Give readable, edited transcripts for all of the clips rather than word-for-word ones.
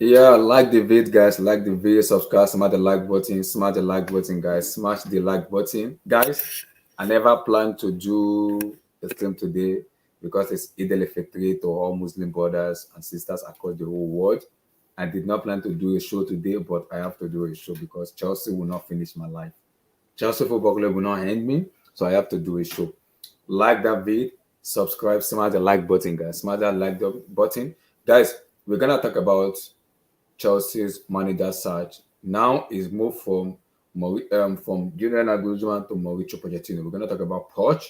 Yeah, like the vid, guys. Like the video, subscribe, smash the like button, smash the like button, guys. Smash the like button, guys. I never planned to do a stream today because it's Eid al-Fitr to all Muslim brothers and sisters across the whole world. I did not plan to do a show today, but I have to do a show because Chelsea will not finish my life. Chelsea Football Club will not end me, so I have to do a show. Like that vid, subscribe, smash the like button, guys. Smash that like button, guys. We're gonna talk about Chelsea's manager search. Now is moved from Julian Nagelsmann to Mauricio Pochettino. We're gonna talk about Poch.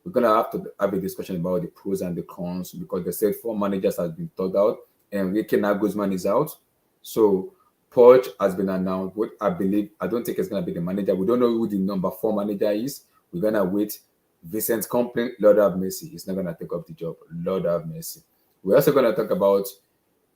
We're gonna have to have a discussion about the pros and the cons because they said four managers has been thought out and Enrique Nagelsmann is out. So Poch has been announced. What I believe, I don't think it's gonna be the manager. We don't know who the number four manager is. We're gonna wait. Vincent Kompany, Lord have mercy. He's not gonna take up the job. Lord have mercy. We're also gonna talk about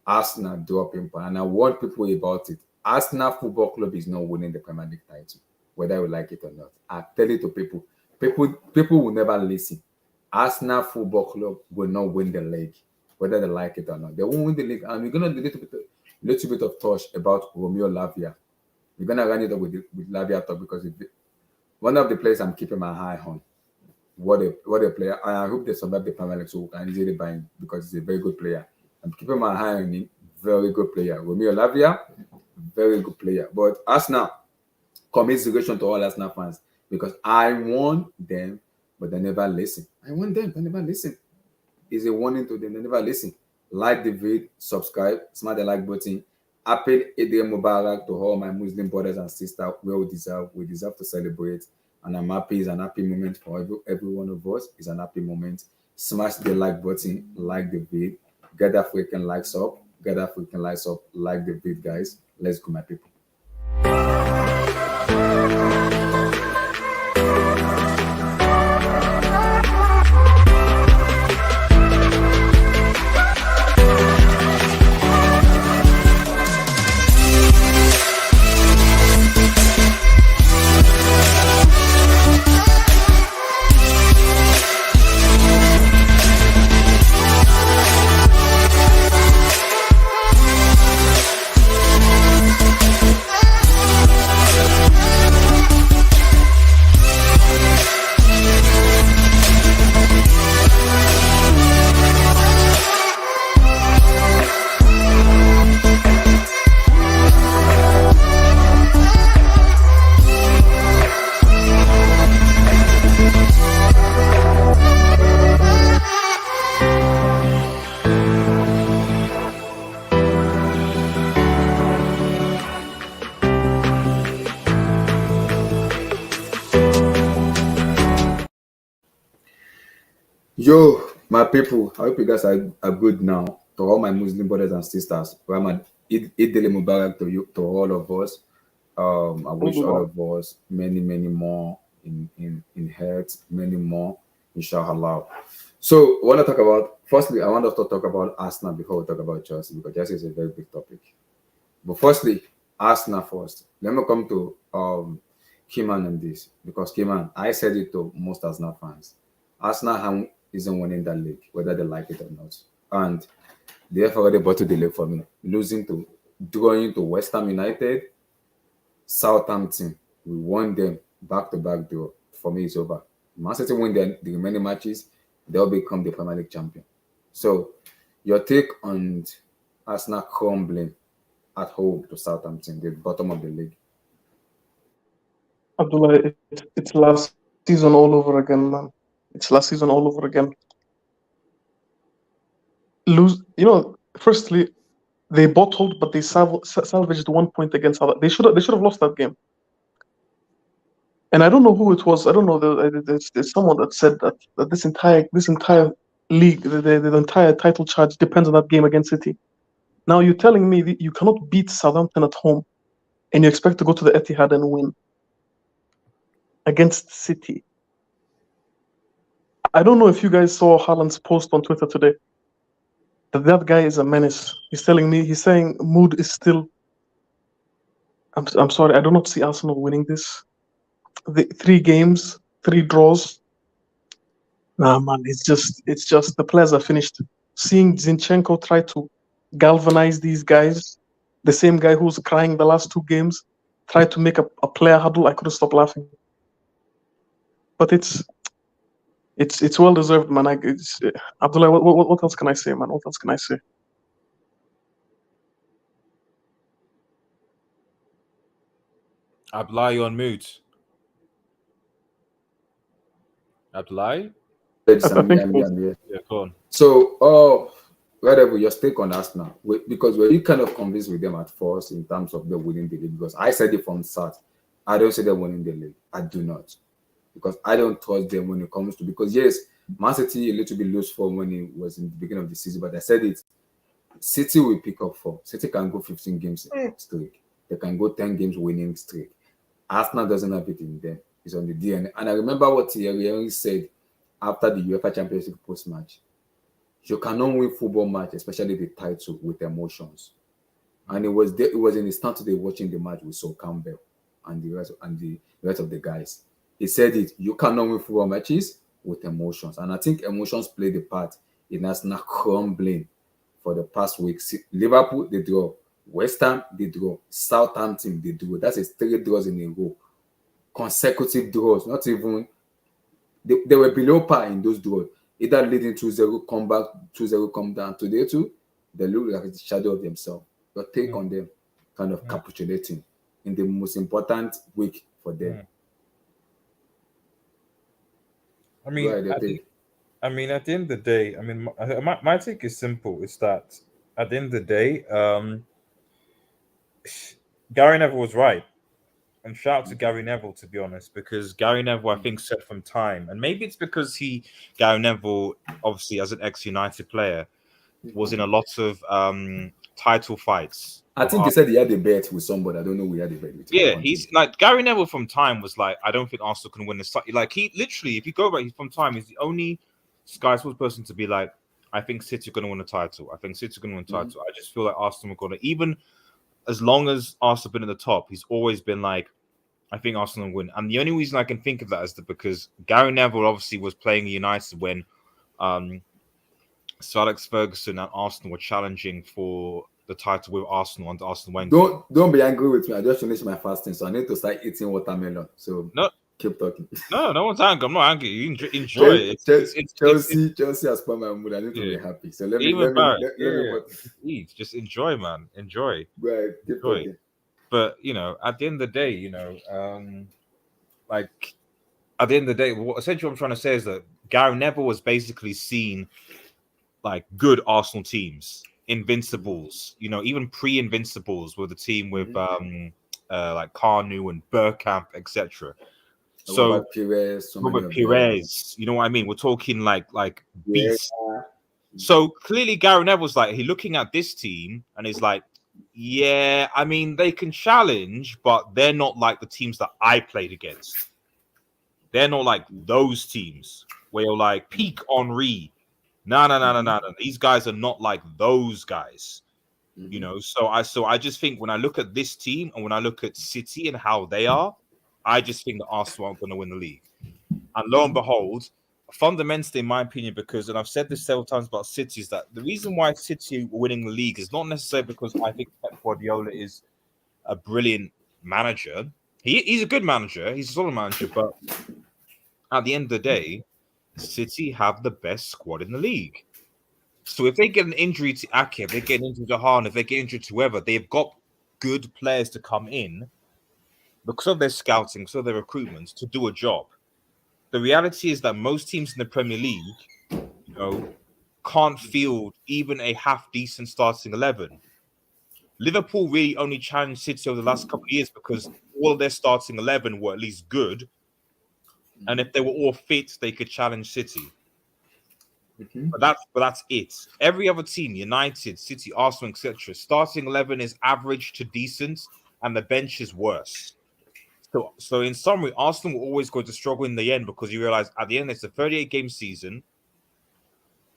Arsenal dropping point, and I warn people about it. Arsenal Football Club is not winning the Premier League title, whether you like it or not. I tell it to people. People will never listen. Arsenal Football Club will not win the league, whether they like it or not. They won't win the league, and we're gonna do a little bit of touch about Romeo Lavia. We're gonna run it up with Lavia talk because one of the players I'm keeping my eye on. What a player! And I hope they survive the Premier League so we can easily buy him because he's a very good player. I'm keeping my eye on him. Very good player. Romeo Lavia, very good player. But Arsenal, commiseration to all Arsenal fans because I want them, but they never listen. I want them, they never listen. It's a warning to them, they never listen. Like the video, subscribe, smash the like button. Happy Eid Mubarak to all my Muslim brothers and sisters. We deserve to celebrate. And I'm happy. It's an happy moment for every one of us. It's an happy moment. Smash the like button, like the video. Get that freaking likes up. Get that freaking likes up. Like the vid, guys. Let's go, my people. Yo, my people, I hope you guys are good now. To all my Muslim brothers and sisters, Ramadan, Eid Mubarak to you, to all of us. I wish all of us many more in health, many more, inshallah. So, I want to talk about, firstly, I want us to talk about Arsenal before we talk about Chelsea, because Chelsea is a very big topic. But firstly, Arsenal first. Let me come to Kiman on this, because Kiman, I said it to most Arsenal fans. Arsenal isn't winning that league, whether they like it or not. And they have already bottled the league for me. Drawing to West Ham United, Southampton. We won them back-to-back draw. For me, it's over. Man City win the remaining matches, they'll become the Premier League champion. So, your take on Arsenal crumbling at home to Southampton, the bottom of the league? Abdullah, it's last season all over again, man. It's last season all over again. Firstly, they bottled, but they salvaged 1 point against Southampton. They should have lost that game. And I don't know who it was. I don't know. There's someone that said that this entire league, the entire title charge depends on that game against City. Now you're telling me that you cannot beat Southampton at home, and you expect to go to the Etihad and win against City. I don't know if you guys saw Haaland's post on Twitter today. That guy is a menace. He's saying mood is still. I'm sorry, I do not see Arsenal winning this. 3 games, 3 draws. Nah, man, it's just the players are finished. Seeing Zinchenko try to galvanize these guys the same guy who's crying the last 2 games, tried to make a player huddle. I couldn't stop laughing. But it's well deserved, man. Abdullah, what else can I say, man? What else can I say? Abdullah, you on mute. Abdullah? I'm here, Thank I'm you. here, I'm here. Yeah, go on. So, whatever your take on Arsenal, because were you kind of convinced with them at first in terms of them winning the league? Because I said it from the start, I don't see them winning the league. I do not, because I don't trust them when it comes to. Because yes, Man City a little bit loose form when it was in the beginning of the season, but I said it. City will pick up form. City can go 15 games streak. They can go 10 games winning streak. Arsenal doesn't have it in them. It's on the DNA. And I remember what Thierry Henry said after the UEFA Champions League post-match. You cannot win football match, especially the title, with emotions. And it was there, it was in his stand today watching the match with Sol Campbell and the rest of the guys. He said it, you cannot win football matches with emotions. And I think emotions played a part in Arsenal crumbling for the past week. Liverpool, they draw. West Ham, they draw. Southampton, they draw. That's 3 draws in a row. Consecutive draws, not even. They were below par in those draws. Either leading 2-0, come back, 2-0, come down. Today, too, they look like the shadow of themselves. Your take on them kind of capitulating in the most important week for them. I mean, at the end of the day, I mean, my take is simple. It's that at the end of the day, Gary Neville was right. And shout out to Gary Neville, to be honest, because Gary Neville, I think, said from time, and maybe it's because Gary Neville, obviously as an ex-United player, was in a lot of title fights. I think he said he had a bet with somebody. I don't know who he had a bet with. Yeah, he's like Gary Neville from time was like, I don't think Arsenal can win this. Like he literally, if you go back, he's from time, he's the only Sky Sports person to be like, I think City are going to win a title. I think City are going to win a title. I just feel like Arsenal are going to, even as long as Arsenal have been at the top, he's always been like, I think Arsenal will win. And the only reason I can think of that is because Gary Neville obviously was playing United when Sir Alex Ferguson and Arsenal were challenging for the title with Arsenal and Arsenal Wenger. Don't be angry with me. I just finished my fasting, so I need to start eating watermelon. So no, keep talking. No one's angry. I'm not angry. You enjoy it. Chelsea has put my mood. I need to be happy. So let me eat. Just enjoy, man. Enjoy. Right. Keep talking. But at the end of the day, like at the end of the day, what essentially what I'm trying to say is that Gary Neville was basically seen like good Arsenal teams, Invincibles, even pre-Invincibles with the team with like Carnu and Bergkamp, etc. So Robert Pires, you know what I mean? We're talking like beasts. Yeah. So clearly Gary Neville's like, he looking at this team and he's like, yeah, I mean, they can challenge, but they're not like the teams that I played against. They're not like those teams where you're like peak Henry. No. These guys are not like those guys. So I just think when I look at this team and when I look at City and how they are, I just think that Arsenal aren't going to win the league. And lo and behold, fundamentally, in my opinion, because, and I've said this several times about City, is that the reason why City are winning the league is not necessarily because I think Pep Guardiola is a brilliant manager. He's a good manager. He's a solid manager. But at the end of the day, City have the best squad in the league. So if they get an injury to Ake, if they get an injury to Hahn, if they get injured to whoever, they've got good players to come in because of their scouting, because of their recruitment, to do a job. The reality is that most teams in the Premier League, can't field even a half-decent starting 11. Liverpool really only challenged City over the last couple of years because all of their starting 11 were at least good. And if they were all fit, they could challenge City. But that's it. Every other team, United, City, Arsenal, etc., starting 11 is average to decent, and the bench is worse. So in summary, Arsenal will always go to struggle in the end because you realize at the end it's a 38-game season,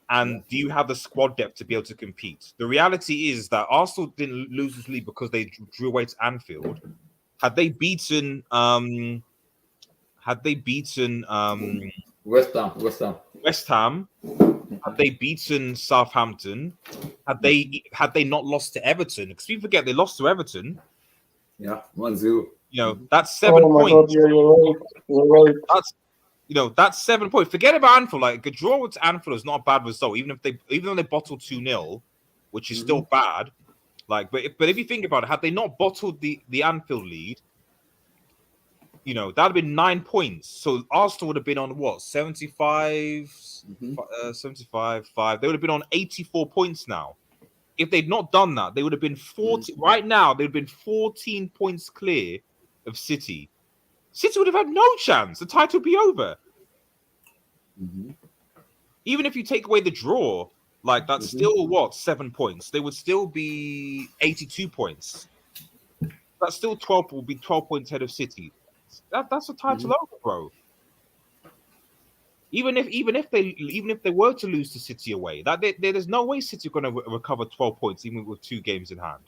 and do you have the squad depth to be able to compete? The reality is that Arsenal didn't lose this league because they drew away to Anfield. Had they beaten West Ham. West Ham. West Ham, had they beaten Southampton, had they not lost to Everton, because we forget they lost to Everton. Yeah, 1-0. You know, that's 7 Oh my God, points. yeah, you're right. You're right. That's 7 points. Forget about Anfield. Like a draw with Anfield is not a bad result, even though they bottled 2-0, which is still bad. Like, but if you think about it, had they not bottled the Anfield lead, you know, that'd have been 9 points. So Arsenal would have been on what 75, 75, 5. They would have been on 84 points now. If they'd not done that, they would have been 40. Right now, they'd have been 14 points clear of City. City would have had no chance. The title would be over. Even if you take away the draw, like that's still what 7 points. They would still be 82 points. That's still 12. Will be 12 points ahead of City. That's a title over, bro. Even if they were to lose to City away, there's no way City are going to recover 12 points even with 2 games in hand.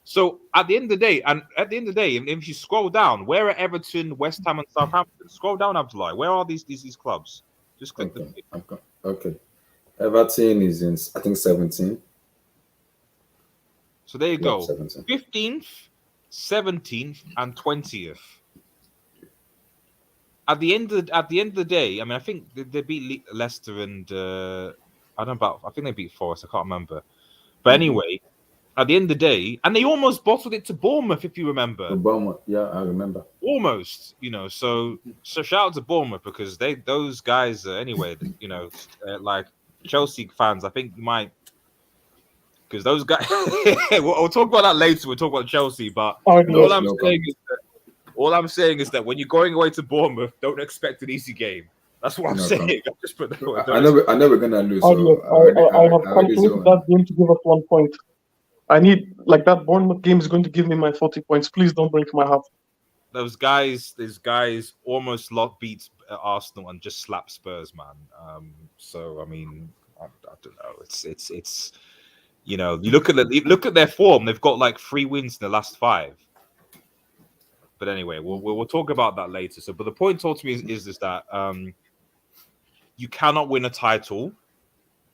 So at the end of the day, if you scroll down, where are Everton, West Ham, and Southampton? Scroll down, Abdullah. Where are these clubs? Just click Okay. Everton is in, I think, 17. So there you go. 17. 15th, 17th, and 20th. At the end of the day, I mean, I think they beat Leicester and I think they beat Forest. I can't remember. But anyway, at the end of the day, and they almost bottled it to Bournemouth, if you remember. Bournemouth, yeah, I remember. Almost, you know. So shout out to Bournemouth because those guys anyway, you know, like Chelsea fans, I think you might, because those guys. we'll talk about that later. We'll talk about Chelsea, but all I'm saying is that when you're going away to Bournemouth, don't expect an easy game. That's what I'm saying. I just put I know we're gonna lose. I have calculated that game to give us 1 point. I need, like, that Bournemouth game is going to give me my 40 points. Please don't break my heart. These guys almost beat Arsenal and just slap Spurs, man. So I mean, I don't know. It's you know, you look at their form. They've got like 3 wins in the last 5. But anyway, we'll talk about that later. So, but the point ultimately is that you cannot win a title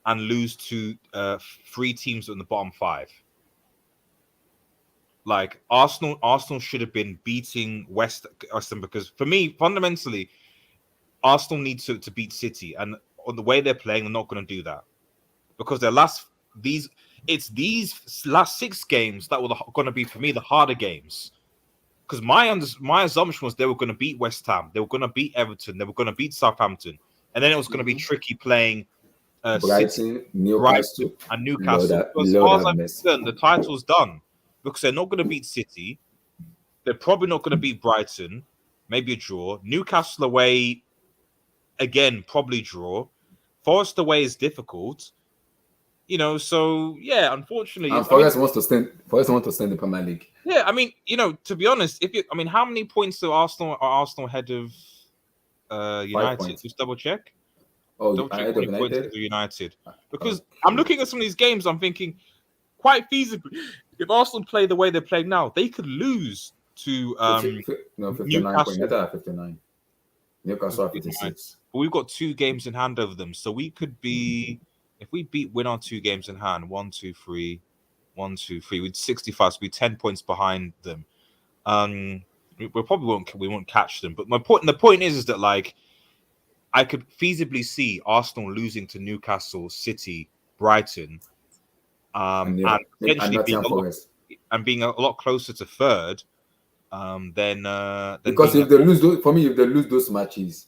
and lose to 3 teams in the bottom 5. Like Arsenal should have been beating West Ham because for me, fundamentally, Arsenal needs to beat City, and on the way they're playing, they're not going to do that because these last 6 games that were going to be for me the harder games. Because my assumption was they were going to beat West Ham, they were going to beat Everton, they were going to beat Southampton, and then it was going to be tricky playing Brighton, City, Newcastle, and Newcastle. As far as I'm concerned, the title's done because they're not going to beat City. They're probably not going to beat Brighton. Maybe a draw. Newcastle away, again, probably draw. Forest away is difficult. You know, so yeah, unfortunately, and Forest wants to stay in the Premier League. Yeah, I mean, you know, to be honest, how many points do Arsenal ahead of United? Just double check. Oh, ahead of United. Because I'm looking at some of these games, I'm thinking, quite feasibly, if Arsenal play the way they're playing now, they could lose to 59 Newcastle. United are 59. Newcastle are 56. But we've got 2 games in hand over them, so we could be, if we win our 2 games in hand, 1, 2, 3, with 65, so we're 10 points behind them. We probably won't catch them. But the point is that like I could feasibly see Arsenal losing to Newcastle, City, Brighton, and being a lot closer to third. Than because if they lose those matches,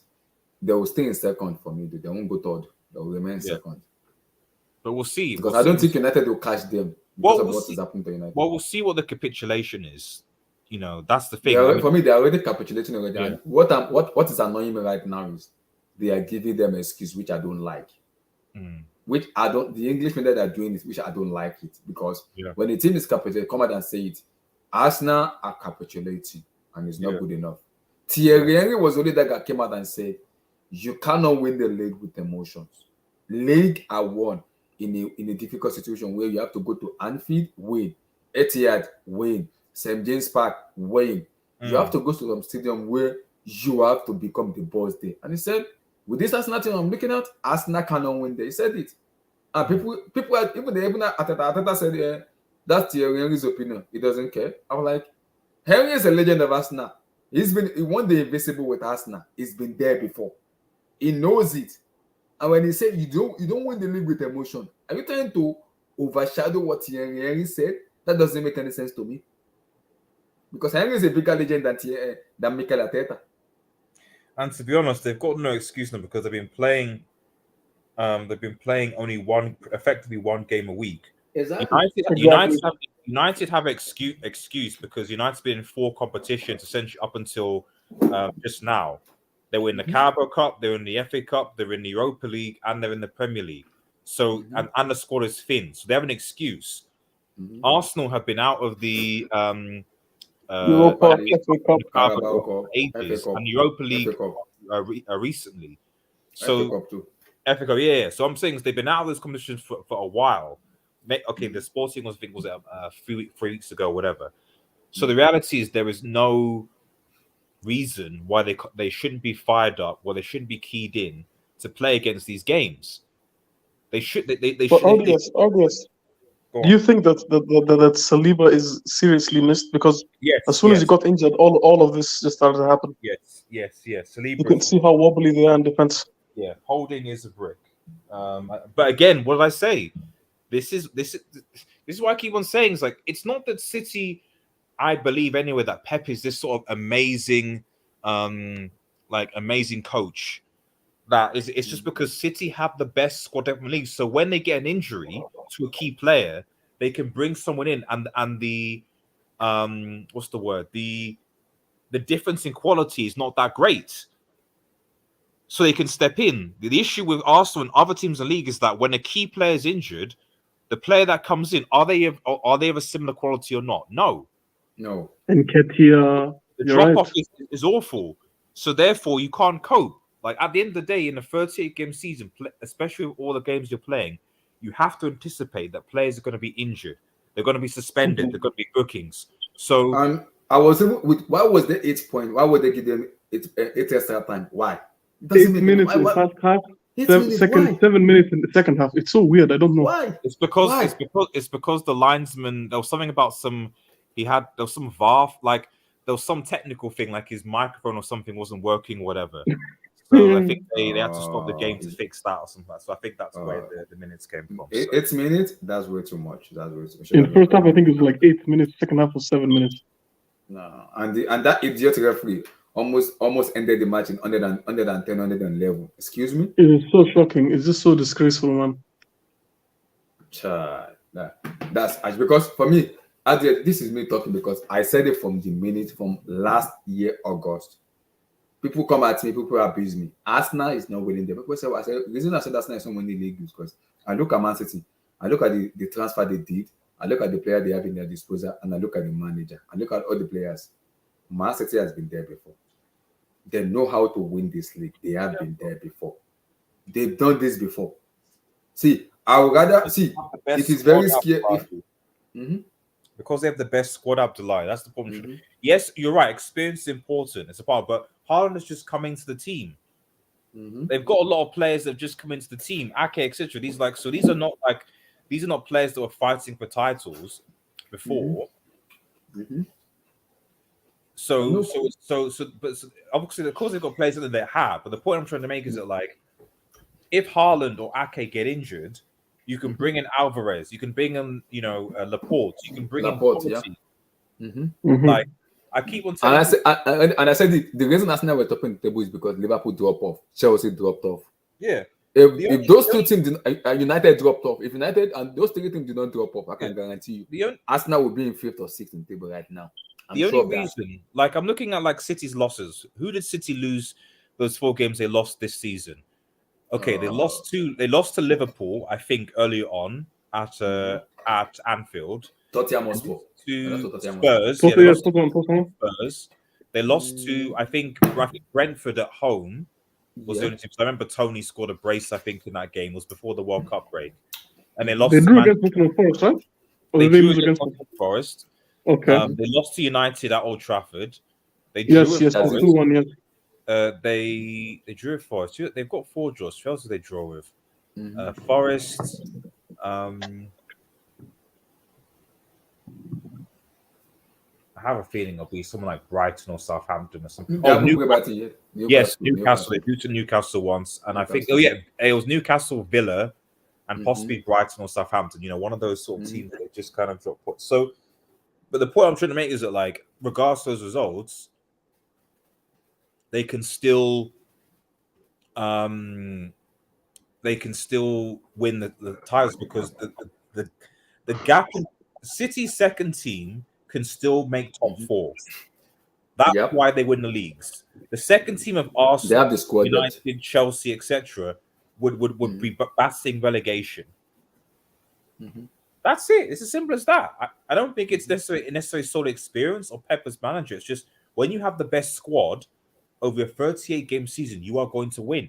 they will stay in second for me. They won't go third. They will remain second. But we'll see. Because I don't think United will catch them because of what is happening to United. Well, we'll see what the capitulation is. You know, that's the thing. For me, they're already capitulating already. Yeah. What is annoying me right now is they are giving them an excuse which I don't like. Which I don't. The English media are doing it, which I don't like it because when the team is capitulating, come out and say it. Arsenal are capitulating and it's not good enough. Thierry Henry was only that guy came out and said, "You cannot win the league with emotions. League are won in a difficult situation where you have to go to Anfield, win, Etihad, win, St. James Park, win. You have to go to some stadium where you have to become the boss there." And he said, with this Arsenal team I'm looking at, Arsenal cannot win there. He said it. And people even Ateta said, yeah, that's Henry's opinion. He doesn't care. I'm like, Henry is a legend of Arsenal. He won the Invincible with Arsenal. He's been there before. He knows it. And when he said you don't win the league with emotion, are you trying to overshadow what Henry said? That doesn't make any sense to me. Because Henry is a bigger legend than Mikel Arteta. And to be honest, they've got no excuse now because they've been playing only effectively one game a week. Exactly. United have excuse because United's been in 4 competitions essentially up until just now. They were in the Carabao Cup, they're in the FA Cup, they're in the Europa League, and they're in the Premier League. So and the squad is thin, so they have an excuse. Arsenal have been out of the Europa, FA Cup, Carabao Cup ages, and Europa League recently. So FA Cup too. FA Cup, yeah. So I'm saying they've been out of this competition for a while. Okay, the Sporting was 3 weeks ago, whatever. So the reality is there is no reason why they shouldn't be fired up, or they shouldn't be keyed in to play against these games. They should. They but should. August. Do you think that Saliba is seriously missed? Because as soon as he got injured, all of this just started to happen. Yes. Saliba. You can see how wobbly they are in defense. Yeah, holding is a brick. But again, what did I say? This is why I keep on saying it's not that City. I believe anyway that Pep is this sort of amazing, amazing coach. It's just because City have the best squad in the league. So when they get an injury to a key player, they can bring someone in, and the what's the word? The difference in quality is not that great. So they can step in. The issue with Arsenal and other teams in the league is that when a key player is injured, the player that comes in, are they of a similar quality or not? No. And Ketia, the drop-off is awful. So therefore, you can't cope. At the end of the day, in a 38-game season, especially with all the games you're playing, you have to anticipate that players are going to be injured. They're going to be suspended. They're going to be bookings. So, I was why was the 8 point? Why would they give them 8 extra time? Why? 8 minutes in the first half. 7 minutes in the second half. It's so weird. I don't know why. It's because the linesman. There was something about there was some VAR, there was some technical thing, his microphone or something wasn't working, whatever. So I think they had to stop the game to fix that or something. So I think that's where the minutes came from. 8 minutes? That's way too much. That's way too much. In the first half, I think it was 8 minutes. Second half was 7 minutes. No, and that idiot referee almost ended the match in 110, 111. Excuse me? It is so shocking. It's just so disgraceful, man. That's because for me, this is me talking because I said it from last year, August. People come at me, people abuse me. Arsenal is not winning there. People say, the reason I said Arsenal is not winning the league is because I look at Man City, I look at the transfer they did, I look at the player they have in their disposal, and I look at the manager. I look at all the players. Man City has been there before. They know how to win this league. They have been there before. They've done this before. See, I would rather see. It is very scary. Because they have the best squad, Abdullah. That's the problem. Yes, you're right. Experience is important. It's a part, but Haaland is just coming to the team. They've got a lot of players that have just come into the team, Ake, etc. These are not players that were fighting for titles before. So obviously, of course, they've got players that they have. But the point I'm trying to make is that if Haaland or Ake get injured, you can bring in Alvarez, you can bring in Laporte, you can bring in quality. I keep on telling I said the reason Arsenal were topping the table is because Liverpool dropped off, Chelsea dropped off. Yeah. If those two teams, United dropped off. If United and those 3 teams did not drop off, I can guarantee you, Arsenal will be in 5th or 6th in the table right now. The only reason, I'm looking at City's losses. Who did City lose those 4 games they lost this season? Okay, they lost to Liverpool, I think, earlier on at Anfield. Tottenham Hotspur. To Spurs. They lost to, I think Brentford at home was the only team. So I remember Tony scored a brace, I think, in that game. It was before the World Cup break. And they lost to Nottingham Forest, right? They drew against Nottingham Forest. Okay. They lost to United at Old Trafford. They drew 2-1, yes. They drew with Forest. They've got 4 draws. Who else did they draw with? Mhm. Forest. I have a feeling it'll be someone like Brighton or Southampton or something. They Oh, haven't played Newcastle. Brighton yet. Yes, Newcastle. Newcastle. They Newcastle. drew to Newcastle once, and I think Newcastle. it was Newcastle, Villa, and possibly Mhm. Brighton or Southampton. You know, one of those sort of Mhm. teams that they just kind of drop points. So, but the point I'm trying to make is that, like, regardless of those results, they can still um they can still win the titles because the gap in City's second team can still make top Mhm. 4. That's Yep. why they win the leagues. The second team of They Arsenal, have the squad depth. United, Chelsea, etc., would be battling relegation. Mhm. That's it. It's as simple as that. I don't think it's necessarily solely experience or Pepper's manager. It's just when you have the best squad over a 38 game season, you are going to win.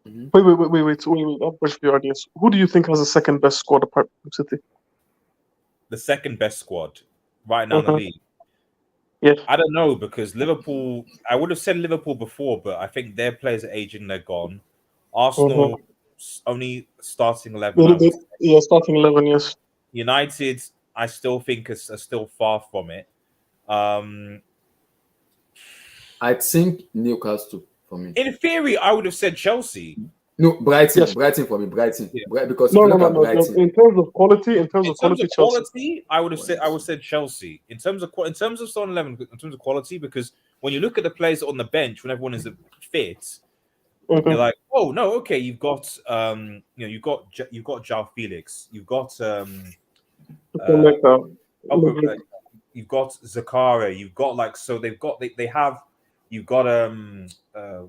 Wait. I'll push the audience. Who do you think has the second best squad apart from City? The second best squad right now in the league. Yes. I don't know because Liverpool. I would have said Liverpool before, but I think their players are aging. They're gone. Arsenal only starting 11. I would say. Yeah, starting 11, yes. United, I still think are still far from it. I think Newcastle for me. In theory, I would have said Chelsea. No, Brighton. Yes. Brighton for me. Brighton. Yeah. Because if No, you no, look no, at no. Brighton, In terms of quality, In terms of Chelsea. quality, I would have said Chelsea. In terms of starting 11, in terms of quality, because when you look at the players on the bench, when everyone is fit, you're like, oh no, okay, you've got you've got João Felix, you've got you've got Zakara, you've got like so they have you've got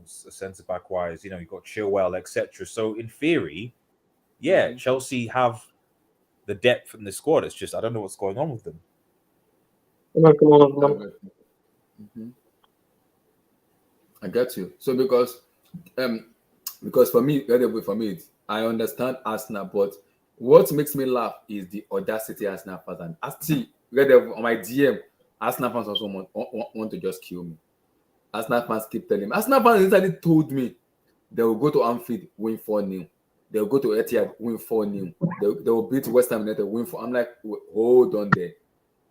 centre back wise, you've got Chilwell, etc. So in theory, yeah, Chelsea have the depth in the squad. It's just I don't know what's going on with them. Mhm. I get you. So because for me, I understand Arsenal, but what makes me laugh is the audacity Arsenal fans and actually on my DM, Arsenal fans also want to just kill me. Arsenal fans keep telling me. Arsenal fans instantly told me they will go to Anfield, win 4-0. They'll go to Etihad, win 4-0. They will beat West Ham United, win 4. I'm like, hold on there.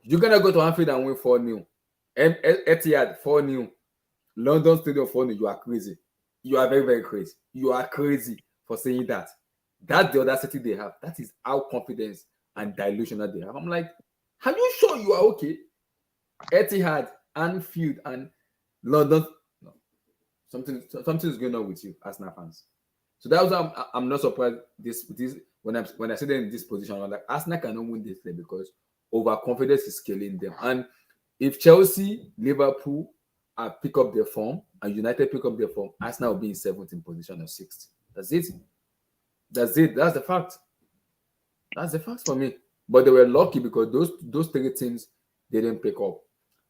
You're gonna go to Anfield and win 4-0. Etihad 4-0. London Stadium 4-0. You are crazy. You are very, very crazy. You are crazy for saying that. That's the audacity they have. That is how confidence and delusional they have. I'm like, are you sure you are okay? Etihad, Anfield, and London. No. Something is going on with you, Arsenal fans. So that was I'm not surprised this when I see them in this position, I'm like Arsenal cannot win this game because overconfidence is killing them. And if Chelsea, Liverpool pick up their form and United pick up their form, Arsenal will be in 17th position or 6th. That's it. That's it. That's the fact. That's the fact for me. But they were lucky because those 3 teams didn't pick up.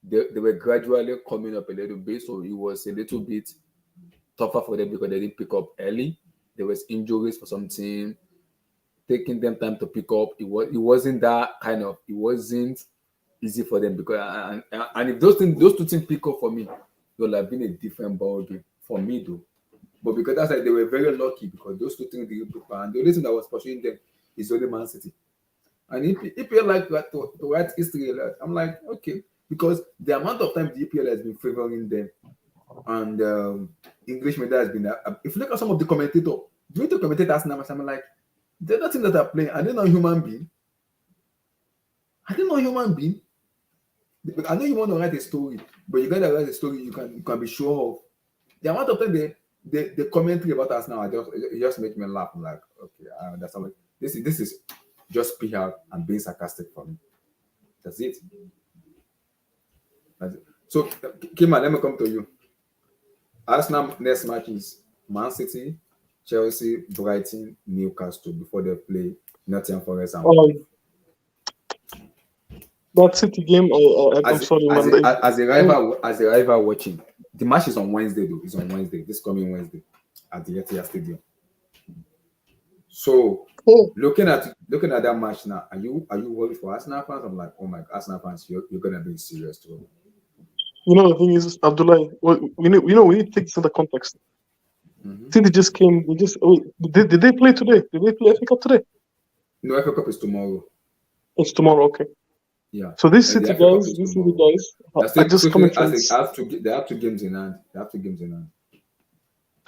They were gradually coming up a little bit, so it was a little bit tougher for them because they didn't pick up early. There was injuries for some team, taking them time to pick up. It wasn't easy for them because and if those 2 teams pick up for me, it would have been a different ball game for me though. But because that's like they were very lucky because those 2 teams didn't pick up, and the only thing that was pursuing them is only Man City. And EPL like that to write history, I'm like, okay, because the amount of time the EPL has been favoring them, and English media has been. If you look at some of the commentators, doing the commentators now, I'm like, they're not things that are playing. Are they not human being? Are they not human being? I know you want to write a story, but you gotta write a story you can be sure of. The amount of time the commentary about us now, it just make me laugh. I'm like, okay, I understand. This is just PR and being sarcastic for me. That's it. So, Kima, let me come to you. Arsenal next match is Man City, Chelsea, Brighton, Newcastle before they play Nottingham Forest. That City game, I'm sorry, man. As a rival watching, the match is on Wednesday though. It's on Wednesday, this coming Wednesday, at the Etihad Stadium. So looking at that match now, are you worried for Arsenal fans? I'm like, oh my God, Arsenal fans, you're gonna be serious too. You know, the thing is, Abdullah, we need to take this into context. Mhm. City just came. Did they play today? Did they play FA Cup today? No, FA Cup is tomorrow. It's tomorrow. Okay. Yeah, So these and the City FA Cup guys, is tomorrow. They're are still just pushing coming it from. as they have they have 2 games in hand. They have 2 games in hand.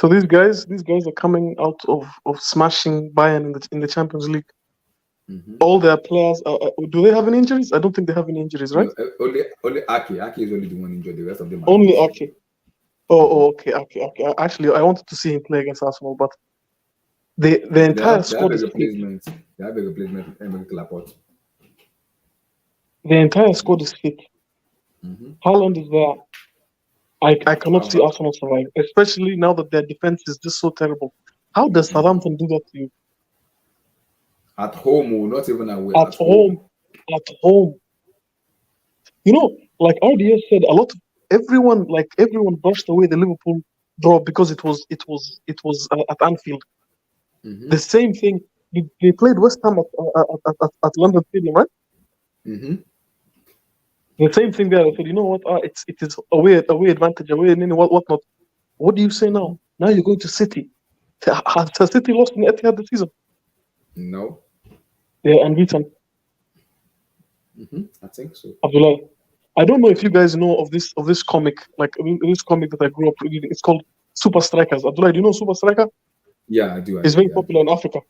So these guys are coming out of smashing Bayern in the Champions League. Mm-hmm. All their players, do they have any injuries? I don't think they have any injuries, right? No, only Aki. Aki is only the one injured. The rest of them are Only fit. Ake. Oh, okay. Actually, I wanted to see him play against Arsenal, but the entire They have squad a is fit. replacement. They have a replacement, Emerick Laporte. The entire squad is fit. Mm-hmm. Haaland is there. I cannot see Wow. Arsenal survive, especially now that their defense is just so terrible. How does Southampton do that to you? At home, oh, not even away. At At home. home. At home. You know, like RDS said, everyone brushed away the Liverpool draw because it was at Anfield. Mm-hmm. The same thing. They played West Ham at London Stadium, right? Mm-hmm. The same thing there. I said, you know what? It is away advantage, away and whatnot. What do you say now? Now you're going to City. Has City lost in Etihad this season? No. They're unbeaten. Mm-hmm. I think so. Abdullah, I don't know if you guys know of this comic, like this comic that I grew up reading. It's called Super Strikers. Abdullah, do you know Super Striker? Yeah, I do. It's very popular in Africa.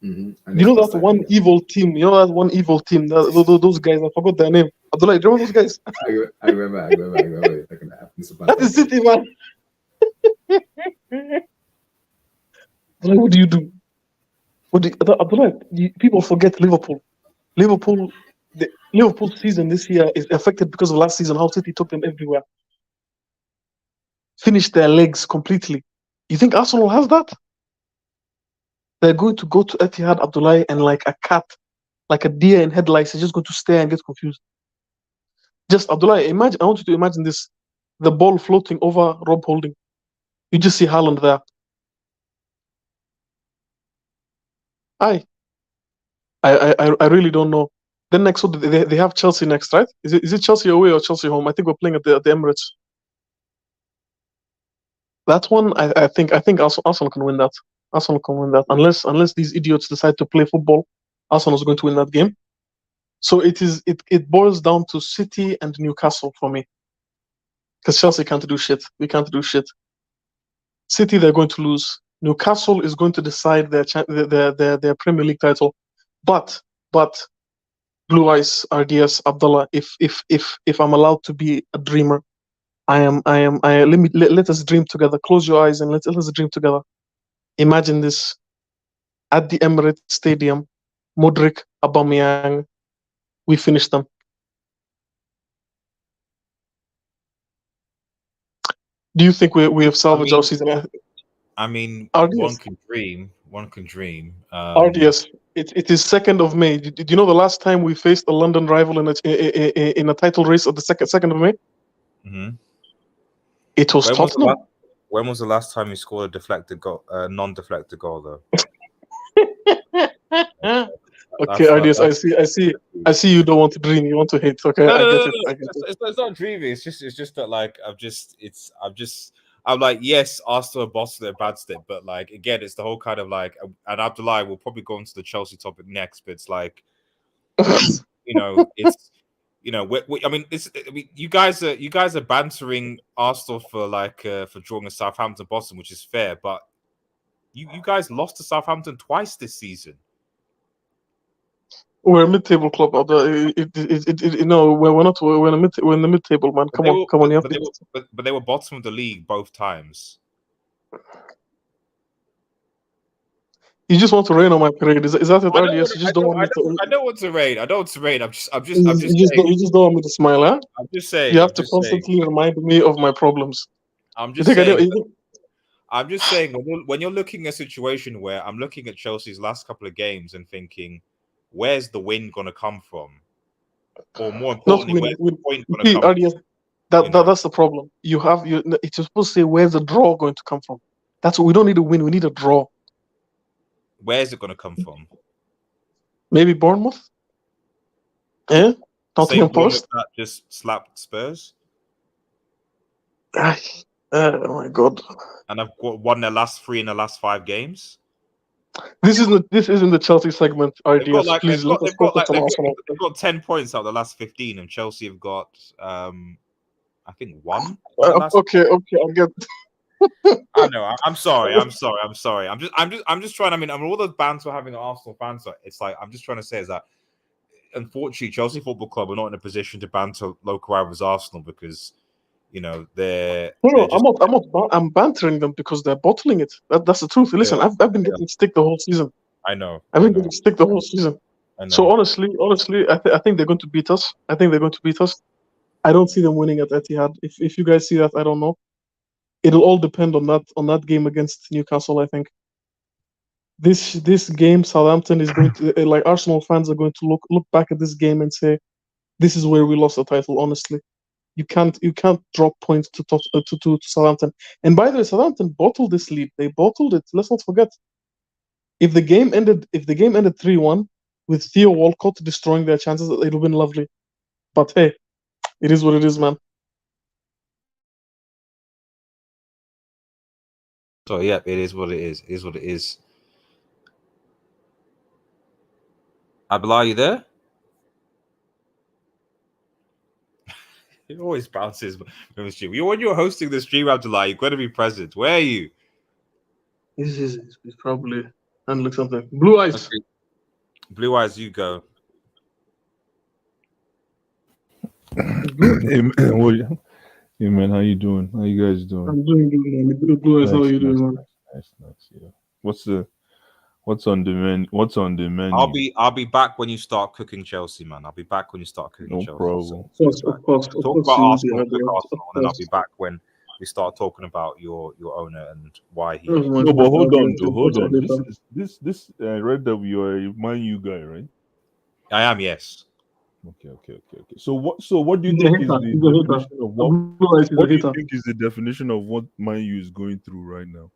Mm-hmm. Do you know that one evil team? You know that one evil team? Those guys, I forgot their name. Abdullah, do you remember those guys? I remember. That is City, man. Abdullah, what do you do? Abdullah, people forget Liverpool. The Liverpool season this year is affected because of last season, how City took them everywhere. Finished their legs completely. You think Arsenal has that? They're going to go to Etihad, Abdullah, and like a cat, like a deer in headlights, is just going to stare and get confused. Just Abdullah, I want you to imagine this: the ball floating over Rob Holding. You just see Haaland there. I really don't know. Then next, so they have Chelsea next, right? Is it Chelsea away or Chelsea home? I think we're playing at the Emirates. That one, I think Arsenal can win that. Arsenal can win that unless these idiots decide to play football. Arsenal is going to win that game. So it boils down to City and Newcastle for me, because Chelsea can't do shit. We can't do shit. City, they're going to lose. Newcastle is going to decide their Premier League title. But Blue Eyes, RDS, Abdullah, if I'm allowed to be a dreamer, let us dream together. Close your eyes and let us dream together. Imagine this: at the Emirates Stadium, Modric, Aubameyang, we finish them. Do you think we have salvaged our season? I mean, RDS. one can dream. One can dream. RDS. It is 2nd of May. Did you know the last time we faced a London rival in a title race on the 2nd of May? Mm-hmm. It was Tottenham. When was the last time you scored a deflected goal, non-deflected goal, though? Okay, RDS. I see. You don't want to dream. You want to hate. Okay, I get it. It's not dreaming. It's just that like I'm like, yes, Arsenal bottled their bad step, but like again, it's the whole kind of like, and Abdullah will probably go into the Chelsea topic next, but it's like, it's you guys are bantering Arsenal for drawing a Southampton Boston, which is fair, but you guys lost to Southampton twice this season. We're a mid-table club. We're not. We're in the mid-table, man. Come on. But they were bottom of the league both times. You just want to rain on my parade. Is that it, RDS? You just don't want me to. I don't want to rain. You just don't want me to smile, huh? I'm just saying. You have to constantly remind me of my problems. I'm just saying. I'm just saying when you're looking at a situation where I'm looking at Chelsea's last couple of games and thinking, where's the win going to come from? Or more importantly, where's the point going to come from? That's the problem. It's supposed to say, where's the draw going to come from? That's what we don't need a win. We need a draw. Where's it going to come from? Maybe Bournemouth? Yeah? Nottingham Forest? That just slapped Spurs? Oh my God. And I've won their last 3 in the last 5 games. This isn't the Chelsea segment, They've got RDS. like Please let us focus on Arsenal. they've got 10 points out of the last 15, and Chelsea have got I think 1. Okay, I get. I know. I'm sorry. I'm just trying. I mean, all the banter we're having at Arsenal fans. It's like I'm just trying to say is that unfortunately, Chelsea Football Club are not in a position to banter local rivals Arsenal because they're I'm bantering them because they're bottling it. That's the truth. Listen, I've been getting stick the whole season. I know. I've been getting stick the whole season. I know. So honestly, I think they're going to beat us. I don't see them winning at Etihad. If you guys see that, I don't know. It'll all depend on that game against Newcastle. I think this game, Southampton is going to like Arsenal fans are going to look back at this game and say, this is where we lost the title. Honestly, you can't drop points to Southampton. And by the way, Southampton bottled this lead. They bottled it. Let's not forget. If the game ended 3-1 with Theo Walcott destroying their chances, it would have been lovely. But hey, it is what it is, man. So yeah, it is what it is. It is what it is. Abla, are you there? It always bounces from the stream. When you're hosting the stream, Abdullah, you've got to be present. Where are you? He's probably handling something. Blue Eyes. Okay. Blue Eyes, you go. Hey man, how you doing? How you guys doing? I'm doing good, man. Blue Eyes, how are you doing, man? Nice. Yeah. What's on the menu? I'll be back when you start cooking Chelsea, man. I'll be back when you start cooking Chelsea. No problem. Of course. Talk about Arsenal, and then I'll be back when we start talking about your owner and why he. No, but hold on. This read that you're a Man U guy, right? I am, yes. Okay. So what do you think is the definition of what do you think is the definition of what Man U is going through right now?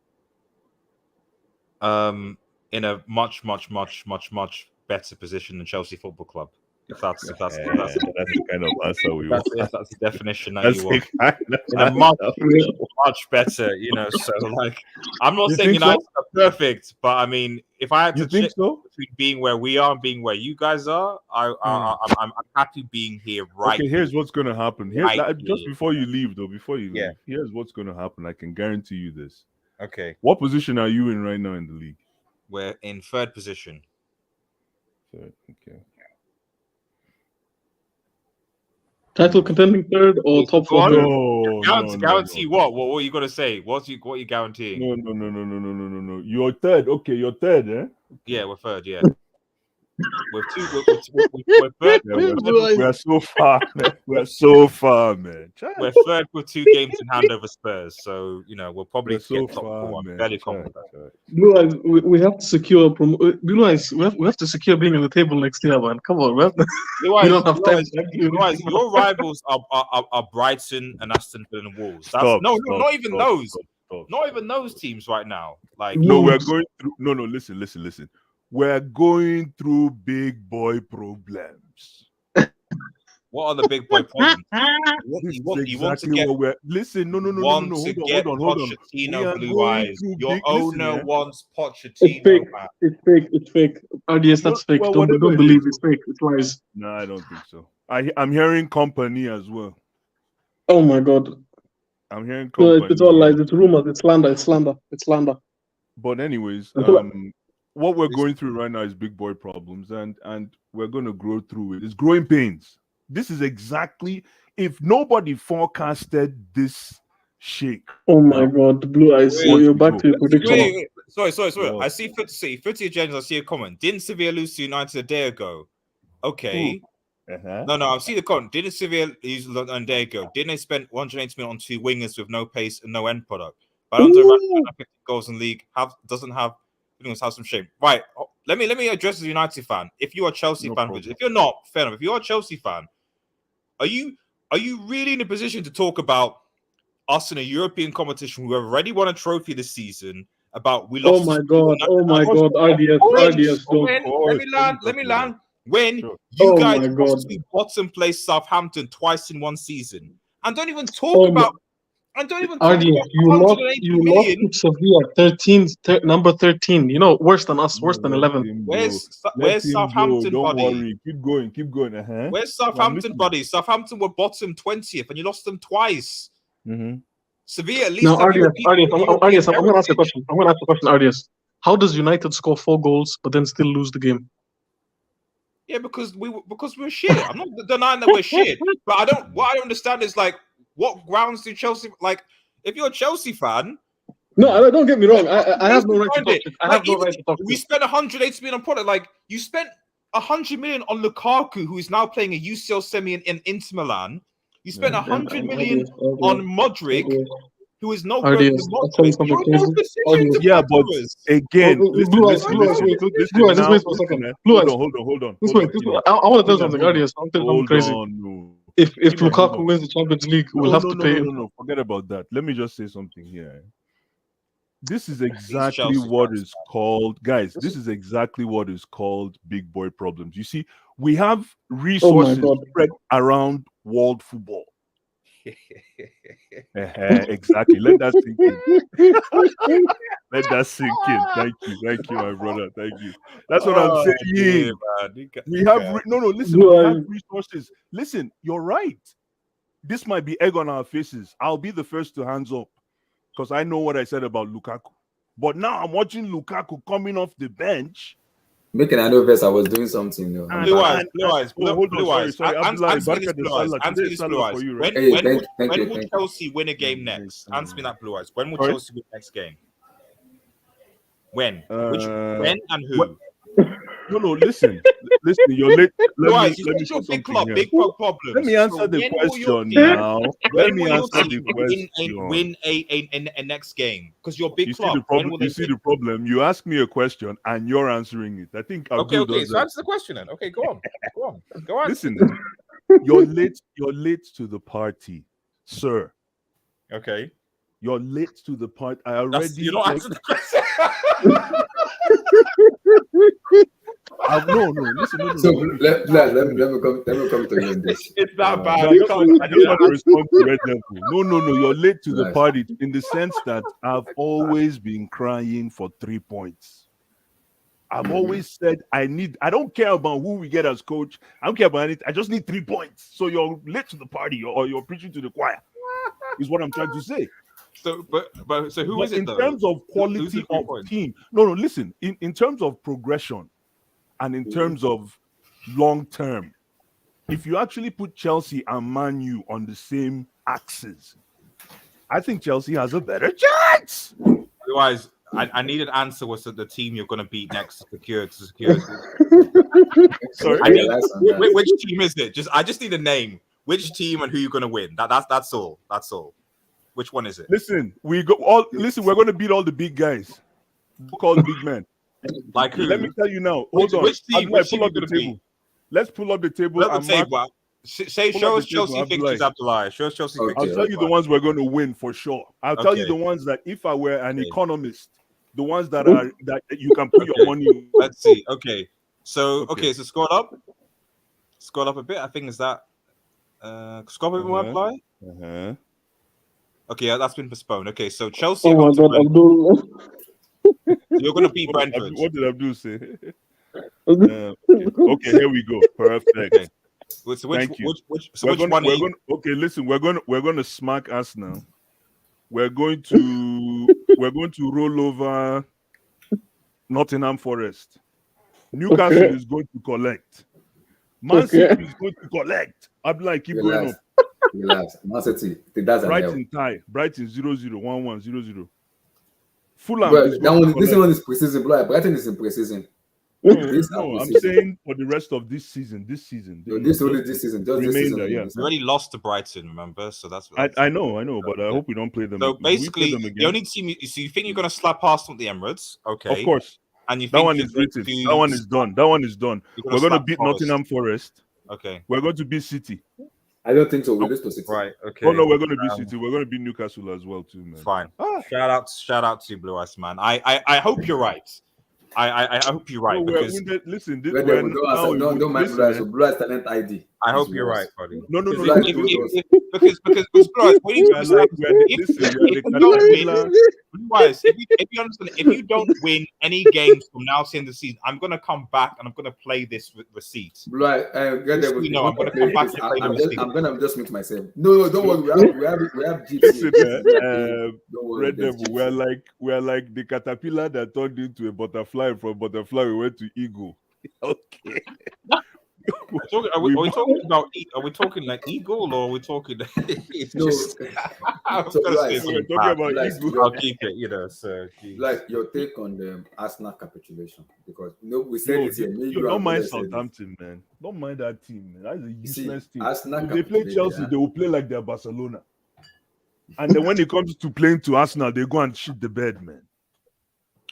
In a much better position than Chelsea Football Club. If that's the kind of answer we want. If that's the definition that you want. In a much better, So like, I'm not saying United are perfect, but I mean, if I had to choose between being where we are and being where you guys are, I'm happy being here. Right. Okay, here's what's gonna happen. Just before you leave, here's what's gonna happen. I can guarantee you this. Okay. What position are you in right now in the league? We're in 3rd position. Third, okay. Title contending 3rd or top 4? Guarantee what? What are you gonna say? What are you guaranteeing? No. You're 3rd. Okay, you're 3rd, eh? Okay. Yeah, we're 3rd. Yeah. We're 3rd. We're so far, man. We're so far, man. We're 3rd with 2 games in hand over Spurs, so we'll probably get top 4. Very confident. Blue Eyes, we have to secure Blue Eyes. We have to secure being on the table next year, man. Come on, man. We don't have time. Your rivals are Brighton and Aston Villa and Wolves. Not even those teams right now. Like we're going through. No, listen. We're going through big boy problems. What are the big boy problems? You want to get listen. No. Hold on. Pochettino, Blue Eyes. Your owner wants Pochettino. It's fake. RDS, that's fake. Don't believe it's fake. It's lies. No, I don't think so. I'm hearing Kompany as well. Oh my God. I'm hearing Kompany. It's all lies. It's rumors. It's slander. But anyways, what we're going through right now is big boy problems, and we're going to grow through it. It's growing pains. This is exactly, if nobody forecasted this shake. Oh my God, Blue Eyes, you're back to your prediction. Sorry. I see 50 agendas. I see a comment. Didn't Sevilla lose to United a day ago? Okay. No, I see the comment. Didn't Sevilla lose a day ago? Didn't they spend 180 million on 2 wingers with no pace and no end product? But under 50 goals in league doesn't have some shame. Right. Let me address the United fan. If you're a Chelsea fan, if you're not, fair enough. If you're a Chelsea fan, are you really in a position to talk about us in a European competition who have already won a trophy this season? About we lost. Oh my God, RDS. Let me land. When you guys lost to bottom place Southampton twice in one season, and don't even talk about And don't even talk RDS, about you lost 180 you lost million. to Sevilla, number 13. You know, worse than us, worse than Let 11. him go. Where's Let him go. Southampton, Don't buddy? worry. Keep going. Keep going. Where's I'm Southampton, listening. buddy? Southampton were bottom 20th, and you lost them twice. Sevilla, at least Now, have RDS, European I'm going to ask you a heritage. question. I'm going to ask you a question, RDS. How does United score 4 goals but then still lose the game? Yeah, because we're shit. I'm not denying that we're shit, but what I don't understand is like, what grounds do Chelsea like? If you're a Chelsea fan, No, don't get me wrong. I have no right to talk shit. I like, have no right to talk we shit. spent 180 million on product. Like, you spent 100 million on Lukaku, who is now playing a UCL semi in Inter Milan. You spent 100 million on Modric, who is not good. RDS, I'll tell you something crazy. Yeah, but again, Blue eyes, just wait for a second. Blue eyes, hold on. Just wait. I want to tell you something, RDS. I'll tell you something crazy. If Lukaku wins the Champions League, we'll have to pay him. No, forget about that. Let me just say something here. This is exactly what is called, guys. This is exactly what is called big boy problems. You see, we have resources spread around world football. Exactly. Let that sink in. Let that sink in. Thank you, my brother. Thank you. That's what I'm saying. We have listen. We have resources. Listen, you're right. This might be egg on our faces. I'll be the first to hands up because I know what I said about Lukaku. But now I'm watching Lukaku coming off the bench. Making I know first I was doing something. Blue eyes. Sorry. Answer me this, Blue eyes. When will Chelsea win a game next? Answer me that, Blue eyes. When will Chelsea win next game? When? When and who? No, listen. You're late. Let me big problem. Let me answer the question now. Let me answer the question. Win a next game because you're big club. You see the problem. You ask me a question and you're answering it. I think okay. So answer the question then. Okay, go on. Listen, you're late to the party, sir. Okay. You're late to the party. You're not answering the question. No. Listen. So let me come to you on this. It's that bad. I just want to respond to Red Devil. No. You're late to the party in the sense that I've always been crying for 3 points. I've always said I don't care about who we get as coach. I don't care about anything. I just need 3 points. So you're late to the party or you're preaching to the choir. Is what I'm trying to say. So, so who is it in though? terms of quality of team? No. Listen, in terms of progression and in terms of long term, if you actually put Chelsea and Man U on the same axis, I think Chelsea has a better chance. Otherwise, I need an answer. What's the team you're going to beat next to secure? Sorry, which team is it? I just need a name. Which team and who you're going to win? That's all. That's all. Which one is it? Listen, we're going to beat all the big guys. Call the big men. Like who? Let me tell you now. Hold on. Which team? Pull up the table. Let's pull up the table. Show us Chelsea fixtures, Abdullah. Show us Chelsea fixtures. I'll tell you the ones we're going to win for sure. I'll tell you the ones that if I were an economist, the ones that you can put your money on. Let's see. Okay. So scroll up. Scroll up a bit. I think is that scroll up a bit more, Abdullah. Okay, that's been postponed. Okay, so Chelsea. Oh my God, Abdul. So you're going to beat Brentford. What did Abdul say? Okay, here we go. Perfect. Okay. So which one? Listen, we're going to smack Arsenal. We're going to roll over Nottingham Forest. Newcastle is going to collect. Man City is going to collect. Abdullah, keep going up. Relax. Man City. That's Brighton tie. Brighton 0-0, 1-1, 0-0. Fulham. This one is preseason. Brighton is in preseason. No, I'm saying for the rest of this season. This season. Just this season. We already lost to Brighton, remember? So that's I know, but I hope we don't play them. So basically, the only team you think you're going to slap Arsenal at the Emirates, okay? Of course. And you think that one is written. That one is done. We're going to beat Nottingham Forest. Okay. We're going to beat City. I don't think so. We'll lose to City. Right. Okay. Oh no, we're going to beat City. We're going to beat Newcastle as well too, man. Fine. Shout out to Blue Eyes, man. I hope you're right. I hope you're right. Don't mind Blue Eyes. Blue Eyes talent ID. I hope is you're worse. right, buddy. No, Because Like if, those- because guys, when you We are like we are the, listen, we are the if you don't win, caterpillar. Otherwise, if you understand, if you don't win any games from now to the end of the season, I'm gonna come back and I'm gonna play this receipt. Right, get Just them. so you know, I'm gonna come back and play the receipt. I'm gonna just mute myself. No, don't worry. We have GP. Listen, Don't worry. Red there's Devil, GP. we are like the caterpillar that turned into a butterfly. From butterfly, we went to eagle. Okay. Are we talking about? Are we talking like eagle or are we talking? It's No. just. I was So, gonna right, say We're something talking bad. about Like, eagle. I'll keep it, so. Geez. Like your take on the Arsenal capitulation, because we said No, it here. Me, you you, don't and mind Bode said it. Southampton, man. Don't mind that team, man. That's a You see, useless team. Arsenal If they play capitulated, Chelsea, yeah. they will play like they're Barcelona. And then when it comes to playing to Arsenal, they go and shit the bed, man.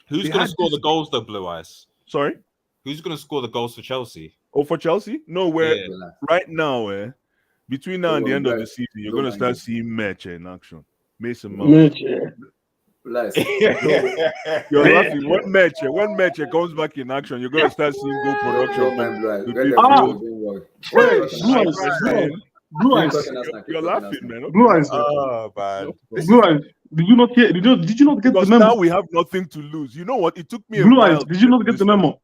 Who's They gonna had score this- the goals though, Blue Eyes? Sorry? Who's gonna score the goals for Chelsea? Oh, for Chelsea? No, where Yeah. Relax. right now, between now and the end of the season, you're Don't gonna mind start it. seeing Match in action. Mason Mount. Mitch, Relax. You're laughing. When Match comes back in action, you're gonna start seeing goal production. Don't mind Blue Eyes. the Get big them. Ah! Don't worry. Wait, Keep Blue talking Eyes, Arsenal. Blue Eyes, Keep talking Arsenal. Keep You're talking laughing, Arsenal. man. Blue Eyes, Oh man. Blue Eyes. Did you not hear? Did you not get the Because memo? now we have nothing to lose. You know what? It took me a Blue while. Eyes, did you not get the memo?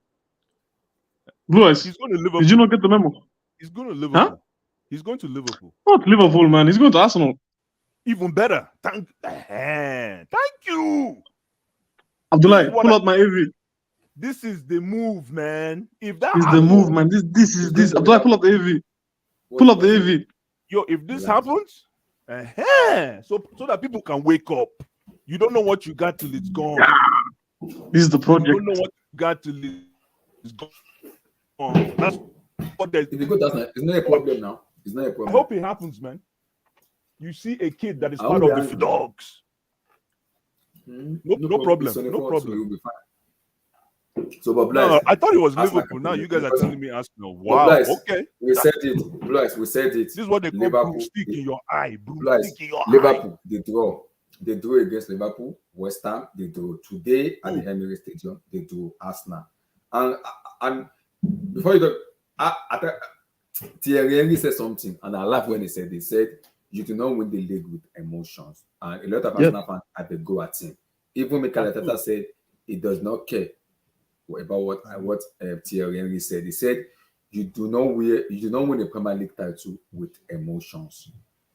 Blue Eyes, He's going to Liverpool. did you not get the memo? He's going to Liverpool. He's going to Liverpool. Not Liverpool, man. He's going to Arsenal. Even better. Thank you. Abdullah, This is what pull I- out my AV. This is the move, man. If that This is the happens, move, man. This. Abdullah, pull up the AV. Pull up the AV. Yo, if this Yeah. happens, so that people can wake up. You don't know what you got till it's gone. This is the You project. don't know what you got till it's gone. That's what there's. If you go to Arsenal, it's not a problem now. It's not a I problem. hope it happens, man. You see a kid that is I part hope of they the are- dogs. No problem. It's only No four, problem. So you'll be fine. So, but No, Bless, I thought it was Arsenal Liverpool. Now you can guys are because- telling me Arsenal. but Wow. Bless, Okay. we said it. Bless, we said it. This is what they call Liverpool, broomstick in your eye. Bless, Broomstick in your eye. Liverpool, they draw. They drew against Liverpool. West Ham, they drew. Today at the Emirates Stadium, they drew Arsenal. And before you go, Thierry Henry said something, and I laughed when he said, you do not win the league with emotions. And a lot of Arsenal fans had to go at him. Even Mikel Arteta said he does not care about what Thierry Henry said. He said, you do not win a Premier League title with emotions.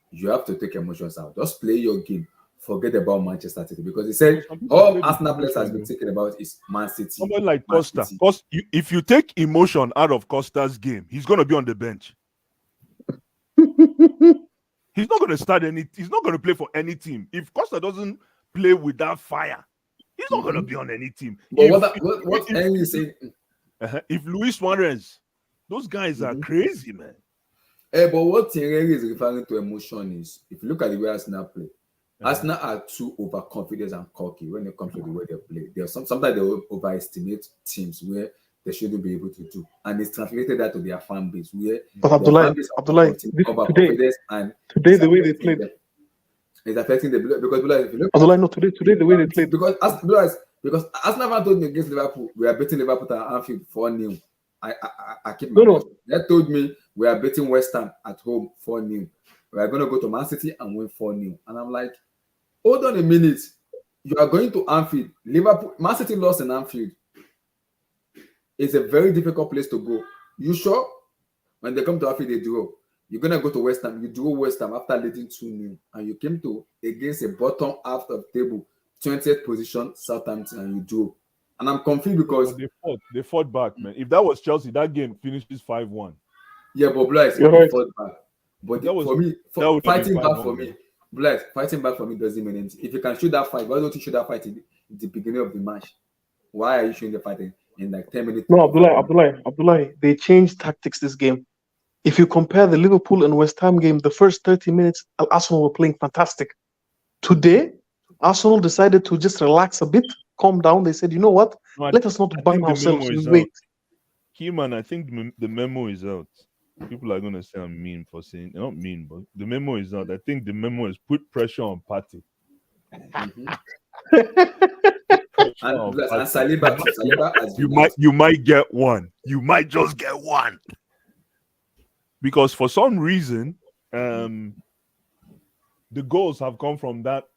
You have to take emotions out. Just play your game. Forget about Manchester City, because he said all Arsenal players has been thinking about is Man City. Someone like Man Costa. City. If you take emotion out of Costa's game, he's going to be on the bench. He's not going to start any. He's not going to play for any team. If Costa doesn't play with that fire, he's not going to be on any team. But If- what Henry is saying? if Luis Suarez, those guys are crazy, man. But what Thierry is referring to emotion is, if you look at the way Arsenal play, Arsenal are too overconfident and cocky when it comes to the way they play. Sometimes they overestimate teams where they shouldn't be able to do, and it's translated that to their fan base where But Abdullah, overconfidence and today the way they played. it's affecting the because if you look Abdullah, no, today the way they played. because Arsenal told me against Liverpool, we are beating Liverpool at Anfield 4-0. I keep my word. They told me we are beating West Ham at home 4-0. We are going to go to Man City and win 4-0. And I'm like, hold on a minute. You are going to Anfield. Man City lost in Anfield. It's a very difficult place to go. You sure? When they come to Anfield, they draw. You're going to go to West Ham. You drew West Ham after leading 2-0. And you came to against a bottom half of the table, 20th position, Southampton, and you drew. And I'm confused because They fought back, man. If that was Chelsea, that game finishes 5-1. yeah, but Blaise, You're right. fought back. But That was- for me, that would have fighting been back 5-1, for me, Blaise, fighting back for me doesn't mean anything. If you can shoot that fight, why don't you shoot that fight in the beginning of the match? Why are you shooting the fight in like 10 minutes? No, Abdullah, they changed tactics this game. If you compare the Liverpool and West Ham game, the first 30 minutes, Arsenal were playing fantastic. Today, Arsenal decided to just relax a bit, calm down. They said, you know what? No, Let us not I burn think the ourselves memo is and wait. Keyman, I think the memo is out. People are going to say I'm mean for saying, not mean, but the memo is out. I think the memo is put pressure on Partey. Mhm. And Saliba has been You might get one. You might just get one. because for some reason, the goals have come from that.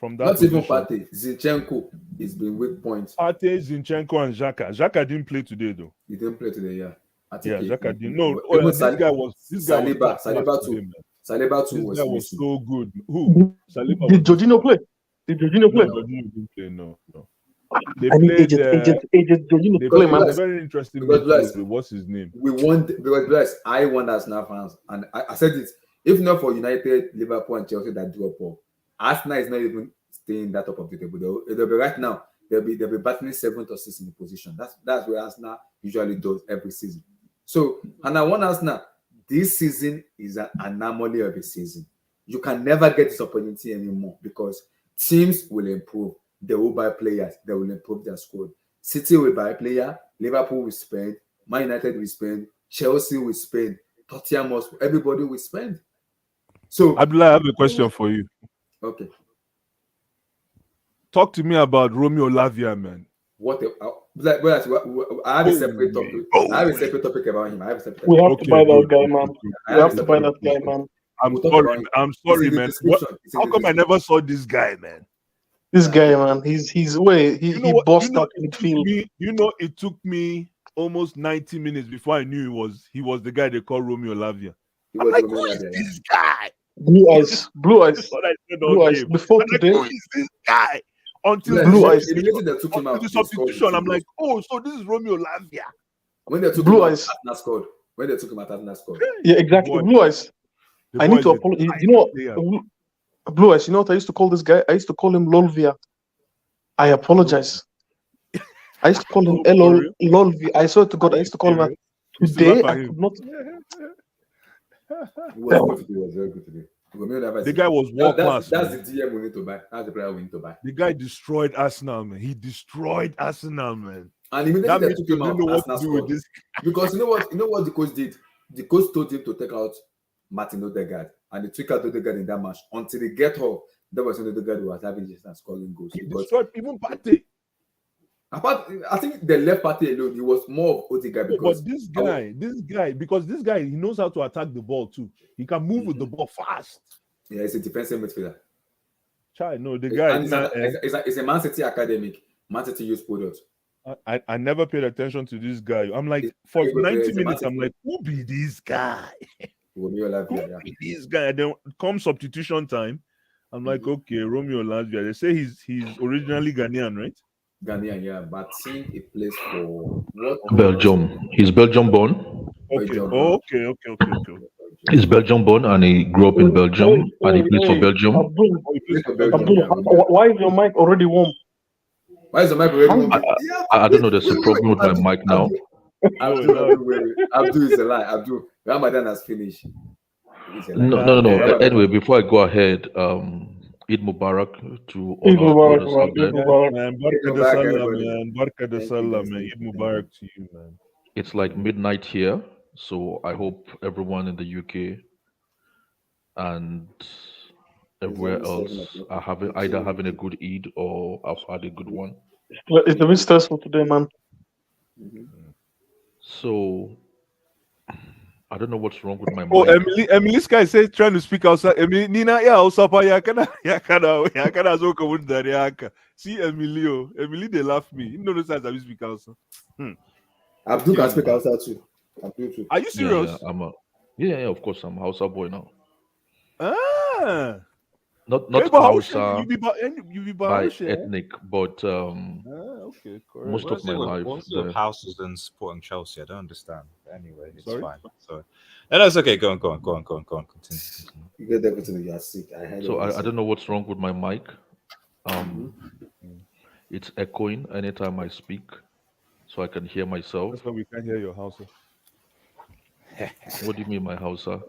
Not even Partey. Zinchenko is been weak points. Partey, Zinchenko, and Xhaka. Xhaka didn't play today, though. He didn't play today, yeah. Yeah, Xhaka didn't. No, even this guy was Saliba. top Saliba class too. today, man. Saliba too This was guy was missing. so good. Who? Saliba. Did Jorginho play? Did Jorginho play? No, Jorginho didn't play. No. They I need played. agent Jorginho They play, played man. a very interesting Because midfield with what's his name? We won because I won as Arsenal fans, and I said it. If not for United, Liverpool, and Chelsea that do up, Arsenal is not even staying that top of the table. They'll be right now. They'll be battling 7th or 6th in the position. That's where Arsenal usually does every season. So, and I want Arsenal. This season is an anomaly of a season. You can never get this opportunity anymore because teams will improve. They will buy players. They will improve their squad. City will buy player. Liverpool will spend. Man United will spend. Chelsea will spend. Tottenham, everybody will spend. So, Abdullah, I have a question for you. Okay. Talk to me about Romeo Lavia, man. I have a separate topic. I have a separate topic about him. We have to buy that guy, man. We have to buy that guy, man. I'm sorry, man. How come I never saw this guy, man? This guy, man, he bossed up midfield. It took me almost 90 minutes before I knew he was the guy they call Romeo Lavia. I'm like, who is this guy? Blue eyes. Blue eyes. Before today, who is this guy? Until Blue eyes. The substitution, I'm like, oh, so this is Romeo Lavia. When they took Blue him eyes. When they took him out, Arsenal scored. Yeah, exactly. Blue eyes. I need to apologize. You know what? Blue eyes. You know what I used to call this guy? I used to call him Lolvia. I apologize. I used to call him Lolvia. I swear to God, I used to call him that. Today, I could not. He was very good today. The guy was world class. That's the DM we need to buy. That's the player we need to buy. The guy destroyed Arsenal, man. He destroyed Arsenal, man. And immediately they took him out, Arsenal scored. Because you know what the coach did? The coach told him to take out Martin Odegaard, and they took out Odegaard in that match until they get off. That was when Odegaard was having just scoring goals. He destroyed even Partey. I think the left Partey alone, he was more of Odegaard because this guy, he knows how to attack the ball too. He can move with the ball fast. Yeah, he's a defensive midfielder. The guy. It's a Man City academic. Man City youth product. I never paid attention to this guy. I'm like, for 90 minutes, I'm like, who be this guy? Romeo Lavia, who be this guy? Then come substitution time. I'm like, okay, Romeo Lavia. They say he's originally Ghanaian, right? Ghanaian, yeah, but seeing he plays for what? Belgium. He's Belgium born. Okay. He's Belgium born and he grew up in Belgium and he plays for Belgium. Abdul, why is your mic already warm? Why is the mic already warm? I don't know. There's a problem with my mic now. Abdul is a lie. Abdul, Ramadan has finished. No. Anyway, before I go ahead, Eid Mubarak to all our brothers out there. Barka da Salah, man. Eid Mubarak to you, man. It's like midnight here, so I hope everyone in the UK and everywhere else are either having a good Eid or have had a good one. It's a bit stressful today, man. So I don't know what's wrong with my Oh, mic. Emily's guy says trying to speak outside. Emily, Nina, yeah, Osapa, yakana, zo ko wundari yaka. See Emilio, Emily, they laugh me. You know those times I speak outside. Abdul can speak outside too. Abdul too. Are you serious? Yeah, of course, I'm a Hausa boy now. Ah. Not Hey, Hausa you be by Bahaushe, ethnic, but okay, correct. most of my life. What's houses than supporting Chelsea? I don't understand. But anyway, it's Sorry? fine. Sorry. No, it's okay. Go on. Continue. You get everything you are sick. I don't know what's wrong with my mic. It's echoing anytime I speak, so I can hear myself. That's why we can't hear your house. What do you mean, my Hausa?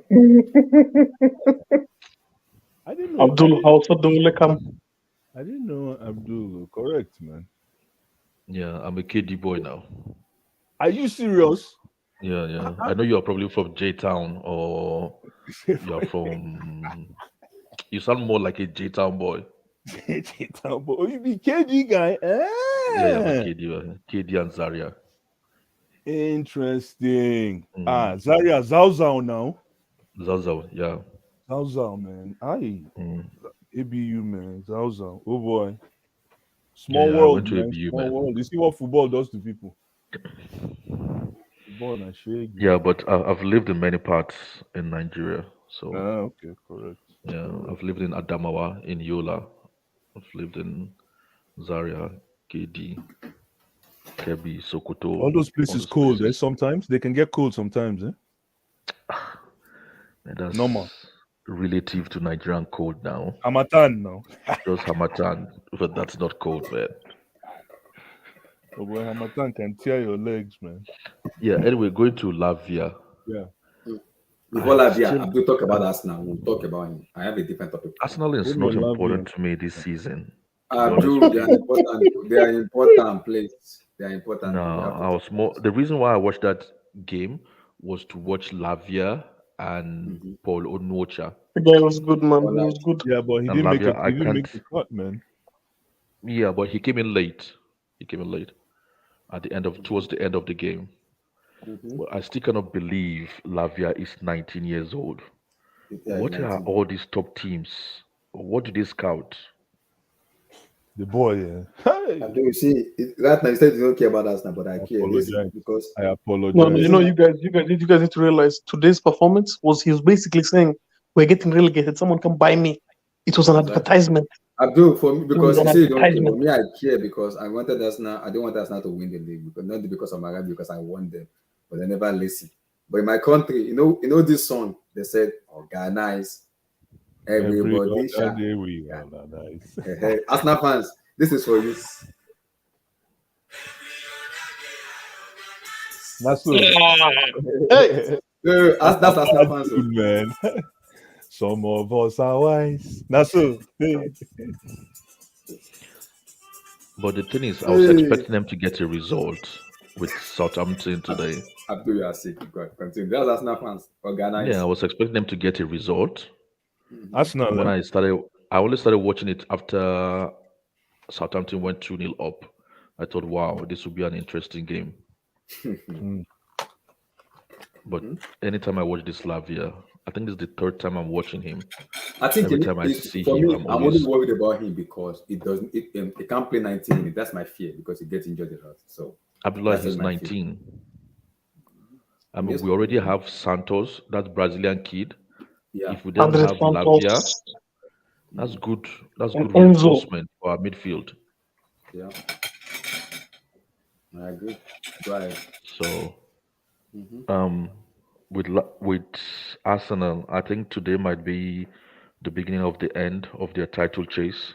I didn't know. Abdul, Hausa Dole come. I didn't know Abdul. Correct, man. Yeah, I'm a KD boy now. Are you serious? Yeah. I know you're probably from J Town or you're from. You sound more like a J Town boy. Oh, you be KD guy. Yeah, I'm a KD and Zaria. Interesting. Zaria Zao now. Zaza, yeah. Zao, man. ABU, man. Zao. Oh boy. Small Yeah, I went world, to man. ABU, Small man. world. You see what football does to people. Football and shaggy. Yeah, but I've lived in many parts in Nigeria. So Okay, correct. yeah, Correct. I've lived in Adamawa, in Yola. I've lived in Zaria, KD, Kebi, Sokoto, All those all places those cold, eh? places. Sometimes they can get cold sometimes, eh? And that's Normal. relative to Nigerian cold now. Hamatan now. Just Hamatan, but that's not cold, man. Oh boy, Hamatan can tear your legs, man. Yeah, anyway, going to Lavia. Yeah. Before I Lavia, still Abdul talk about Arsenal. We'll talk about him. I have a different topic for him. Arsenal is Romeo not Lavia. important to me this season, to be honest Abdul, with they are you. important. They are important players. They are No, important. We have to I talk was about more the reason why I watched that game was to watch Lavia and it. Paul Onuocha. The guy was good, man. He All was good. Yeah, but he And didn't make Lavia, it. I He didn't can't. make the cut, man. Yeah, but he came in late. He came in late at the end of towards the end of the game. But I still cannot believe Lavia is 19 years old. Yeah, What are 19. all these top teams? What do they scout? The boy, yeah. Hey, Abdul, you see, right now you said you don't care about us now, but I I care. This is apologize. because I No, apologize. you know, you guys need to realize today's performance was he was basically saying we're getting relegated. Someone come buy me. It was an exactly. advertisement. Abdul, for me, It was because an you say you don't care, but advertisement. me, I care because I wanted us now. I don't want us now to win the league because not because of my right, because I want them, but they never listen. But in my country, you know this song. They said, "Organize Every everybody." other day we are nice. Arsenal fans, this is for you. That's so. Hey, That's Arsenal fans. Good man. Some of us are wise. That's so. Hey. But the thing is, I was Hey. expecting them to get a result with Southampton today. Abdul, you are sick. God, continue. That's Arsenal fans. Yeah, I Organize. was expecting them to get a result. Arsenal, When eh? I only started watching it after Southampton went 2-0 up. I thought, wow, this will be an interesting game. Mm. But anytime I watch this Lavia, I think this is the third time I'm watching him. I think Every time I see for him, me, I'm I'm only always worried about him because it can't play 19 minutes. That's my fear because he gets injured a lot. So Abdullah. that's just He's my fear. 19. I mean, Yes, we already have Santos, that Brazilian kid. yeah, If we then Andre have Lavia, Santos that's good. That's and good Enzo. reinforcement for our midfield. yeah, I agree. Go ahead. So, with Arsenal, I think today might be the beginning of the end of their title chase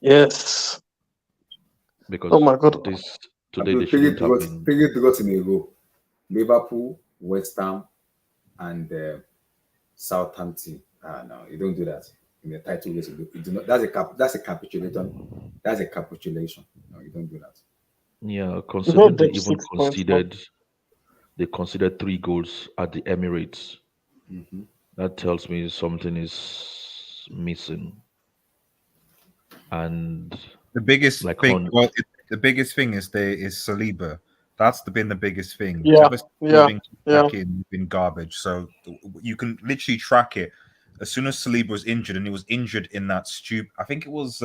Yes. because Oh my God. this today Abdul, they shouldn't have been. three draws in a row. Liverpool, West Ham, and Southampton. No, you don't do that in the title race. You do not. That's a capitulation. That's a capitulation. No, you don't do that. Yeah, We got considering they them even 6 points, man. conceded 3 goals at the Emirates. That tells me something is missing. And The biggest like thing, on the biggest thing is Saliba. That's been the biggest thing. Yeah, Ever since he's yeah, back in garbage. So you can literally track it. As soon as Saliba was injured, and he was injured in that I think it was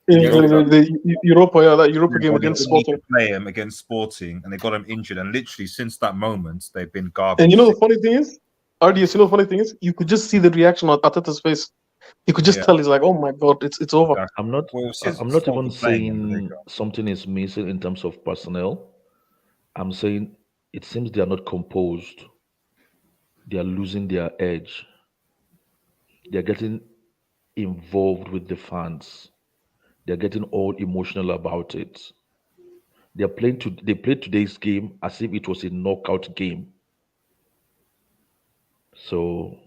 In Europa. the Europa, that Europa game or they against didn't need to Sporting. play him against Sporting, and they got him injured. And literally since that moment, they've been And garbage. you know the funny thing is, RDS, you know the funny thing is, you could just see the reaction on Ateta's face. You could just tell he's like, "Oh my God, it's over." I'm not Well, since I'm not even Sporting playing him, there you saying go. something is missing in terms of personnel. I'm saying it seems they are not composed. They are losing their edge. They are getting involved with the fans. They are getting all emotional about it. They played today's game as if it was a knockout game. So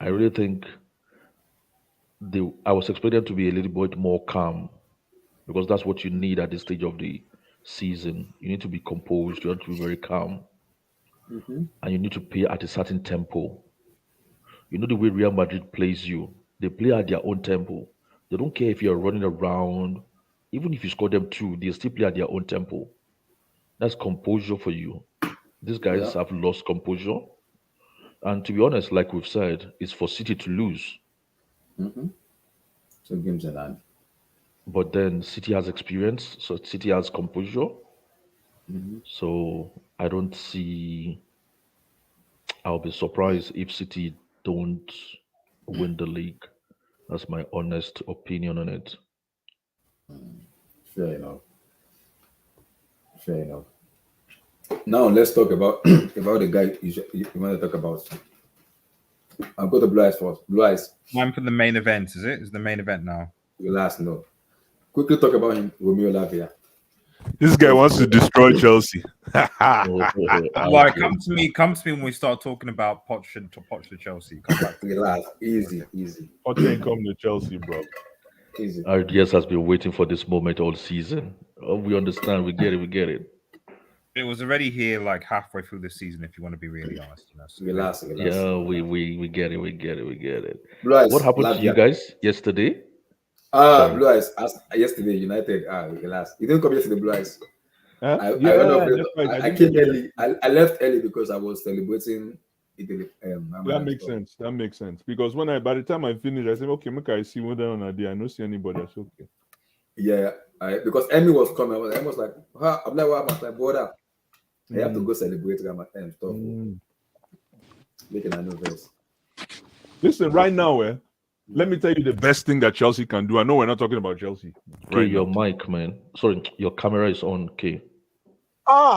I really think I was expecting them to be a little bit more calm because that's what you need at this stage of the season. You need to be composed, you have to be very calm, and you need to play at a certain tempo. You know the way Real Madrid plays you, they play at their own tempo. They don't care if you're running around, even if you score them two, they still play at their own tempo. That's composure for you. These guys Yeah. have lost composure. And to be honest, like we've said, it's for City to lose. Mm-hmm. 2 games in hand. But then City has experience, so City has composure. Mm-hmm. So I don't see. I'll be surprised if City don't win the league. That's my honest opinion on it. Fair enough. Fair enough. Now let's talk about about the guy you want to talk about. I'll go to Blue Eyes first. Blue Eyes, Time for the main event, is it? Is the main event now? you last no. Quickly talk about him, Romeo Lavia. This guy wants to destroy Chelsea. Like, come to me when we start talking about Poch and Chelsea. Come back to me. Relax, easy, easy, Poch ain't come to Chelsea, bro. easy. RDS has been waiting for this moment all season. Oh, we understand. We get it. We get it. It was already here like halfway through the season, if you want to be really honest. You know, so Relax. Yeah, we get it. We get it. We get it. Blue Eyes, What happened to you Lavia. guys yesterday? Sorry. Blue Eyes. Yesterday, United. Relax. You didn't come yesterday, Blue Eyes. Huh? I Yeah, went off. that's right. I didn't came get it. early. I left early because I was celebrating Italy. That makes sense. That makes sense. Because by the time I finished, I said, okay, make I see what on a day. I don't see anybody. That's okay. Yeah, because Emmy was coming. I was like, I'm like, what am I like, brother? I have to go celebrate Ramadan and stuff. Making a new verse. Listen, right now, let me tell you the best thing that Chelsea can do. I know we're not talking about Chelsea. Okay, Right your now. mic, man. Sorry, your camera is on. Okay.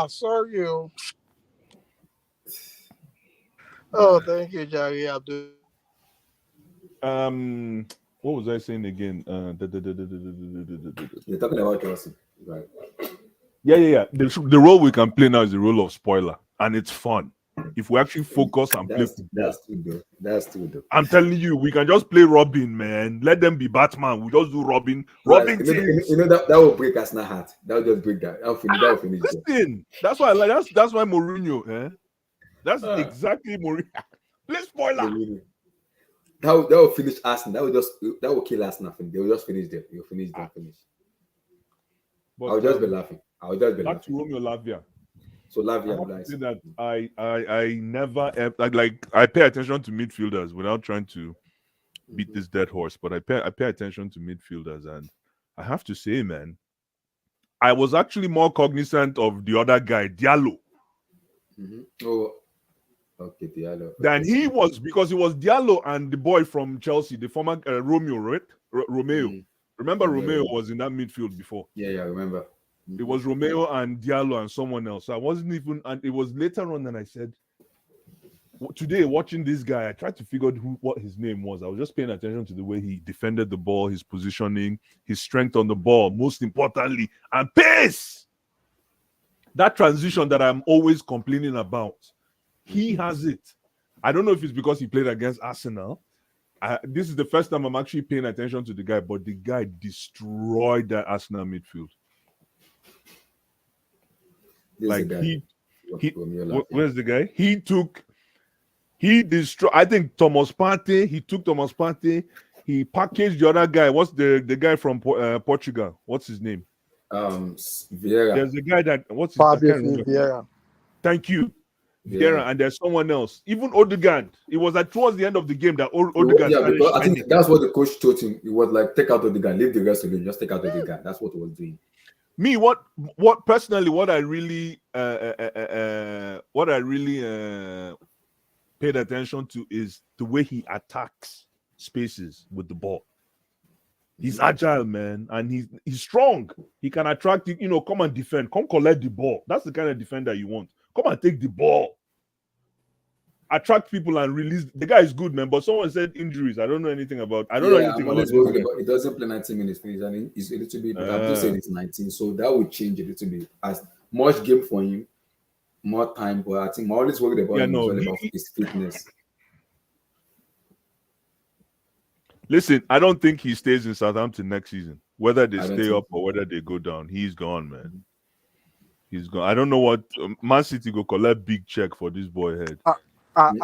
Sorry. Oh, thank you, Jerry Abdul. What was I saying again? You're talking about Chelsea, right? Yeah. The role we can play now is the role of spoiler, and it's fun. If we actually focus and play football. That's too though. I'm telling you, we can just play Robin, man. Let them be Batman. We just do Robin. Robin things. You know that will break Arsenal heart. That will just break that. That will finish. Listen, that's why I like that's why Mourinho, That's exactly Mourinho. Play spoiler. That will finish Arsenal. That will kill Arsenal. They will just finish them. You'll finish them. But, I'll just be laughing. Back to Romeo Lavia. So I Lavia, have to say that I never like I pay attention to midfielders without trying to beat this dead horse, but I pay attention to midfielders, and I have to say, man, I was actually more cognizant of the other guy, Diallo, Oh, okay, Diallo. than he was, because it was Diallo and the boy from Chelsea, the former Romeo, right? Romeo. Remember, Romeo was in that midfield before. Yeah, I remember. It was Romeo and Diallo and someone else. So I wasn't even, and it was later on that I said, today watching this guy, I tried to figure out what his name was. I was just paying attention to the way he defended the ball, his positioning, his strength on the ball, most importantly, and pace. That transition that I'm always complaining about, he has it. I don't know if it's because he played against Arsenal. This is the first time I'm actually paying attention to the guy, but the guy destroyed that Arsenal midfield. Like where's the guy? He destroyed. I think Thomas Partey. He took Thomas Partey. He packaged the other guy. What's the guy from Portugal? What's his name? Vieira. There's a guy that Vieira. Thank you, Vieira. And there's someone else. Even Odegaard. It was towards the end of the game that Odegaard started. I think that's what the coach told him. He was like, take out Odegaard, leave the rest of him. Just take out Odegaard. That's what he was doing. Me, what personally, what I really paid attention to is the way he attacks spaces with the ball. He's agile, man, and he's strong. He can attract it, come and defend, come collect the ball. That's the kind of defender you want. Come and take the ball. Attract people and release. The guy is good, man. But someone said injuries. I don't know anything about. I don't know anything about it. It doesn't play 90 minutes finish, and it's a little bit. But I'm just saying it's 19, so that will change a little bit. As much game for him, more time. But I think I'm always worried about about his fitness. Listen, I don't think he stays in Southampton next season. Whether they stay up or whether they go down, he's gone, man. He's gone. I don't know what Man City go collect big check for this boy head. When we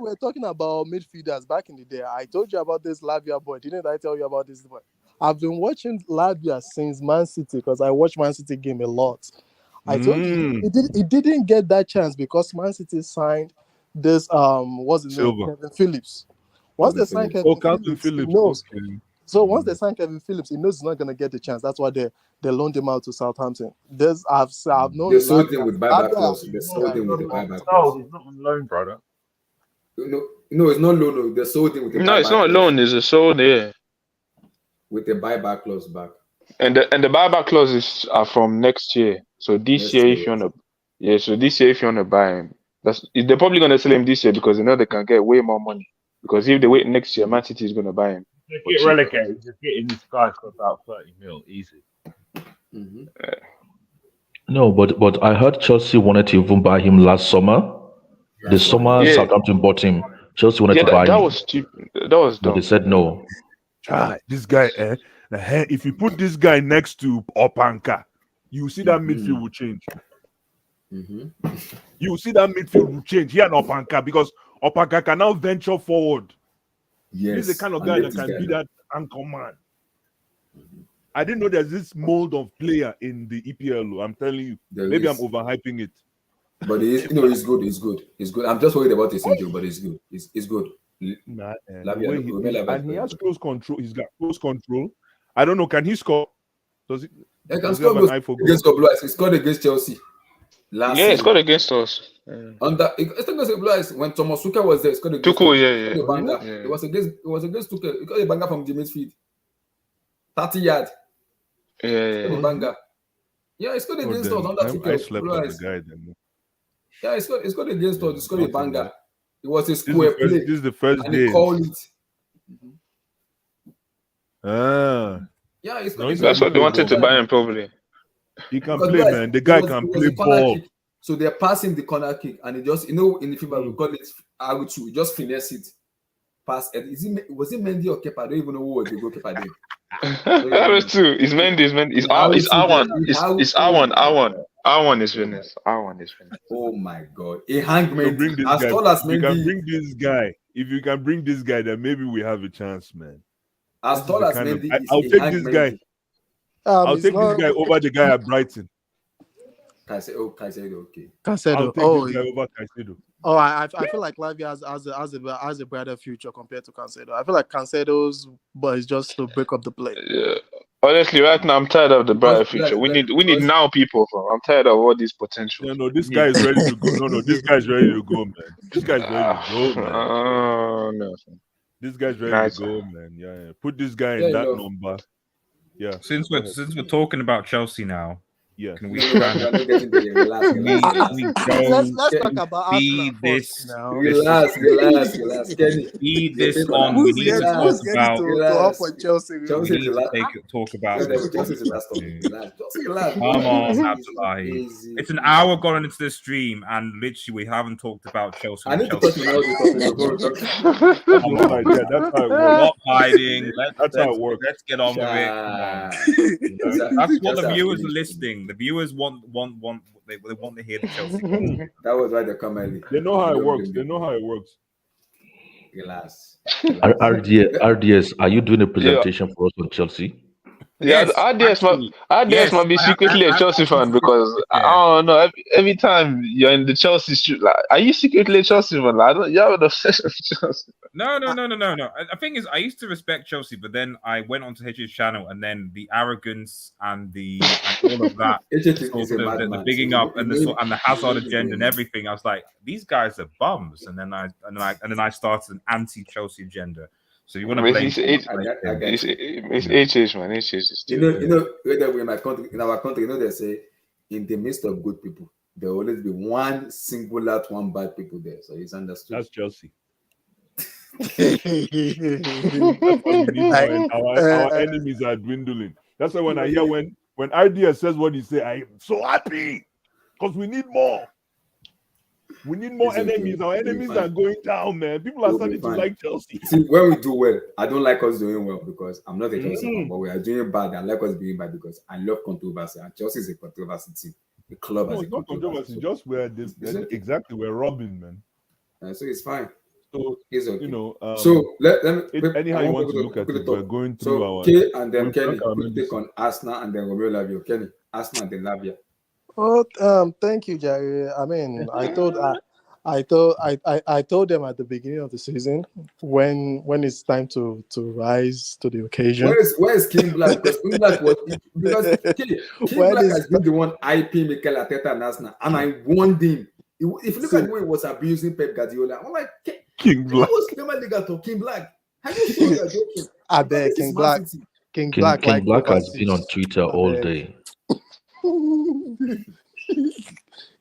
were talking about midfielders back in the day, I told you about this Lavia boy. Didn't I tell you about this boy? I've been watching Lavia since Man City because I watch Man City game a lot. I told you he didn't get that chance because Man City signed this what's his name, Silva. Kevin Phillips. Once they signed Kevin Oh, Calvin Phillips, he Phillips. knows. Okay. So once they signed Kevin Phillips, he knows he's not gonna get the chance. That's why they loaned him out to Southampton. I've known They sold him Lavia. with buyback Lavia clause. has They been sold him with the knowing buyback No, clause. he's not on loan, brother. No, it's not loan. No. They sold him with the No, buyback it's not clause. loan. It's a sold. Yeah, With the buyback clause back. and the buyback clauses are from next year. So this Next year, year, if you wanna, yeah. So this year, if you wanna buy him, they're probably gonna sell him this year because they know they can get way more money. Because if they wait next year, Man City is gonna buy him. They for get cheap. relegated. Just getting this guy for about 30 mil, easy. Mhm. No, but I heard Chelsea wanted to even buy him last summer. The summer Yeah. Southampton bought him. Chelsea wanted Yeah, to buy that him, was stupid. That was but they dumb. said no. This guy, if you put this guy next to Opanka, you see that midfield will change. Mhm. You see that midfield will change here and Opanka because Opanka can now venture forward. Yes. He's the kind of and guy let that this can guy be know. that anchor man. I didn't know there's this mold of player in the EPL. I'm telling you. There Maybe is. I'm overhyping it. But he's good. He's good. He's good. I'm just worried about his injury, but he's good. He's good. Nah, the Lavia, way Romeo Lavia and he is has good. close control. He's got close control. I don't know. Can he score? Does he? He can Does he score have an goals eye for goal? against Blue Eyes. He scored against Chelsea last Yeah, he season. scored against us. It's against Blue Eyes when Thomas Tuchel was there. He scored against Tuchel, us. yeah, He scored a yeah. banger. Yeah. It was against Tuchel. He got a banger from the midfield. 30 yards. Yeah. A banger. Yeah, he scored Oh, against then us under I Tuchel. slept Blue on the Eyes. guy then. Yeah, he scored against us. He scored a nothing, banger. man. It was a This square is play. the first And he game. called it. Yeah, he scored. No, He That's what they wanted to scored. buy him, probably. He can Because play, guys, man. The guy can it play was a corner ball. kick. So they're passing the corner kick, and it just, in the FIFA, we call it R2. Just finesse it. Pass. Was it Mendy or Kepa? I don't even know who was the goalkeeper then. That was too. It's Mendy. It's R1. It's R1. R1 is finished. R1 is finished. Oh my God. A hang So Mendy. bring this As guy. tall as If you can Mendy. bring this guy, then maybe we have a chance, man. As This tall is as the kind of- Mendy is I'll a take hang this Mendy. guy. I'll it's take this not guy over the guy at Brighton. Caicedo, okay. I'll Caicedo. take Oh, this guy over Caicedo. oh, I feel like Lavia has a brighter future compared to Caicedo. I feel like Caicedo's but it's just to break up the play. Yeah. Honestly, right now I'm tired of the brighter future. We need now people. I'm tired of all these potential. No, this guy is ready to go. No, this guy's ready to go, man. This guy's ready to go, man. No. This guy's ready Nice. to go, man. Yeah. Put this guy Yeah, in that you know. number. Yeah. Since we're talking about Chelsea now, Yeah. can we No, we're not getting there. Relax. Let's talk about feed Arsenal this? first now. Relax. Kenny. Feed You're this taking on. that. We need to talk Who's getting about. to up on Chelsea? Chelsea We need to talk about. this. Chelsea's the last topic. Relax. Just relax. Come on, Easy, Abdullahi. easy. It's an hour gone into the stream, and literally we haven't talked about Chelsea. I need to Chelsea. touch on all the topics before we talk. That's the whole idea. That's how it works. Stop hiding. That's how it works. Let's get on with it. Come on. That's what the viewers are listening. The viewers want they want to hear the Chelsea. That was why they come early. They know how it works. They know how it works. Relax. RDS, are you doing a presentation for us on Chelsea? Yeah, Yes, RDS might be secretly a Chelsea fan because I don't know. Every time you're in the Chelsea street, like, are you secretly a Chelsea fan? Like, you have an obsession with Chelsea. No. The thing is, I used to respect Chelsea, but then I went onto HH's channel, and then the arrogance and all of that, the bigging up and the Hazard agenda and everything. I was like, these guys are bums, and then I started an anti-Chelsea agenda. So you want to blame? It's HH, man. HH is in our country, they say in the midst of good people, there will always be one singular, one bad people there. So it's understood. That's Chelsea. That's what we need. Our enemies are dwindling. That's why when I hear when RDS says what he say, I am so happy because we need more. We need more enemies. Our enemies are going down, man. People are starting to like Chelsea. See, when we do well, I don't like us doing well because I'm not a Chelsea fan, but we are doing bad. I like us being bad because I love controversy. And Chelsea is a controversy team. The club has a controversy. Just where exactly we're robbing, man. So it's fine. So It's okay. you know, So let me. anyhow I you want want to people look to at quickly it, we're talk. going through So our K and then we Kenny, rank our quick take medicine. on Arsenal and then Romeo Lavia. Kenny, Arsenal and then Lavia. Oh, thank you, Jerry. I mean, I told them at the beginning of the season when it's time to rise to the occasion. Where is King Black? Because King Black was because King when Black it's has been the one IP Mikel Arteta and Arsenal, and I warned him. If you look see, at the way he was abusing Pep Guardiola, I'm like, King that Black. was Premier League to King Black. Are you sure you're joking? I Because beg this is King Man Black, City. King King Black King like Black has been on Kovacic. Twitter I all beg. day.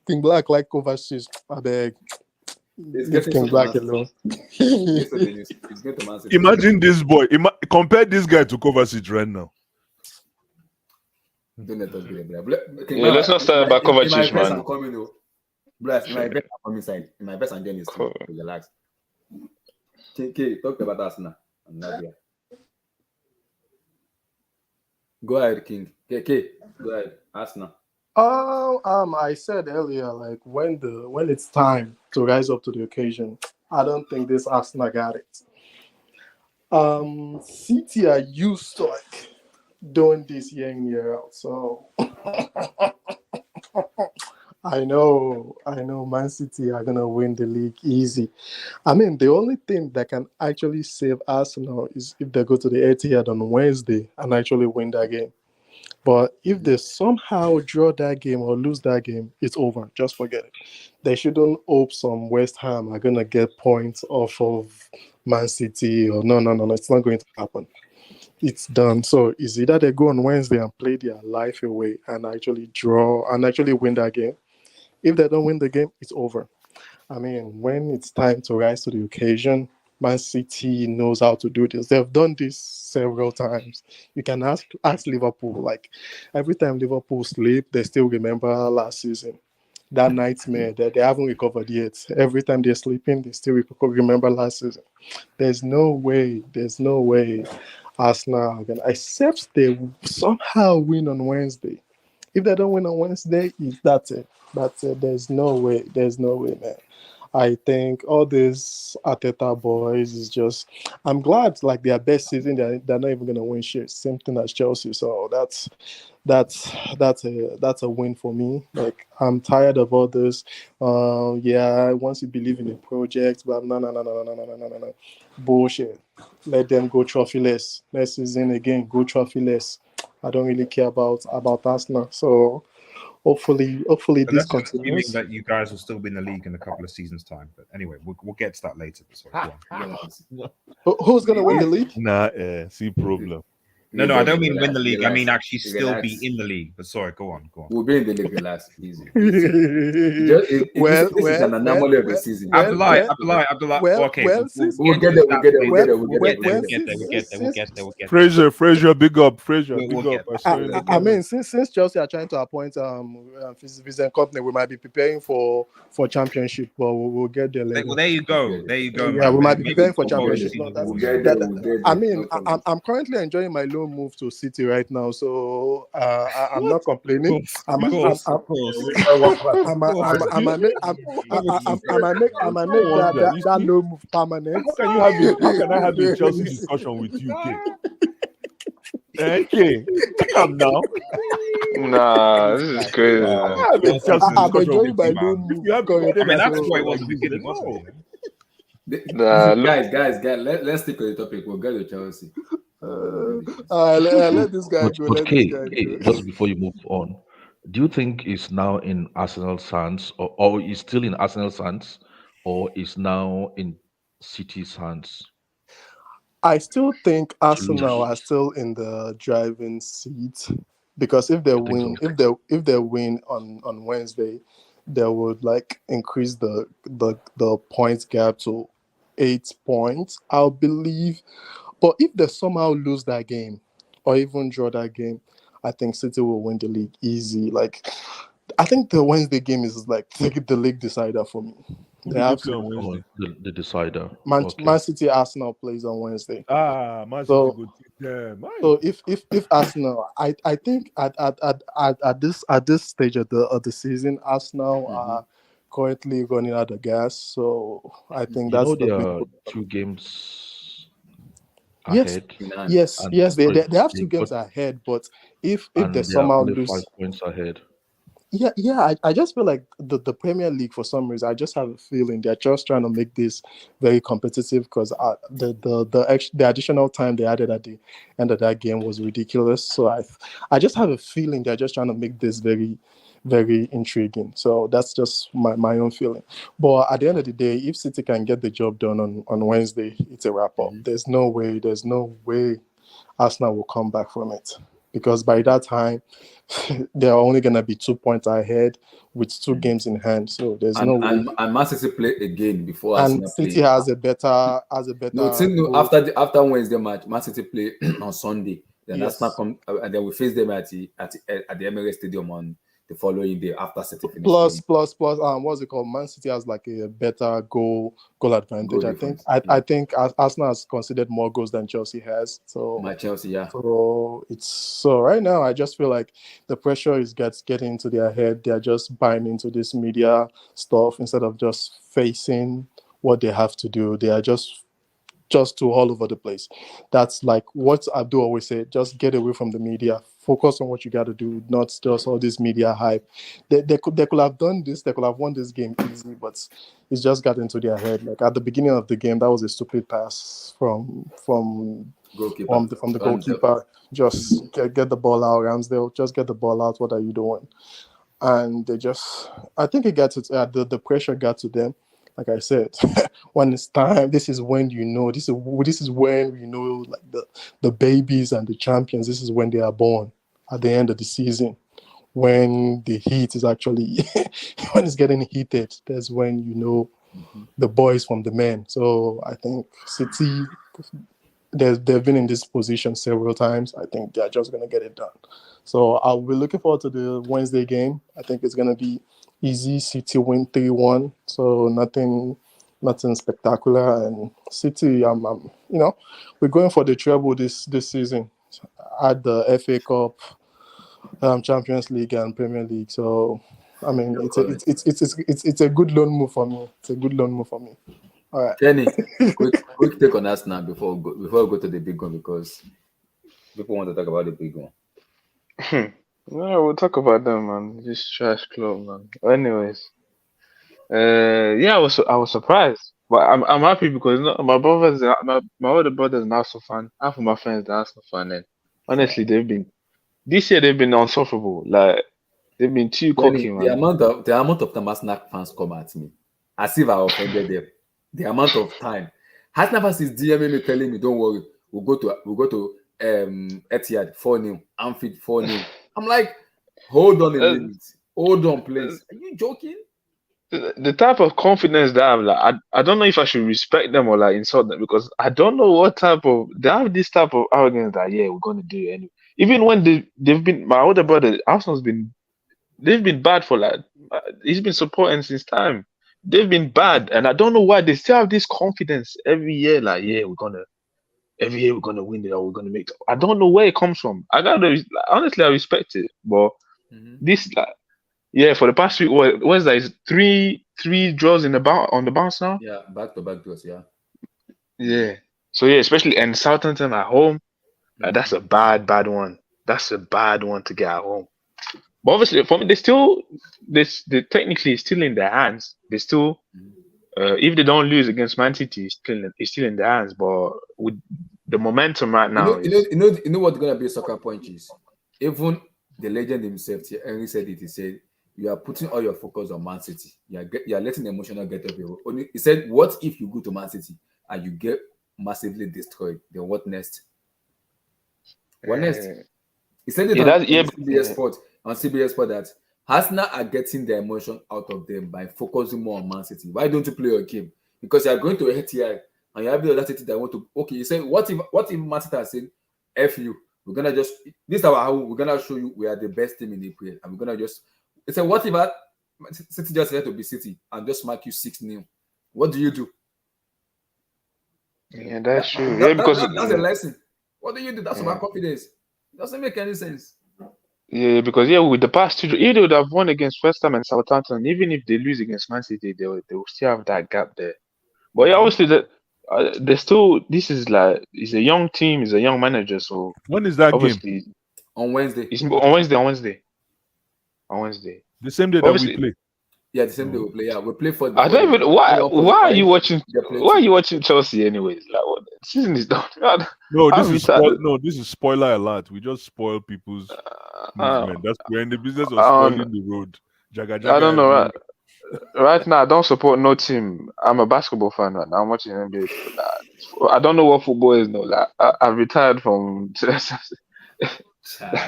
King Black like Kovacic. I beg. It's Leave getting so King to Black Man City. alone. It's going to Man City. Imagine this boy. Compare this guy to Kovacic right now. Don't let us be there. Yeah, let's not start about In my Kovacic, best, man. I'm coming. Oh. Bless. In my best, I'm coming side. In my best, and then it's relax. K, talk about Arsenal and Nadia. Go ahead, King. K, go ahead. Arsenal. I said earlier, like when it's time to rise up to the occasion, I don't think this Arsenal got it. City are used to like doing this year in year out, so I know, Man City are gonna win the league easy. I mean, the only thing that can actually save Arsenal is if they go to the Etihad on Wednesday and actually win that game. But if they somehow draw that game or lose that game, it's over. Just forget it. They shouldn't hope some West Ham are gonna get points off of Man City or no. It's not going to happen. It's done. So it's either they go on Wednesday and play their life away and actually draw and actually win that game. If they don't win the game, it's over. I mean, when it's time to rise to the occasion, Man City knows how to do this. They've done this several times. You can ask Liverpool. Like every time Liverpool sleep, they still remember last season. That nightmare that they haven't recovered yet. Every time they're sleeping, they still remember last season. There's no way Arsenal are gonna, except they somehow win on Wednesday. If they don't win on Wednesday, that's it. That's it. There's no way. There's no way, man. I think all these Ateta boys is just. I'm glad, like their best season, they're not even gonna win shit. Same thing as Chelsea. So that's a win for me. Like I'm tired of all this. Yeah, once you believe in a project, but no, bullshit. Let them go trophyless. Next season again, go trophyless. I don't really care about Arsenal. So hopefully But this that's just assuming continues. that you guys will still be in the league in a couple of seasons' time. But anyway, we'll get to that later. Sorry, go on. Who's gonna win the league? Nah, see problem. No, I don't mean win the league. I Relax. mean actually still be Relax. in the league. But sorry, go on. We'll be in the league. Relax. Easy. This is an anomaly of a season. Abdullah. Okay, We'll get there. we'll get there. Fraser, big up. Fraser, We'll big get up. there. I saw you in the I mean, comments. since Chelsea are trying to appoint Vincent Kompany, we might be preparing for championship, but we'll get there later. Well, there you go, Yeah, man. we might be Maybe preparing for tomorrow championship. season No, will We'll be get over. there. I mean, No problem. I'm currently enjoying my loan move to City right now, so I'm What? not complaining. Of course. I might make that loan move permanent. How can I have a Chelsea discussion with you, K? Okay, calm now. Nah, this is crazy, man. I have a Chelsea I'm discussion enjoying with my you. loan move. If you have currently, I mean, that's so- what it was at the you beginning, say wasn't no. it? Nah, look. Guys, let's stick with the topic. We'll get to Chelsea. let this guy go. But Let this K, guy K, go. just before you move on, do you think it's now in Arsenal's hands, or is still in Arsenal's hands, or is now in City's hands I still think to lose? Arsenal are still in the driving seat because if they You think so? win, if they win on Wednesday, they would like increase the points gap to 8 points, I believe. But if they somehow lose that game or even draw that game, I think City will win the league easy. Like I think the Wednesday game is like the league decider for me. Who They do they have play to. on Oh, Wednesday? the decider. Man Okay. City Arsenal plays on Wednesday. Man City So go take them. so if Arsenal, I think at this stage of the season, Arsenal are currently running out of gas. So I think You that's know, the there big are one. 2 games Yes, ahead, in hand. yes, and yes. They, but they, they have they 2 games got ahead, but if they and they are somehow only lose, 5 points ahead. yeah. I just feel like the Premier League, for some reason, I just have a feeling they're just trying to make this very competitive because the additional time they added at the end of that game was ridiculous. So I just have a feeling they're just trying to make this very, very intriguing. So that's just my own feeling. But at the end of the day, if City can get the job done on Wednesday, it's a wrap up. Mhm. There's no way Arsenal will come back from it because by that time they're only gonna be 2 points ahead with 2 games in hand. So there's no And way. Man City play again before And Arsenal City play. No, has a better no. goal. After Wednesday match, Man City play on Sunday. Then Arsenal Yes. come and then we face them at the Emirates Stadium on the following day after City finish Plus, playing. plus, plus. What's it called? Man City has like a better goal advantage. Goal I think. difference. I Yeah. think Arsenal has considered more goals than Chelsea has. My Chelsea, yeah. So right now I just feel like the pressure is getting into their head. They're just buying into this media stuff instead of just facing what they have to do. They are just too all over the place. That's like what I do always say, just get away from the media. Focus on what you got to do, not just all this media hype. They could have done this, they could have won this game easy, but it's just got into their head. Like at the beginning of the game, that was a stupid pass from Goalkeeper. from the Ramsdale. goalkeeper. Just get the ball out, Ramsdale. Just get the ball out. What are you doing? And they just, I think it got to the pressure got to them. Like I said, when it's time, this is when you know. This is when you know, like the babies and the champions. This is when they are born at the end of the season. When the heat is actually when it's getting heated, that's when you know the boys from the men. So I think City, they've been in this position several times. I think they're just gonna get it done. So I'll be looking forward to the Wednesday game. I think it's gonna be easy. City win 3-1. So nothing spectacular. And City, we're going for the treble this season. At the FA Cup, Champions League, and Premier League. So I mean, You're it's a correct. it's a good loan move for me. It's a good loan move for me. All right. Kenny, quick take on Arsenal before we go to the big one because people want to talk about the big one. No, we'll talk about them, man. This trash club, man. Anyways, yeah, I was surprised, but I'm happy because my older brother's an Arsenal fan. Half of my friends are Arsenal fan, and honestly, this year they've been unsufferable. Like they've been too Kenny, cocky, the man. amount of time Arsenal fans come at me, as if I offended them. The amount of time Arsenal fans is DMing me telling me, "Don't worry, we'll go to Etihad 4-0, Anfield 4-0." I'm like, hold on a Uh, minute, hold on, uh, please. Are you joking? the type of confidence they have, like I don't know if I should respect them or like insult them because I don't know what type of they have this type of arrogance that yeah we're gonna do it anyway. Even when they've been my older brother Arsenal's been they've been bad for like he's been supporting since time. They've been bad, and I don't know why they still have this confidence every year. Like yeah every year we're gonna win it or we're gonna make. I don't know where it comes from. Honestly I respect it, but this like. Yeah, for the past week, what is that? Is three draws on the bounce now? Yeah, back to back draws. Yeah. Yeah. So yeah, especially and Southampton at home, that's a bad one. That's a bad one to get at home. But obviously, for me, they technically still in their hands. They still, if they don't lose against Man City, it's still in their hands. But with the momentum right now You know what's gonna be a soccer point is even the legend himself, Henry said it. He said you are putting all your focus on Man City. You are letting the emotional get up your. He said, "What if you go to Man City and you get massively destroyed? Then what next? What next?" He said it yeah, on, that's on yeah, CBS Sport that Arsenal are getting the emotion out of them by focusing more on Man City. Why don't you play your game? Because you are going to Etihad and you have the other city that want to. Okay, you say what if Man City are saying, "F you, we're gonna just this is how we're gonna show you we are the best team in the play and we're gonna just." He said, "What if City just had to be City and just mark you 6-0? What do you do?" yeah, that's true. Yeah, because That's a lesson. What do you do? That's about confidence. It doesn't make any sense. Yeah, because with the past two, if they would have won against West Ham and Southampton, even if they lose against Man City, they will still have that gap there. But yeah, obviously they still. This is like it's a young team, it's a young manager, so When is that game? obviously On Wednesday. it's on Wednesday. On Wednesday. The same day that we Obviously, play. Yeah, the same day we play. Yeah, we play for. I don't even why are you 45, watching they play why are two. you watching Chelsea anyways? Like what the season is done. No, How this is retarded. this is spoiler alert. We just spoil people's movement. That's we're in the business of I spoiling the road. Jaga I jaga don't know. everywhere. Right now, I don't support no team. I'm a basketball fan right now. I'm watching NBA. I don't know what football is though. Like I've retired from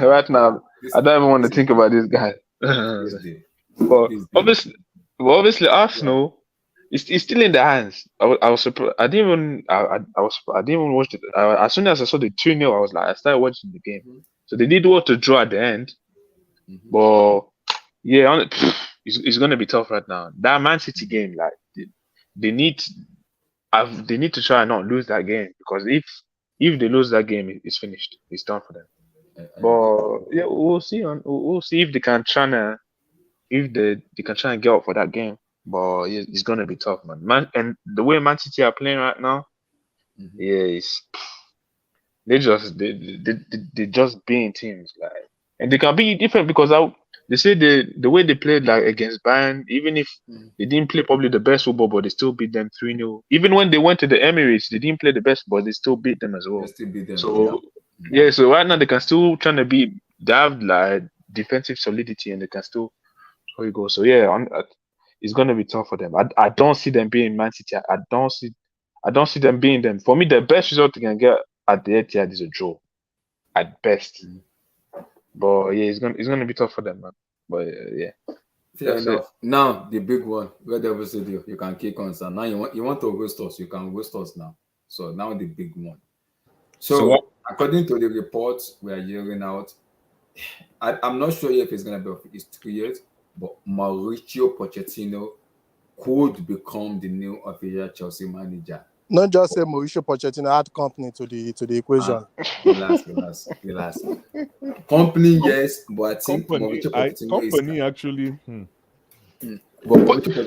right now. This, I don't even want to this think about this guy. this day. But This day. obviously, Arsenal is still in their hands. I was surprised. I didn't even I didn't even watch it. As soon as I saw the 2-0, I was like, I started watching the game. So they did want to draw at the end, but yeah, it's gonna be tough right now. That Man City game, like they need to try and not lose that game, because if they lose that game, it's finished. It's done for them. But yeah, we'll see. We'll see if they can try and get up for that game. But yeah, it's gonna be tough, man. And the way Man City are playing right now, yeah, they just being teams, like, and they can be different because they say the way they played, like against Bayern, even if they didn't play probably the best football, but they still beat them 3-0. Even when they went to the Emirates, they didn't play the best, but they still beat them as well. They still beat them. So yeah, so right now they can still trying to beat. They have like defensive solidity, and they can still go. So yeah, it's gonna be tough for them. I don't see them being Man City. I don't see them being them. For me, the best result they can get at the Etihad is a draw, at best. But yeah, it's gonna be tough for them, man. But yeah, fair enough. Now the big one, where the studio, you can kick on. So now you want to roast us, you can roast us now. So now the big one. So according to the reports we are hearing out, I'm not sure if it's gonna be it's 2 years, but Mauricio Pochettino could become the new official Chelsea manager. Not just say Mauricio Pochettino add Kompany to the equation. Relax. Kompany, yes, but I think Mauricio Pochettino Kompany actually.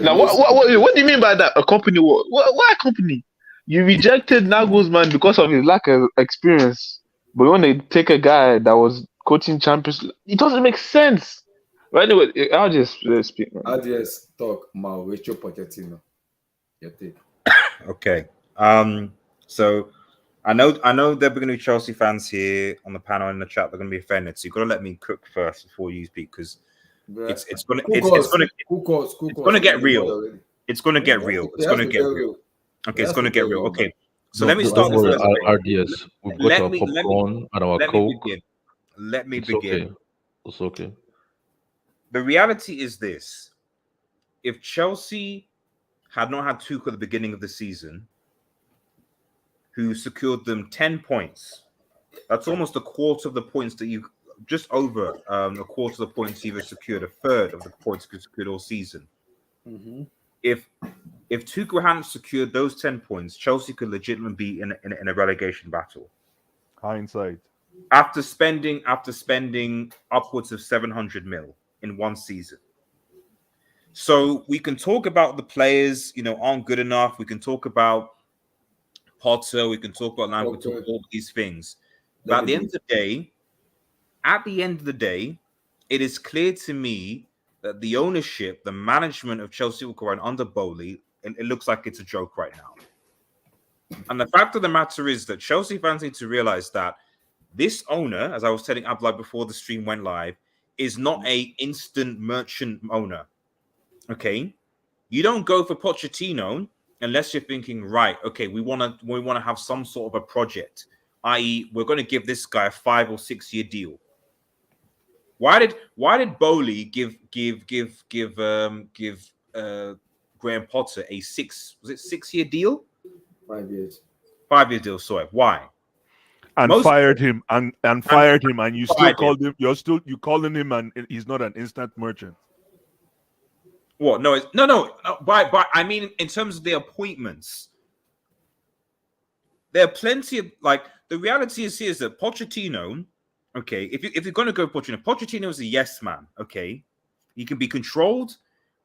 Now, what do you mean by that? A company? What company? You rejected Nagelsmann because of his lack of experience, but you want to take a guy that was coaching Champions League? It doesn't make sense. But anyway, I'll just speak. Man. I'll just talk Mauricio Pochettino. Your take. Okay. So I know there are going to be Chelsea fans here on the panel in the chat. They're going to be offended. So you've got to let me cook first before you speak, because it's going to get real. It's going to get real. It's going to get real. Okay, it's going to get real. Okay. So let me start this. RDS. We've got our popcorn and our Coke. Let me begin. Okay. It's okay. The reality is this: if Chelsea had not had Tuchel at the beginning of the season, who secured them 10 points, that's almost a quarter of the points that you, just over a quarter of the points you've secured, a third of the points you've secured all season. If Tuchel hadn't secured those 10 points, Chelsea could legitimately be in a relegation battle. Hindsight. After spending upwards of 700 mil in one season. So we can talk about the players, aren't good enough. We can talk about Potter. We can talk about Lamb. We can talk about all these things. But at the end of the day, it is clear to me that the ownership, the management of Chelsea Football Club under Bowley, it looks like it's a joke right now. And the fact of the matter is that Chelsea fans need to realize that this owner, as I was telling Abdullah before the stream went live, is not a instant merchant owner. Okay, you don't go for Pochettino unless you're thinking, right, okay, we want to have some sort of a project, i.e., we're going to give this guy a 5 or 6 year deal. Why did Bowley give Graham Potter a 6 year deal? 5 years. 5 year deal. Sorry, why? And fired him and you still called him. You calling him, and he's not an instant merchant. What? No. But I mean, in terms of the appointments, there are plenty of, like, the reality is here is that Pochettino Okay, if you're gonna go Pochettino is a yes man. Okay, he can be controlled,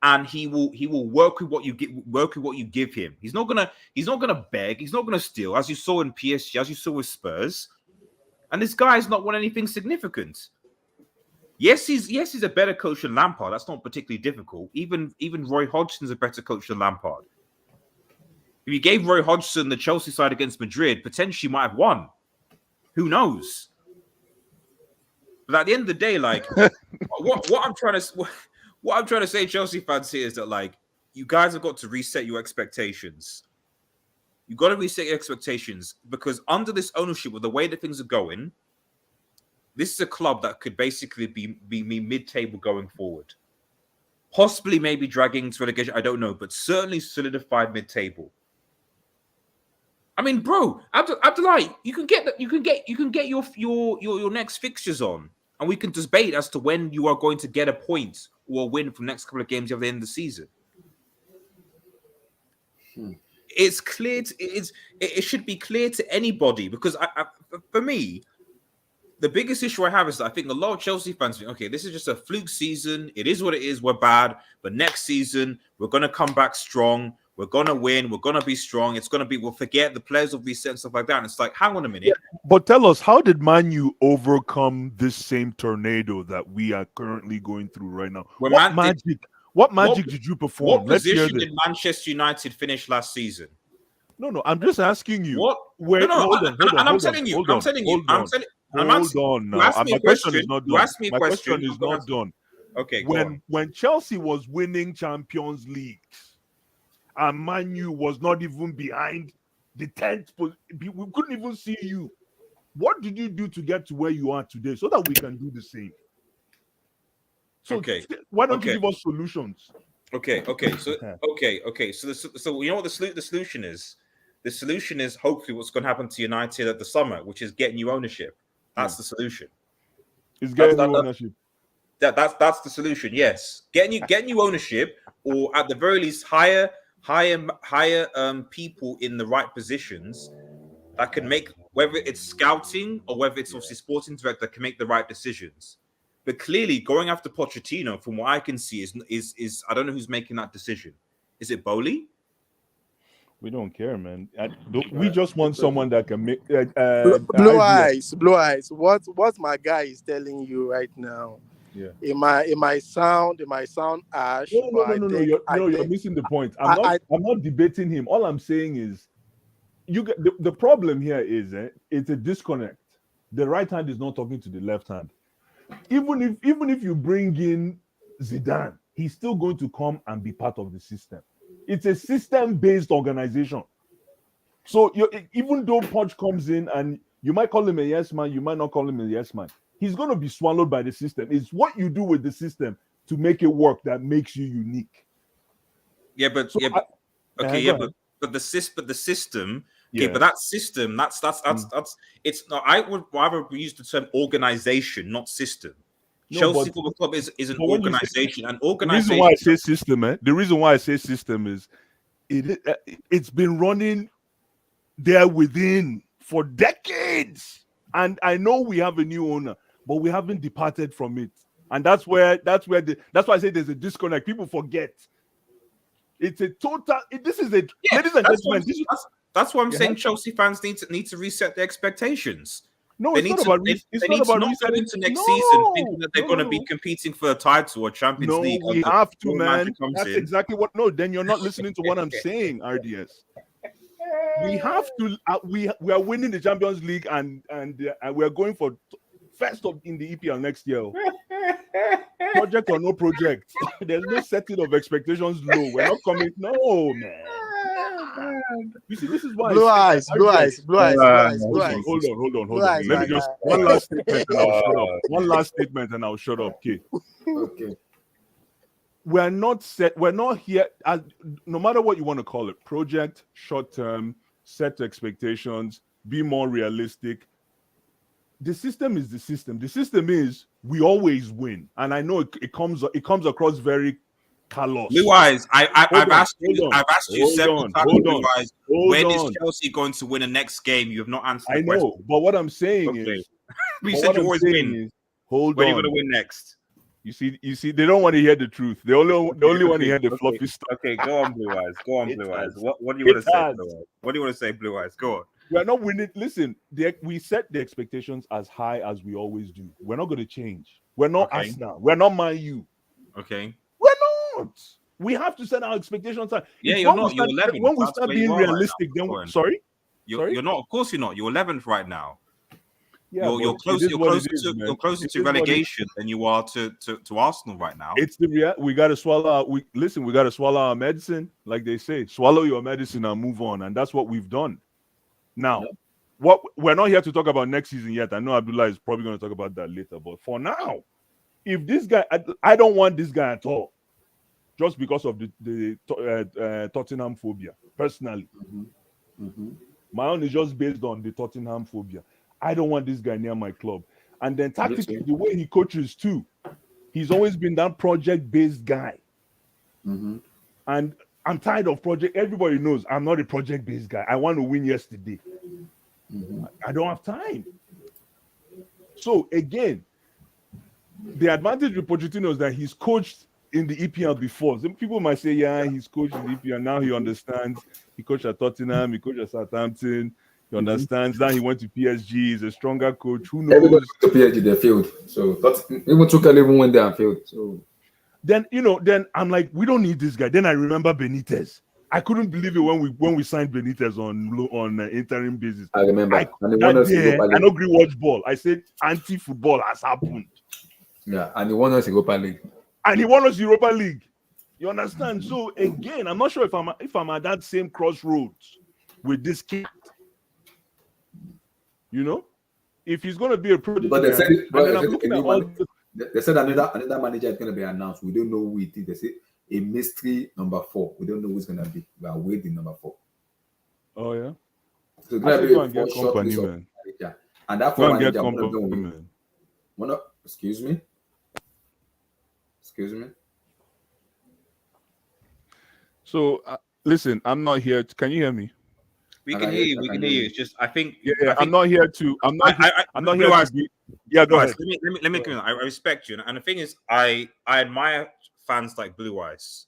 and he will work with what you give him. He's not gonna beg. He's not gonna steal, as you saw in PSG, as you saw with Spurs. And this guy's not won anything significant. Yes, he's a better coach than Lampard. That's not particularly difficult. Even Roy Hodgson's a better coach than Lampard. If you gave Roy Hodgson the Chelsea side against Madrid, potentially might have won. Who knows? But at the end of the day, like what I'm trying to say, Chelsea fans here, is that like you guys have got to reset your expectations. You got to reset your expectations, because under this ownership, with the way that things are going, this is a club that could basically be mid-table going forward. Possibly, maybe dragging to relegation. I don't know, but certainly solidified mid-table. I mean, bro, Abdullah, you can get your next fixtures on, and we can debate as to when you are going to get a point or a win from the next couple of games at the end of the season. It's clear. It should be clear to anybody, because for me, the biggest issue I have is that I think a lot of Chelsea fans think, okay, this is just a fluke season. It is what it is. We're bad, but next season we're going to come back strong. We're going to win. We're going to be strong. It's going to be, we'll forget, the players will reset and stuff like that. And it's like, hang on a minute. Yeah, but tell us, how did Man U overcome this same tornado that we are currently going through right now? What magic did you perform? What position did Manchester United finish last season? No, I'm just asking you. What? I'm telling you. Hold on now. My question is not done. My question is not done. Okay. When Chelsea was winning Champions Leagues, and Man U was not even behind the 10th, we couldn't even see you. What did you do to get to where you are today, so that we can do the same? So why don't you give us solutions? Okay. So you know what the solution is? The solution is hopefully what's going to happen to United at the summer, which is getting you ownership. That's the solution. Is getting you ownership. That's the solution. Yes, getting you ownership, or at the very least hire people in the right positions that can make, whether it's scouting or whether it's obviously sporting director, can make the right decisions. But clearly, going after Pochettino, from what I can see, is I don't know who's making that decision. Is it Bowley? We don't care, man. We just want someone that can make blue eyes. What my guy is telling you right now? Yeah. It might sound harsh. No. You're missing the point. I'm not debating him. All I'm saying is, the problem here is it's a disconnect. The right hand is not talking to the left hand. Even if you bring in Zidane, he's still going to come and be part of the system. It's a system-based organization. So even though Poch comes in and you might call him a yes man, you might not call him a yes man, he's going to be swallowed by the system. It's what you do with the system to make it work that makes you unique. But the system. Okay, but that system, that's it's not. I would rather use the term organization, not system. Chelsea Football Club is an organization. The reason why I say system, is it's been running there within for decades. And I know we have a new owner, but we haven't departed from it. And that's why I say there's a disconnect. People forget. It's a total. Ladies and gentlemen. That's why I'm saying Chelsea fans need to reset their expectations. No, they need to not go into next season thinking that they're going to be competing for a title or Champions League. No, we have to, man. That's exactly what. No, then you're not listening to what I'm saying, RDS. We have to. We are winning the Champions League, and we are going for first in the EPL next year. Project or no project, there's no setting of expectations low. We're not coming. No, man. You see, this is why blue eyes. Hold on. Let me just one last statement and I'll shut up. Okay. We're not here as, no matter what you want to call it, project, short term, set expectations, be more realistic. The system is the system. The system is we always win, and I know it comes across very callous. Blue eyes. I've asked you several times. Blue eyes. When is Chelsea going to win the next game? You have not answered. I know, but what I'm saying is But you But said what you I'm always saying win. is, hold When are you on. going to win next? You see, they don't want to hear the truth. They only want to hear the Okay. fluffy stuff. Okay, go on, Blue Eyes. Go on, It Blue Eyes. has. What do you want It to say, has. Blue Eyes? What do you want to say, Blue Eyes? Go on. We are not winning. Listen, we set the expectations as high as we always do. We're not going to change. We're not Okay. Arsenal. We're not Man U. Okay. We're not. We have to set our expectations high. Yeah, It's you're not. You're 11th. when we That's start where you being are right now. realistic. Then Go on. sorry. You're not. Of course, you're not. You're 11th right now. Yeah, You're but close. it is You're what closer it is, to. man. You're closer It to is what it is. relegation than you are to Arsenal right now. It's the we got to swallow. We got to swallow our medicine, like they say. Swallow your medicine and move on, and that's what we've done. Now, what we're not here to talk about next season yet. I know Abdullah is probably going to talk about that later, but for now, if this guy, I don't want this guy at all, just because of the Tottenham phobia. Personally, my own is just based on the Tottenham phobia. I don't want this guy near my club. And then tactically, the way he coaches too, he's always been that project-based guy. And I'm tired of project. Everybody knows I'm not a project-based guy. I want to win yesterday. I don't have time. So again, the advantage with Pochettino is that he's coached in the EPL before. Some people might say, yeah, he's coached in the EPL. Now he understands. He coached at Tottenham. He coached at Southampton. He understands. Now he went to PSG. He's a stronger coach. Who knows? Everybody went to PSG, they failed. So even Tuchel even went there and failed. So then then I'm like, we don't need this guy. Then I remember Benitez. I couldn't believe it when we signed Benitez on interim basis. I remember. I don't agree watch ball. I said anti-football has happened. Yeah, and he won us Europa League. And he won us Europa League. You understand? So again, I'm not sure if I'm at that same crossroads with this kid. You know, if he's going to be a project. But they said, they said another manager is going to be announced. We don't know who it is. They say a mystery number 4. We don't know who's going to be. We are waiting number 4. Oh yeah. So it's going to be a get Kompany, man. Manager. And that 4 manager, excuse me. So listen, I'm not here. Can you hear me? We can hear you. We can hear you. It's just I think. I'm not here to. I'm not here to be. Yeah, go ahead. Let me come in. I respect you, and the thing is, I admire fans like Blue Eyes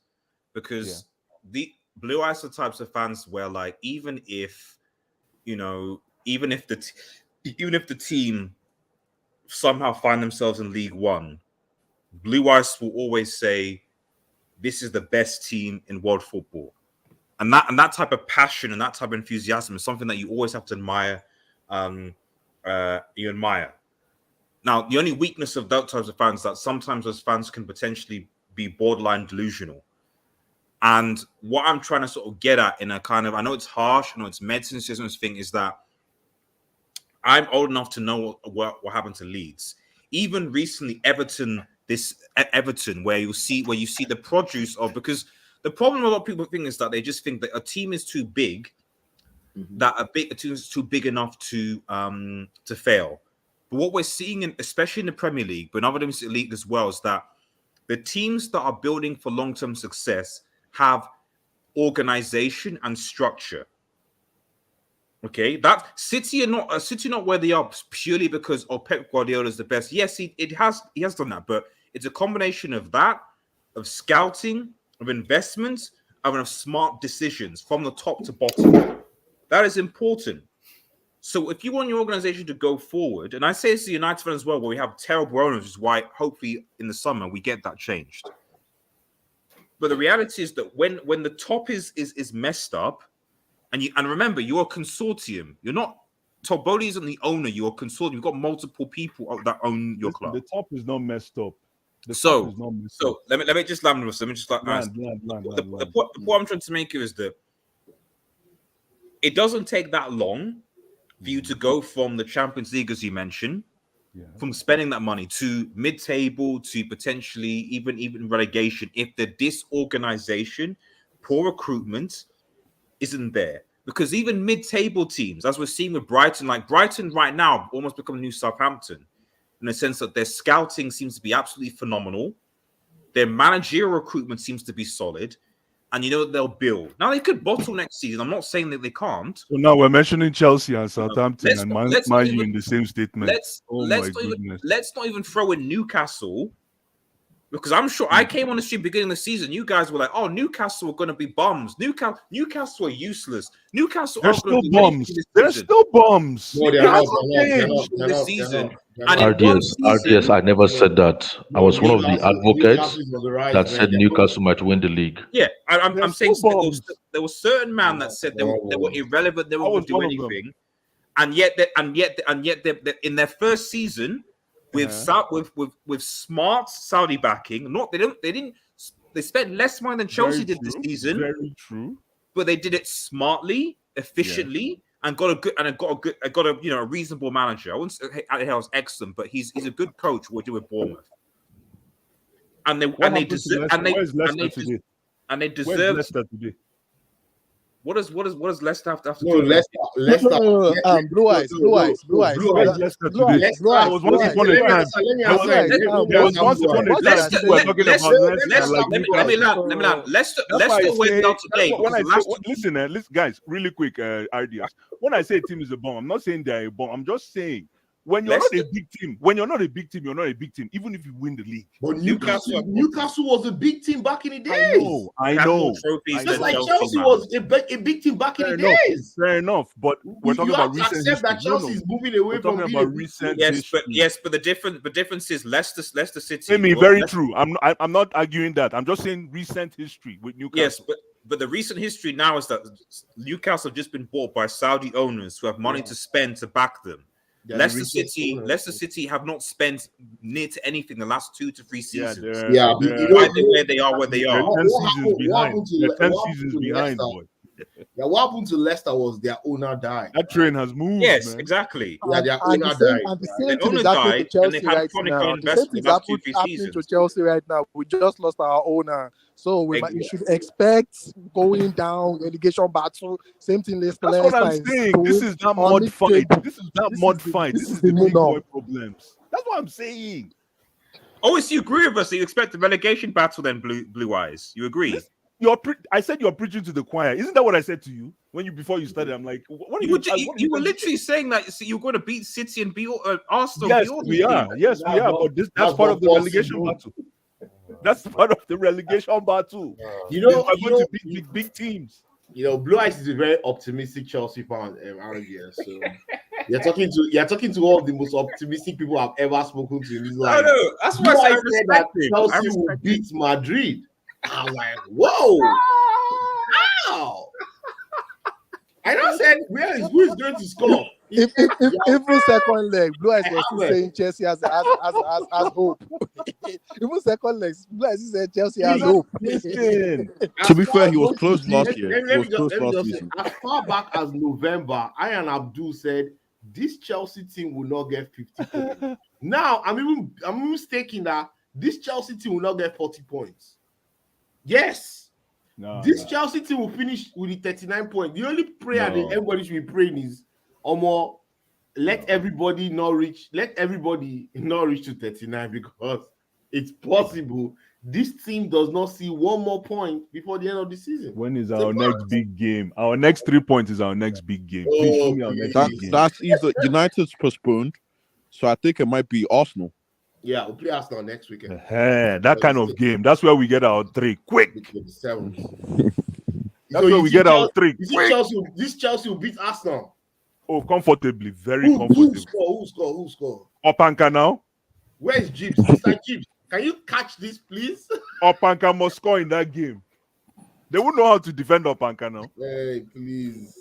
because the Blue Eyes are the types of fans where, like, even if the team somehow find themselves in League One, Blue Eyes will always say, "This is the best team in world football." And that type of passion and that type of enthusiasm is something that you always have to admire. You admire. Now, the only weakness of those types of fans is that sometimes those fans can potentially be borderline delusional. And what I'm trying to sort of get at in a kind of, I know it's harsh, I know it's medicine systems thing, is that I'm old enough to know what happened to Leeds. Even recently, Everton, where you see the produce of, because the problem a lot of people think is that they just think that a team is too big, that a team is too big enough to fail. But what we're seeing, especially in the Premier League, but in other domestic league as well, is that the teams that are building for long-term success have organization and structure. Okay, that City are not where they are purely because Pep Guardiola is the best. Yes, he has done that, but it's a combination of that, of scouting, of investments, of smart decisions from the top to bottom. That is important. So if you want your organization to go forward, and I say this to United fans as well, where we have terrible owners, which is why hopefully in the summer we get that changed. But the reality is that when the top is messed up, and remember, you're a consortium. You're not Toboli isn't the owner. You're a consortium. You've got multiple people that own your club. The top is not messed up. So let me just land with this. Let me just the point I'm trying to make is that it doesn't take that long for you to go from the Champions League, as you mentioned, from spending that money to mid-table to potentially even relegation if the disorganization, poor recruitment isn't there. Because even mid-table teams, as we're seeing with Brighton, like Brighton right now almost become a new Southampton, in the sense that their scouting seems to be absolutely phenomenal. Their managerial recruitment seems to be solid. and you know they'll build. Now they could bottle next season. I'm not saying that they can't. So now we're mentioning Chelsea and Southampton Let's and not- Man let's not U even- in the same statement. Let's Oh let's my not even goodness. let's not even throw in Newcastle, because I'm sure I came on the street beginning of the season. You guys were like, "Oh, Newcastle are going to be bums. Newcastle are useless. Newcastle They're aren't going still to do anything bums. this They're season." still bums. No, they're Newcastle not. are They're this not. They're not. season. They're And not. in one RDS, I never said that. I was one of the advocates Newcastle is on the rise, that man. said Newcastle might win the league. Yeah, I'm They're saying still there was certain man that said they were irrelevant, they I weren't going was to do one of them. anything, and yet they in their first season with with smart Saudi backing, they spent less money than Chelsea did this season, Very true. but they did it smartly, efficiently, and got a reasonable manager. I wouldn't say Eddie Howe's excellent, but he's a good coach. What do with Bournemouth, and they deserve Where's Leicester today? and they Where's deserve. Leicester today? What does Leicester have to No, do? Leicester. Blue eyes. Where's Leicester today? There was once upon a time. There was once upon a time Leicester- people were talking about Leicester like Let me land. Leicester went down today. When I because say, listen, guys, really quick, ideas. When I say a team is a bomb, I'm not saying they're a bomb. I'm just saying when you're not a big team, you're not a big team, even if you win the league. But Newcastle was a big team back in the days. I know. Trophies Just than like Chelsea, Chelsea man. was a big team back in the days. Fair enough. But we're talking about You have to recent accept that history. No, Chelsea is moving away we're from talking being a about big recent team. Yes, but the difference is Leicester City. Amy, very true. I'm not arguing that. I'm just saying recent history with Newcastle. Yes, but the recent history now is that Newcastle have just been bought by Saudi owners who have money to spend to back them. Leicester City have not spent near to anything the last 2 to 3 seasons. They're why they where they are where they are. 10 seasons behind. They're 10 seasons behind, boy. Yeah, what happened to Leicester was their owner died. That train has moved. Yes, man. exactly. Yeah, their And owner the same, died. and the The same thing owner is happening died, to and they've Chelsea had right chronic now. The same investment thing is the last 2-3 happening to seasons. Chelsea right now. We just lost our owner, so we should expect going down relegation battle. Same thing. That's what I'm saying. This is that mud fight. This is that mud fight. This is the big boy problems. That's what I'm saying. Oh, so you agree with us that you expect the relegation battle then, Blue Eyes? You agree? I said you're preaching to the choir. Isn't that what I said to you before you started? I'm like, what are you were literally saying that you're going to beat City and beat Arsenal. Yes, we are. Yes, we are. But that's part of the relegation battle. That's part of the relegation battle. You know, we're going to beat big teams. You know, Blue Eyes is a very optimistic Chelsea fan, so you're talking to all the most optimistic people I've ever spoken to in this life. No, that's why I said that Chelsea will beat Madrid. I'm like, whoa! Ow! I don't said who is going to score. Even second leg, Blue Eyes was still saying Chelsea has hope. Even second leg, Blue Eyes said Chelsea has hope. To be fair, he was close last year. He was close last season. As far back as November, I and Abdul said this Chelsea team will not get 50 points. Now I'm even mistaken that this Chelsea team will not get 40 points. Yes. This Chelsea team will finish with the 39 points. The only prayer that everybody should be praying is let everybody not reach to 39, because it's possible this team does not see one more point before the end of the season. When is our next big game? Our next 3 points is our next big game. Please show me our next big game. That's either United's postponed, so I think it might be Arsenal. Yeah, we'll play Arsenal next weekend. That kind of game. That's where we get our 3 quick. That's where we get our 3 quick. This Chelsea will beat Arsenal. Oh, comfortably, very comfortably. Who score? Opanka now. Where's Gibbs? Mr. Gibbs, can you catch this, please? Opanka must score in that game. They won't know how to defend Opanka now. Hey, please.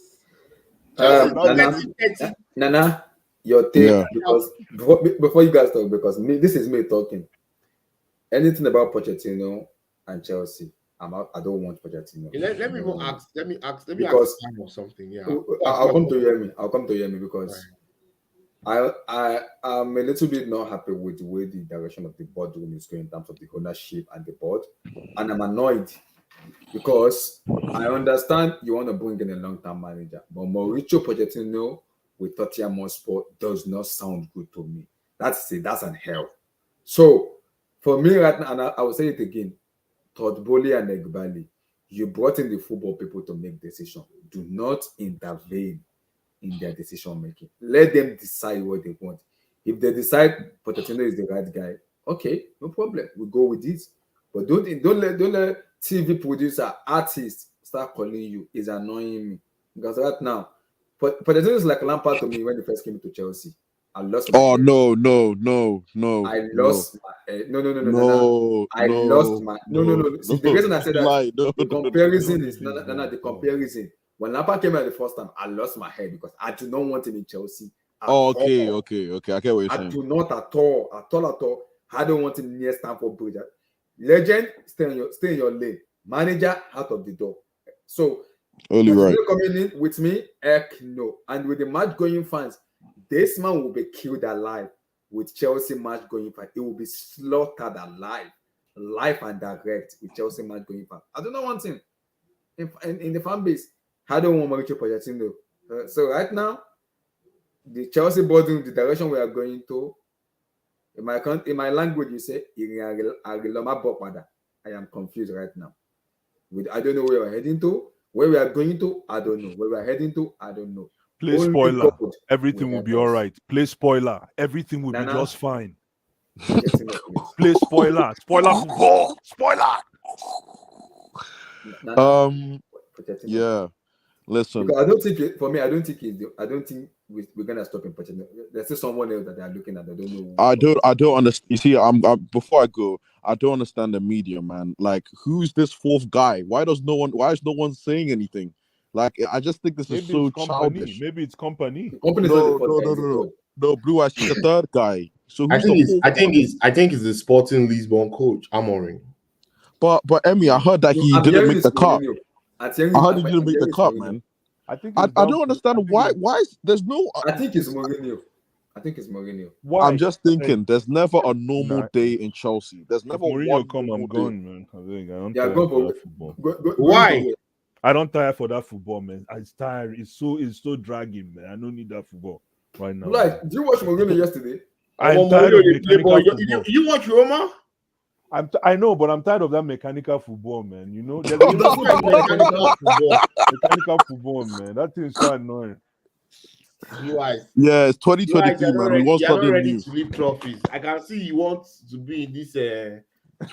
Nana, your take, because before you guys talk, because this is me talking. Anything about Pochettino and Chelsea, I'm out. I don't want Pochettino. Let me ask. Let me ask or something. Yeah, I'll come to hear me because I'm a little bit not happy with the way the direction of the boardroom is going in terms of the ownership and the board, and I'm annoyed because I understand you want to bring in a long-term manager, but Mauricio Pochettino with Tottenham Hotspur does not sound good to me. That's an hell. So for me right now, and I will say it again, Todd Bowley and Egbali, You brought in the football people to make decisions. Do not intervene in their decision making. Let them decide what they want. If they decide Pochettino is the right guy, okay, no problem. We go with it. But don't let TV producer, artists start calling you. It's annoying me because right now, Pochettino is like Lampard to me when he first came to Chelsea. I lost my head. no. I lost my head. No. I lost my no. See, the reason I said that Lie. the comparison no, is no, no, the comparison. When Lampard came out the first time, I lost my head because I do not want him in Chelsea at all. Okay. I get what you're I saying. do not at all. I don't want him near Stamford Bridge. Legend, stay in your lane. Manager, out of the door. So, Only right. coming in with me, heck no. And with the match going fans, this man will be killed alive. With Chelsea match going fans, it will be slaughtered alive, live and direct with Chelsea match going fans. I do not want him in the fan base. I don't want Mauricio Pochettino. So right now, the Chelsea boardroom, the direction we are going to, in my language, you say, I am confused right now. I don't know where we're heading to. Where we are going to, I don't know. Where we're heading to, I don't know. Play Only spoiler. God Everything will be all right. Play spoiler. Everything will be Nana. just fine. Pochettino, please. Play spoiler. Spoiler football. Spoiler. Nana, Pochettino. Yeah. Listen. Because I don't think we're gonna stop in Pochettino. There's still someone else that they are looking at. I don't know. I don't understand. You see, before I go, I don't understand the media, man. Like, who's this fourth guy? Why is no one saying anything? Like, I just think this is Maybe so it's Kompany. childish. Maybe it's Kompany. The company is not the fourth guy, it's the third. No, Blue Eyes, he's the third guy. So I who's think the it's fourth? I think it's the Sporting Lisbon coach, Amorim. But Emmy, I heard that he I'm didn't hearing make it's the cut. Mourinho. I heard he didn't make the cut, man. I think I it's down don't to- understand I think why. it's- Why is there's no? I think it's Mourinho. Why? I'm just thinking. There's never a normal Nah. day in Chelsea. There's If never Mourinho one come, normal I'm day. gone, man. I think I don't Yeah, tire go for for that football. Why? I don't tire for that football, man. It's tired. It's so dragging, man. I don't need that football right now. Like, did you watch Mourinho yesterday? I'm tired of mechanical football. You watch Roma? I know, but I'm tired of that mechanical football, man. You know, there's You don't like mechanical football. mechanical football, man. That thing's so annoying. You guys. Yeah, it's You guys 2023, are not man. We ready, want you're not something ready new. to leave trophies. I can see you want to be in this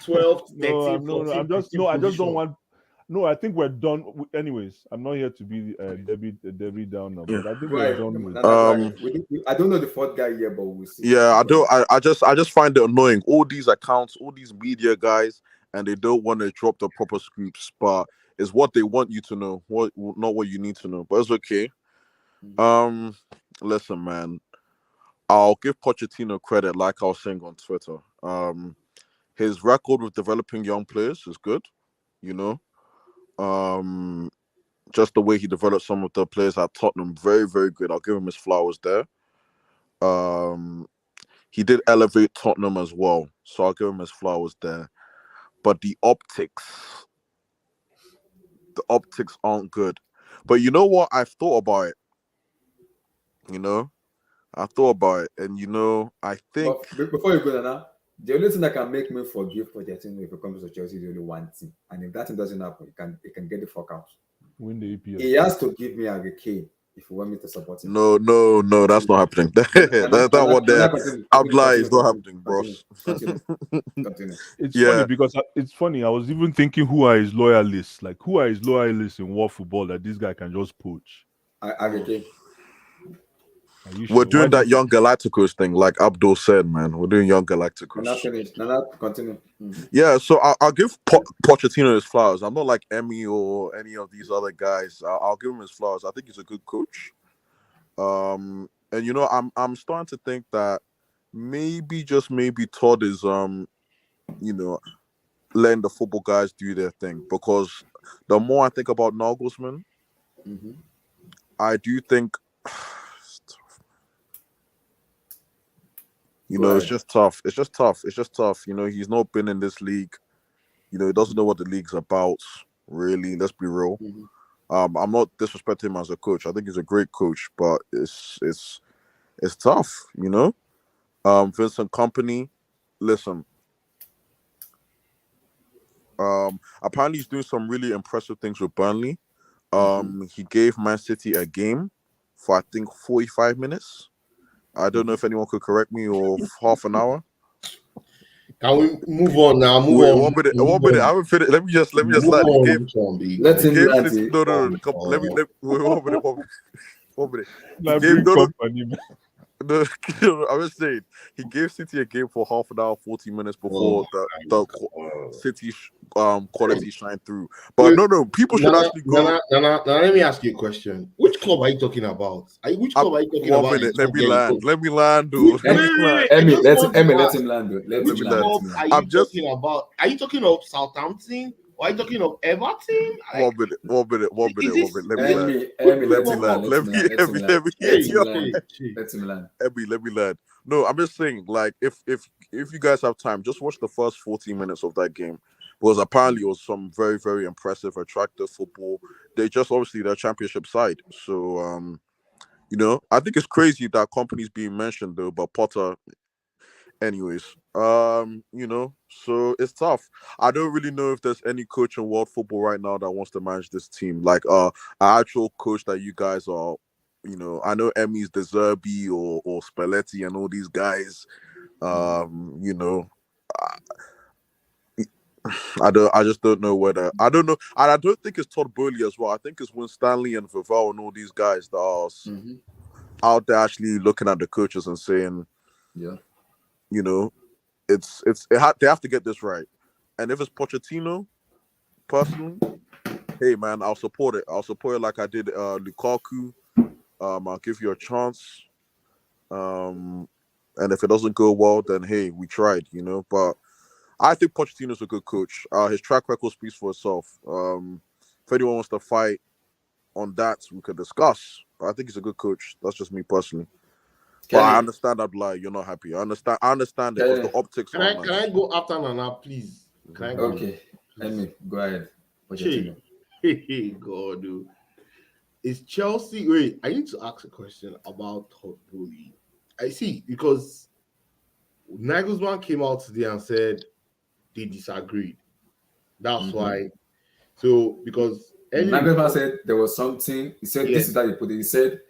12, 13, No, 14, I'm just 15 no. I just don't position. want. No, I think we're done. Anyways, I'm not here to be Debbie Downer, but I think we're Right. done with. I don't know the fourth guy here, but we'll see. Yeah, I just find it annoying. All these accounts, all these media guys, and they don't want to drop the proper scoops, but it's what they want you to know, not what you need to know. But it's okay. Listen, man. I'll give Pochettino credit, like I was saying on Twitter. His record with developing young players is good, you know. Just the way he developed some of the players at Tottenham, very, very good. I'll give him his flowers there. He did elevate Tottenham as well, so I'll give him his flowers there. But the optics aren't good. But you know what? I've thought about it. You know, I thought about it, and I think. But before you go, Nana, the only thing that can make me forgive Pochettino if it comes to Chelsea is only one thing, and if that thing doesn't happen, he can get the fuck out. Win the EPL. He has to give me a Kane if you want me to support him. No, that's not happening. That one there, I'm lying. It's not happening, bros. Continue. It's funny because I was even thinking, who are his loyalists? Like, who are his loyalists in world football that this guy can just poach? Kane. We're doing that young Galacticos thing, like Abdul said, man. We're doing young Galacticos. Nana finished. Nana, continue. Yeah, so I'll give Pochettino his flowers. I'm not like Emmy or any of these other guys. I'll give him his flowers. I think he's a good coach. And I'm starting to think that maybe Todd is letting the football guys do their thing, because the more I think about Nagelsmann, I do think it's just tough. It's just tough. He's not been in this league. He doesn't know what the league's about, really. Let's be real. I'm not disrespecting him as a coach. I think he's a great coach, but it's tough, Vincent Kompany, listen. Apparently, he's doing some really impressive things with Burnley. Mm-hmm. He gave Man City a game for I think 45 minutes. I don't know if anyone could correct me, or half an hour. Can we move on now? Move Wait, on. one minute. Move I on. haven't finished. Let me just Move land. on. Move on, baby. Let He him gave land City. it. No. Wait, one minute. One minute. He Like gave bring Kompany, man. no, I was saying he gave City a game for half an hour, 40 minutes before City quality shine through. But Wait, no, people should actually go. Nana, let me ask you a question. Which club are you talking about? Which club are you talking One about? minute, let me land, dude. Wait, I Emmy, just want to let ask, him land. Let which him land. club are you talking about? Are you talking of Southampton? Or are you talking of Everton? One minute. Let me land. Emmy, Let let him land. Let him land. Let me land. No, I'm just saying, like, if you guys have time, just watch the first 14 minutes of that game. Because apparently it was some very, very impressive, attractive football. They just obviously their championship side. So I think it's crazy that Kompany's being mentioned though, but Potter anyways. So it's tough. I don't really know if there's any coach in world football right now that wants to manage this team. Like an actual coach that you guys are, I know Emmy's De Zerbi or Spalletti and all these guys. I just don't know whether I don't know, and I don't think it's Todd Bowley as well. I think it's Win Stanley and Vival and all these guys that are out there actually looking at the coaches and saying, yeah, they have to get this right. And if it's Pochettino, personally, hey man, I'll support it. I'll support it like I did Lukaku. I'll give you a chance. And if it doesn't go well, then hey, we tried, But I think Pochettino's a good coach. His track record speaks for itself. If anyone wants to fight on that, we could discuss. But I think he's a good coach. That's just me personally. But I understand that you're not happy. I understand it because the optics can I go after Nana, please? Can I go? Okay. Emmy, go ahead. Pochettino. Hey, God, dude. Is Chelsea? Wait, I need to ask a question about Todd Bowley. I see, because Nagelsmann came out today and said they disagreed. That's why. So, because Nagelsmann said there was something. He said this is how he put it. He said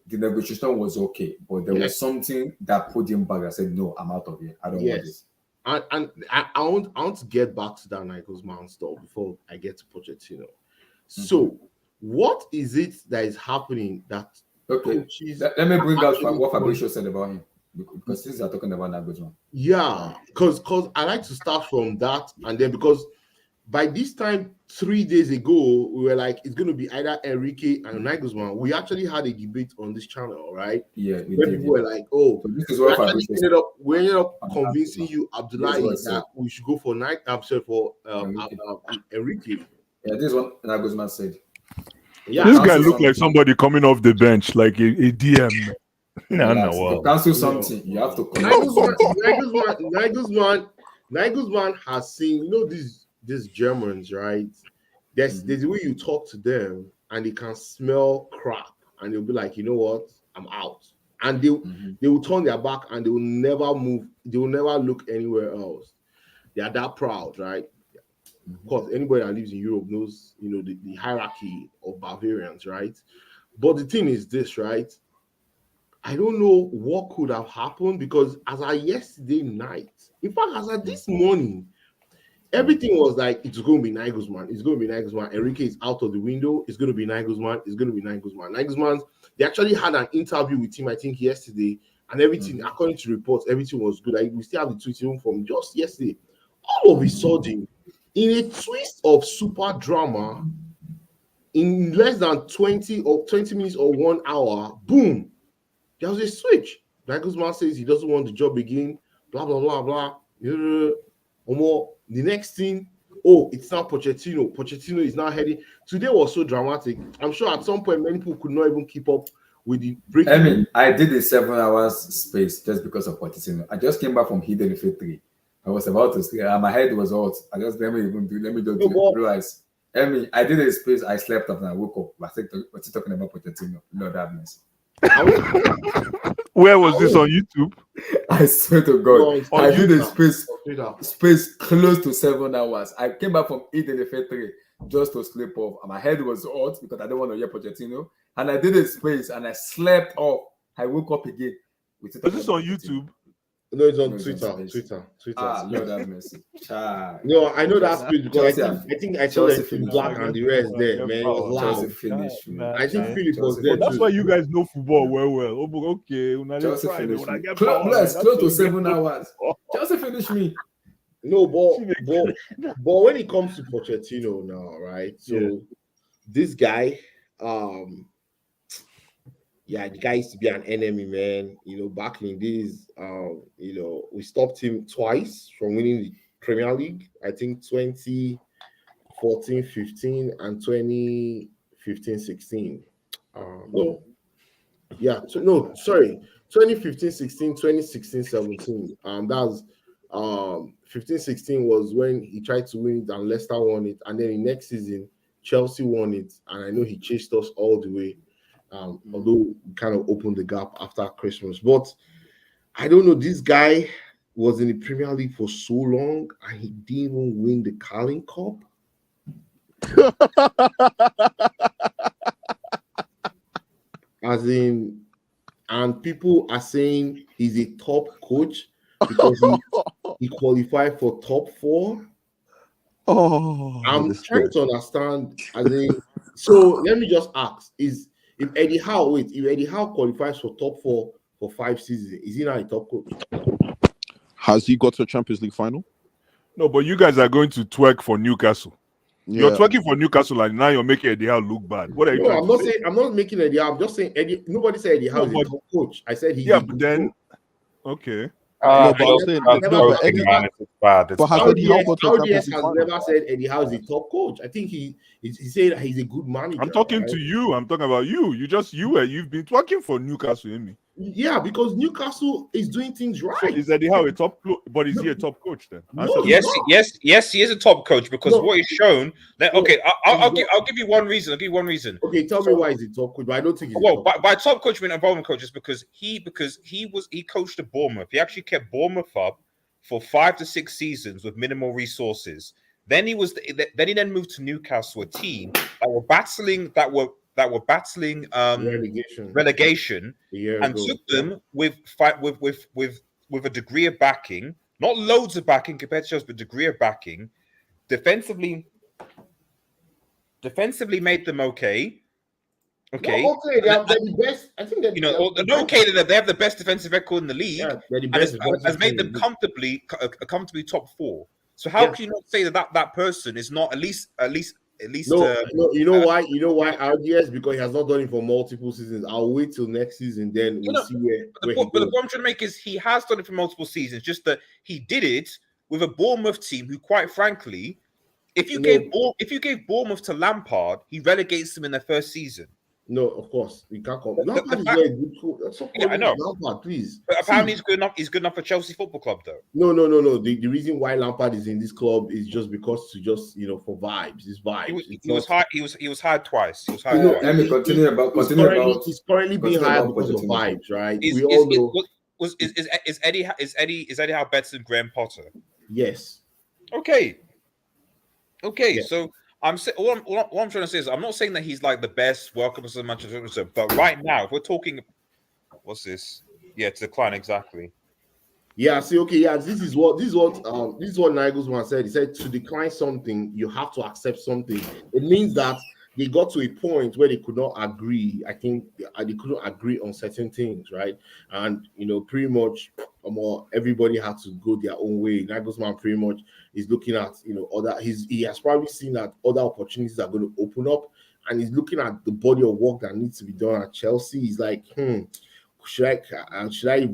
the negotiation was okay, but there was something that put him back. I said, no, I'm out of here. I don't want this. And I want to get back to that Nagelsmann stuff before I get to Pochettino. So, what is it that is happening that coaches... Let me bring out what Fabrizio said about him, because since you're talking about Nagelsmann. Yeah, because I like to start from that, and then because by this time 3 days ago, we were like, it's going to be either Enrique and Nagelsmann. We actually had a debate on this channel, right? Yeah, where people were like, oh, so this is what we ended up convincing you, Abdullahi, that we should go for Enrique. Yeah, this is what Nagelsmann said. Yeah, this guy looked like somebody coming off the bench, like a DM. To cancel something, you have to Nagelsmann has seen, these Germans, right? There's the way you talk to them, and they can smell crap, and they'll be like, you know what, I'm out, and they will turn their back, and they will never move. They will never look anywhere else. They are that proud, right? Of course, anybody that lives in Europe knows, the hierarchy of Bavarians, right? But the thing is this, right? I don't know what could have happened, because as of yesterday night, in fact, as of this morning, everything was like, it's going to be Nagelsmann. It's going to be Nagelsmann. Enrique is out of the window. It's going to be Nagelsmann. It's going to be Nagelsmann. Nagelsmann, they actually had an interview with him, I think, yesterday, and everything, according to reports, everything was good. We still have the tweet even from just yesterday. All of a sudden, in a twist of super drama, in less than 20 minutes or 1 hour, boom, there was a switch. Nagelsmann says he doesn't want the job again, blah, blah, blah, blah. Or more. The next thing, it's now Pochettino. Pochettino is now heading. Today was so dramatic. I'm sure at some point many people could not even keep up with the breaking. I mean, I did a 7 hours space just because of Pochettino. I just came back from Hidden 3. I was about to sleep, and my head was hot. I just let me just realize. I mean, I did a space. I slept after I woke up. We're still talking about Pochettino. Lord have mercy. Where was this on YouTube? I swear to God, No, I did a Twitter. space close to 7 hours. I came back from eating the factory just to sleep off. And my head was hot because I don't want to hear Pochettino. And I did a space and I slept off. I woke up again. Was this on YouTube? No, it's on No, it's Twitter. on space. Twitter. Ah, Lord have mercy. Child. No, I know that speech because Chelsea I think I saw Chelsea the finished. black and the rest there, man. It was Chelsea loud. finished. I think Philip was Chelsea there That's too. why you guys know football well. Oh, but okay, when I Chelsea try, finished when I me. get Close, power, bless, that's close to when 7 we- hours. Chelsea finished me. No, but when it comes to Pochettino now, right? So this guy, the guy used to be an enemy, man. Back in days, we stopped him twice from winning the Premier League. I think 2014-15 and 2015-16. No. Yeah, no, sorry. 2015-16, 2016-17. That was 15-16 was when he tried to win it and Leicester won it. And then the next season, Chelsea won it. And I know he chased us all the way. Although we kind of opened the gap after Christmas. But I don't know, this guy was in the Premier League for so long and he didn't even win the Carling Cup. As in, and people are saying he's a top coach because he qualified for top 4. I'm trying to understand. As in, so let me just ask: if Eddie Howe qualifies for top 4 for 5 seasons, is he not a top coach? Has he got to a Champions League final? No, but you guys are going to twerk for Newcastle. Yeah. You're twerking for Newcastle, and now you're making Eddie Howe look bad. What are you trying to say? I'm not making Eddie Howe. I'm just saying Eddie. Nobody said Eddie Howe is a top coach. I said he's Yeah, a but good then coach. okay. No, but I'm saying but Eddie. It's bad. But has Eddie Howe got to a Champions RDS League has final? never said Eddie Howe is a top coach. I think he said he's a good manager. I'm talking right? to you. I'm talking about you. You've been twerking for Newcastle, Amy. Yeah, because Newcastle is doing things right. So is Eddie Howe a top but is he a top coach then? No, Yes, he is a top coach because what he's shown. Okay, I'll give you one reason. Okay, tell me why he's a top coach. But I don't think he's by top coach, I mean involvement coach, is because he coached at Bournemouth. He actually kept Bournemouth up for 5 to 6 seasons with minimal resources. Then he moved to Newcastle, a team that were battling relegation and took them with a degree of backing, not loads of backing compared to us, but degree of backing. Defensively made them okay. Okay, no, they're the best. I think that they have the best defensive record in the league, Yeah, they're the and best. has made them comfortably top 4. So how can you not say that person is not at least? No, you know why? You know why RDS? Because he has not done it for multiple seasons. I'll wait till next season, then we'll see where. But the point I'm trying to make is he has done it for multiple seasons. Just that he did it with a Bournemouth team who, quite frankly, if you gave Bournemouth to Lampard, he relegates them in their first season. No, of course we can't come. Lampard is very good coach. I know. Lampard, please. But apparently he's good enough. He's good enough for Chelsea Football Club, though. No. The reason why Lampard is in this club is just because for vibes. It's vibes. He was hired twice. He's currently being hired because of vibes, right? We all know. Is Eddie Howe better than Graham Potter? Yes. Okay. Yeah. So all I'm trying to say is I'm not saying that he's like the best worker for Manchester United, but right now, if we're talking, what's this? Yeah, to decline exactly. Yeah. See. Okay. Yeah. This is what Nagelsmann said. He said to decline something, you have to accept something. It means that they got to a point where they could not agree. I think they couldn't agree on certain things, right? And pretty much, everybody had to go their own way. Nagelsmann pretty much is looking at he has probably seen that other opportunities are going to open up, and he's looking at the body of work that needs to be done at Chelsea. He's like, should I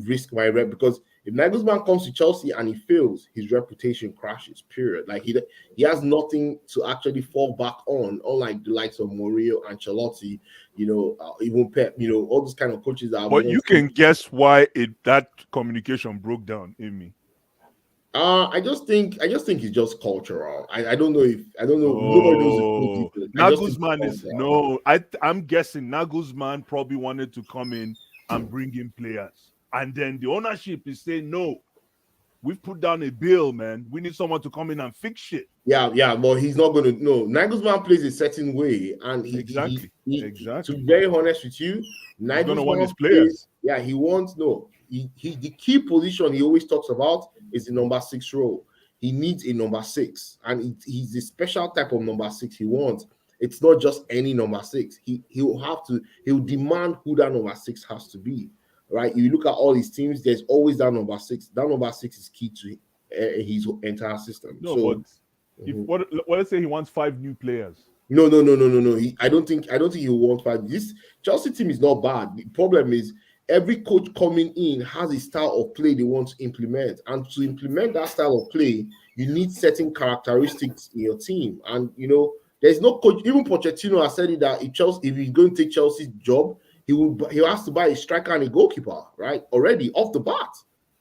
risk my rep? Because if Nagelsmann comes to Chelsea and he fails, his reputation crashes, period. Like he has nothing to actually fall back on, unlike the likes of Mourinho, Ancelotti, even Pep, all those kind of coaches that But you can guess why that communication broke down, Amy. I just think it's just cultural. I don't know if I don't know. Nobody knows the full Oh, details. I just think it's Nagelsmann is cultural. no. I'm guessing Nagelsmann probably wanted to come in and bring in players, and then the ownership is saying no. We've put down a bill, man. We need someone to come in and fix shit. Yeah, but he's not going to. No, Nagelsmann plays a certain way, and Exactly. to be very honest with you, He's gonna want his Nagelsmann players. plays. Yeah, he wants no. He the key position he always talks about is the number 6 role. He needs a number 6, and he's a special type of number 6 he wants. It's not just any number 6. He'll demand who that number 6 has to be. Right? You look at all his teams, there's always that number 6. That number 6 is key to his entire system. No, So, but if what let's say he wants 5 new players. no. I don't think he will want 5. This Chelsea team is not bad. The problem is every coach coming in has a style of play they want to implement, and to implement that style of play, you need certain characteristics in your team. And there's no coach. Even Pochettino has said it that if he's going to take Chelsea's job, he has to buy a striker and a goalkeeper, right? Already off the bat,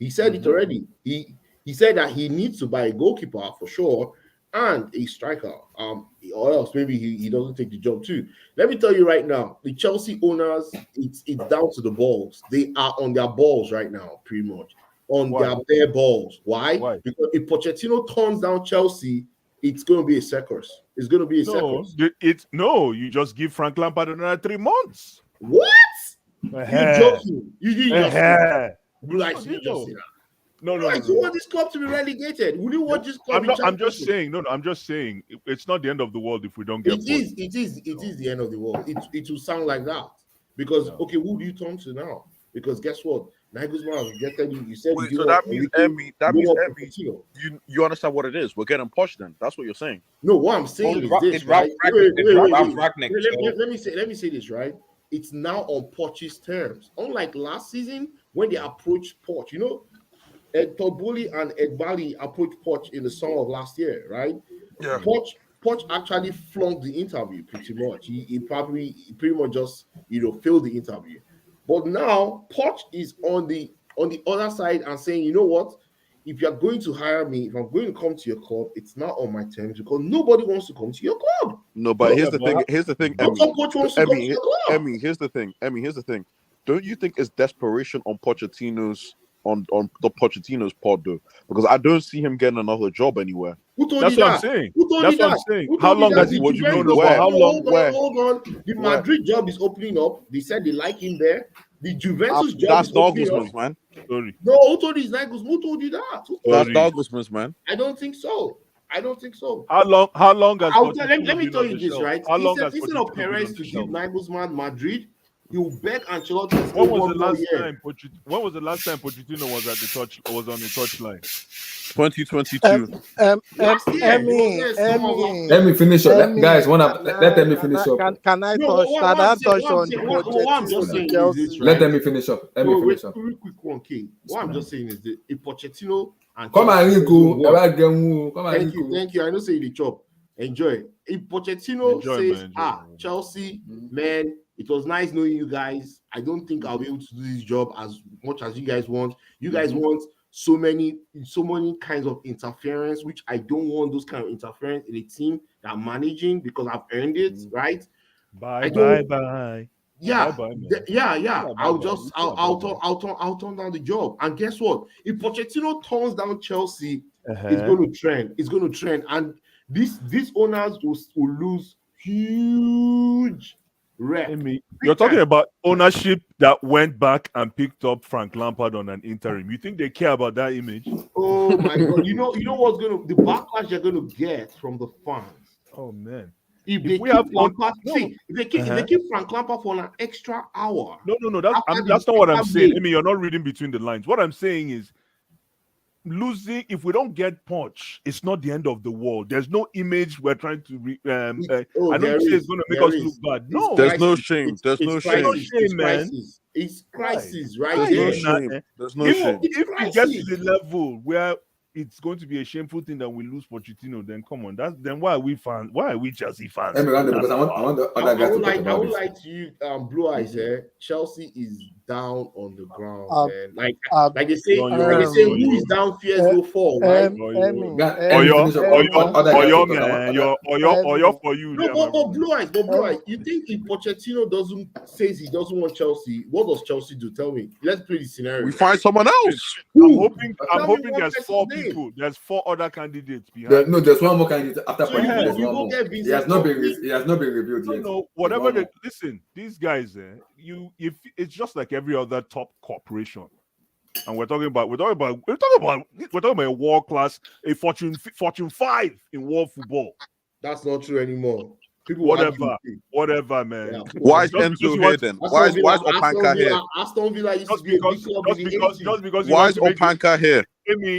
he said it already. He said that he needs to buy a goalkeeper for sure and a striker, or else maybe he doesn't take the job too. Let me tell you right now, the Chelsea owners, it's down to the balls. They are on their balls right now, pretty much on Why? their bare balls. Why? Why? Because if Pochettino turns down Chelsea, it's going to be a circus. It's going to be a No, circus. you just give Frank Lampard another 3 months. What? You're joking. You just like you just say that. No. Like, you want this club to be relegated? Would you want this club? I'm just saying. No, I'm just saying it's not the end of the world if we don't get. It is the end of the world. It will sound like that because okay, who do you turn to now? Because guess what? Nagelsmann has rejected you. You said Wait, you so want that means Enrique, Emmy, you want Pochettino. you understand what it is? We're getting Poch then. That's what you're saying. No, what I'm saying is this, right? Let me say this, right? It's now on Poch's terms. Unlike last season when they approached Poch, Ed Toboli and Ed Bali approached Poch in the summer of last year, right? Yeah. Poch actually flunked the interview pretty much. He pretty much just failed the interview. But now Poch is on the other side and saying, you know what? If you're going to hire me, if I'm going to come to your club, it's not on my terms because nobody wants to come to your club. No, but here's the thing, Emmy. Coach wants to come to your club. Emmy, here's the thing. Don't you think it's desperation on Pochettino's on the Pochettino's part though? Because I don't see him getting another job anywhere. Who told That's you what that? I'm saying. Who told That's you what that? I'm saying. Who How told long you has that? he? What You you know, know, how long? Hold on. The Madrid job is opening up. They said they like him there. The Juventus job That's is opening up. Nagelsmann's, man. Sorry. No, who told you Nagelsmann? Who told you that? That's Nagelsmann's, man. I don't think so. How long has Let me tell you this, right? How long has Instead of Pochettino been Perez on to the give shelf? Nagelsmann Madrid, he'll beg Ancelotti to stay When was one the more last year. time When was the last time Pochettino was on the touchline? 2022. Last year, Emmy, Let me finish up. Emmy, Guys, let me finish up. Can I No, touch? Can I touch on what I'm just saying Pochettino? is this, Let right? me finish up. Let me finish up. Real quick one, King. What I'm just saying is that if Pochettino and Come on, Chelsea Rico. work- Come on, Thank Rico. you. I know say the chop. Enjoy. If Pochettino Enjoy, says, man, enjoy. Chelsea, man, it was nice knowing you guys. I don't think I'll be able to do this job as much as you guys want. You guys want so many kinds of interference, which I don't want those kind of interference in a team that I'm managing because I've earned it, right? Bye. Yeah, Bye-bye, man. yeah. I'll Bye-bye. turn down the job. And guess what? If Pochettino turns down Chelsea, it's going to trend. It's going to trend, and these owners will lose huge rep. You're talking about ownership that went back and picked up Frank Lampard on an interim. You think they care about that image? Oh my God! You know what's the backlash you're going to get from the fans. Oh man. If they keep Frank Lampard for an extra hour. No. That's not what I'm saying. I mean, you're not reading between the lines. What I'm saying is, losing, if we don't get Poch, it's not the end of the world. There's no image we're trying to I don't say it's going to make us look bad. No, there's no shame. There's no shame. Man. It's crisis, right? There's no shame. There's no shame. If we get to the level where it's going to be a shameful thing that we lose Pochettino, then come on. Then why are we fans? Why are we Chelsea fans? Because I want the other guys to talk I about would this. like to you, Blue Eyes here. Chelsea is down on the ground, Um, man. Like Yo, they say, yo, who yo. is down fears no fall, right? Emmy, Guys, let me Oyo, finish up other guys to Oyo, talk about man, other. Oyo for you, No, there, my but brother. Blue Eyes, you think if Pochettino says he doesn't want Chelsea, what does Chelsea do? Tell me. Let's play the scenario. We find someone else. I'm Tell me hoping one there's person's 4 name. people. There's 4 other candidates behind. No, there's one more candidate after So you Pochettino. There's go one more. get He Vincent has not been. Kompany. He has not been reviewed yet. No, There's whatever one they more. listen, these guys, if it's just like every other top corporation, and we're talking about a world class, a Fortune 5 in world football. That's not true anymore. People argue Whatever, with it. whatever, man. Yeah. Why is Just because Enzo you here want- then? Why is Opanka here? Aston Villa used to Just be a big because club just in the because 80s. just because you Why want is to make Opanka here?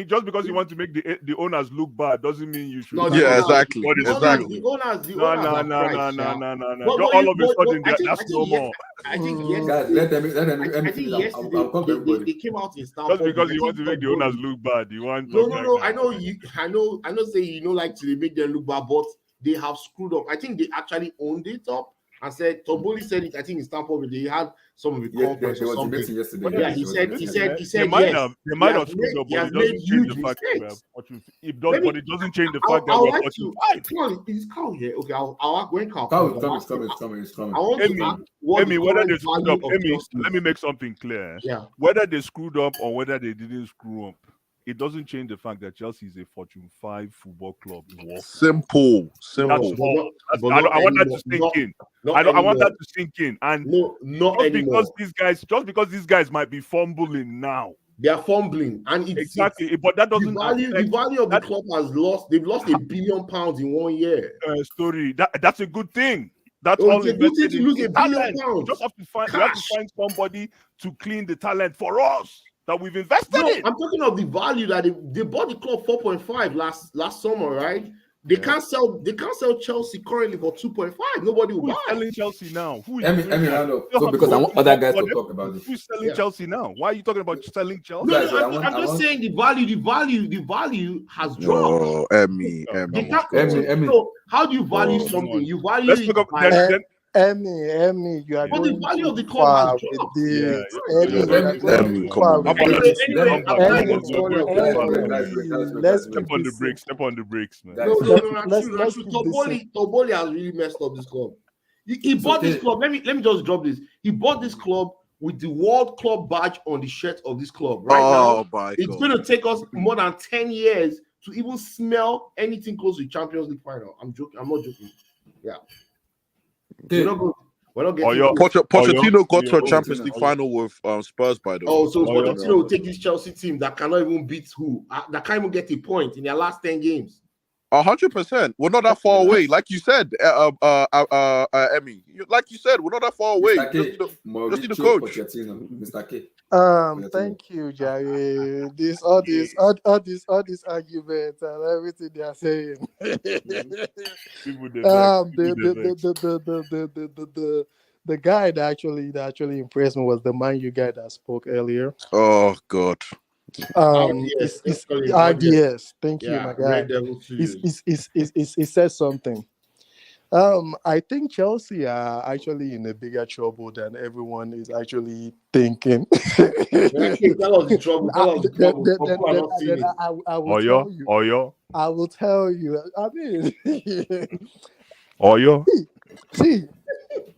just because you want to make the owners look bad doesn't mean you should. No, Yeah, owners- exactly. What is The Exactly. owners No, are priced, no. But All of a sudden, I think that's no more. I think Guys, yesterday. let them I think finish. yesterday I'll come to everybody. they came out in Just Stamford. because I you want to think make the owners look bad, you want No. like I that. know. Say you don't like to make them look bad, but they have screwed up. I think they actually owned it up and said Tomboli said it. I think in Stamford when they had some of the Yeah, conference there or was a something. meeting yesterday. But Yeah, There he was a said meeting he said They might yes. have screwed up, He but has it doesn't made change the huge fact that mistakes. but it doesn't change the fact that I'll we're like Fortune to. 5. Come on, is Carl here? Okay, I'll when Carl Carl comes, is coming. I want to ask what Amy, the whether current they screwed value up, of Amy, Chelsea let is. me make something clear. Yeah. Whether they screwed up or whether they didn't screw up, it doesn't change the fact that Chelsea is a Fortune 5 football club in world. Simple. That's Simple. all. But I want that to anymore. sink in. Not I want that anymore. to sink in. And No, not just anymore. because these guys might be fumbling now. They are fumbling, and it's Exactly, but that the doesn't value. The affect value of the that club has lost. They've lost £1 billion in 1 year. story. That's a good thing. That's Oh, all it's a good thing invested to in lose £1 billion. talent. We just have to find. We have to Cash. find somebody to clean the talent for us that we've invested No, in. I'm talking of the value that they bought the club 4.5 last summer, right? They can't sell Chelsea currently for 2.5. Nobody will Who is buy. selling Chelsea now? Who is Emmy, doing that? round up. You So have because to I go want to other top guys for to them. talk about this. Who's selling Yeah. Chelsea now? Why are you talking about selling Chelsea? No, Guys, I'm just saying the value has dropped. Oh, Emmy. They can't. Emmy. So how do you value Oh, something? You value Let's it talk about by. then. Emmy, you are But the going value of too the club has far with dropped. this. Yeah, Emmy, you're you going are too going Emmy, too come far on. with How about this. Anyway, I'm Emmy, trying to you're going too Guys, far. Let's Step keep on the this. brakes. Step on the brakes, man. Guys, Let's keep this. Toboli has really messed up this club. He bought this club. Let me just drop this. He bought this club with the World Club badge on the shirt of this club. Right now, my it's God. going to take us more than 10 years to even smell anything close to Champions League final. I'm joking. I'm not joking. Yeah. We're not getting. Pochettino got to a Pochettino. Champions League final with Spurs, by the way. Oh, so Pochettino will take this Chelsea team that cannot even beat who? That can't even get a point in their last 10 games. 100%. We're not that far away, like you said, Emmy. Like you said, we're not that far away. Mr. K, Just need the Mauricio coach. Pochettino. Mr. K. Thank you, Jerry. All these arguments and everything they are saying. The guy that actually impressed me was the Man U guy that spoke earlier. Oh God. RDS. Thank you, my guy. He said something. I think Chelsea are actually in a bigger trouble than everyone is actually thinking. I will tell you. I mean, see,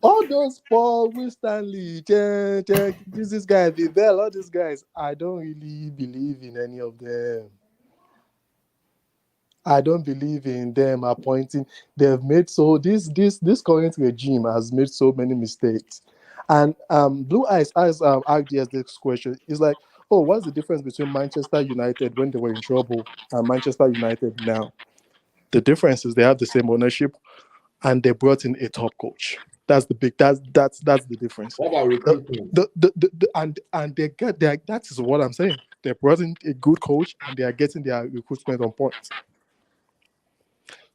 all those Paul, Stanley, this guy, Bell, all these guys, I don't really believe in any of them. I don't believe in them appointing. They've made this current regime has made so many mistakes. And Blue Eyes asked RDS this question. It's like, oh, what's the difference between Manchester United when they were in trouble and Manchester United now? The difference is they have the same ownership and they brought in a top coach. That's the difference. What about recruitment? And they get their, that is what I'm saying. They brought in a good coach and they are getting their recruitment on point.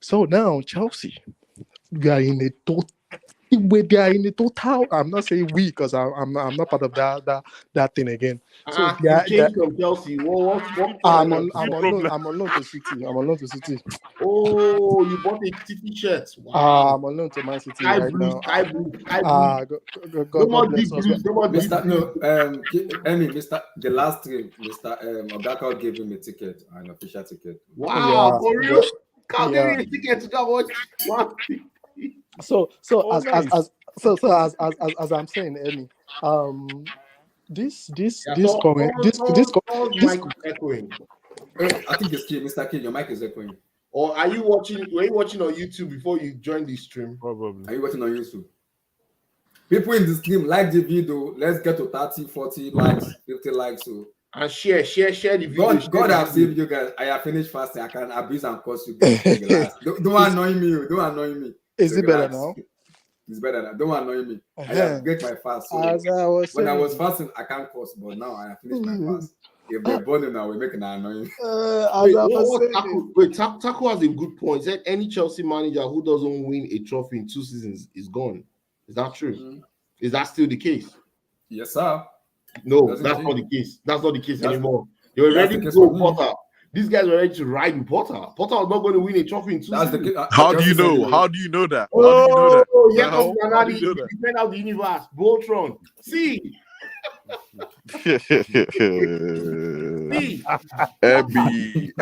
So now Chelsea, we are in a they are in a total. I'm not saying we because I'm not part of that thing again. So You changed from Chelsea. What I'm on loan to City. I'm on loan to City. Oh, you bought a City shirt. Wow. I'm on loan to Man City Sky right blue, now. sky blue. God more bless deep us. blues. No more deep Mr. blues. Mr. The last stream, Mr. Ogaka gave him a ticket, an official ticket. Wow, Yeah, for real? yeah, Can't yeah. give me a ticket to go watch one. So nice. as I'm saying, Emmy, this mic is echoing. I think it's Mr. K. Your mic is echoing. Or are you watching? Were you watching on YouTube before you joined the stream? Probably. Are you watching on YouTube? People in the stream like the video. Let's get to 30, 40 likes, 50 likes. So And share the video. God have saved you guys. I have finished fasting. I can abuse and curse you guys. Relax. Don't annoy me. Don't annoy me. Is it better now? It's better now. Don't annoy me. I have break my fast. So As I was when I saying, was fasting, I can't curse, but now I have finished my fast. If they're burning now, we're making an annoying. Taco has a good point. He said any Chelsea manager who doesn't win a trophy in 2 seasons is gone. Is that true? Mm-hmm. Is that still the case? Yes, sir. No, that's not the case. That's not the case anymore. They were ready to go with Potter. These guys were ready to ride with Potter. Potter was not going to win a trophy in 2 seasons. How do you know? How do you know that? Oh, yeah, How do you know that? Defend out the universe. Boardroom. See. Abby.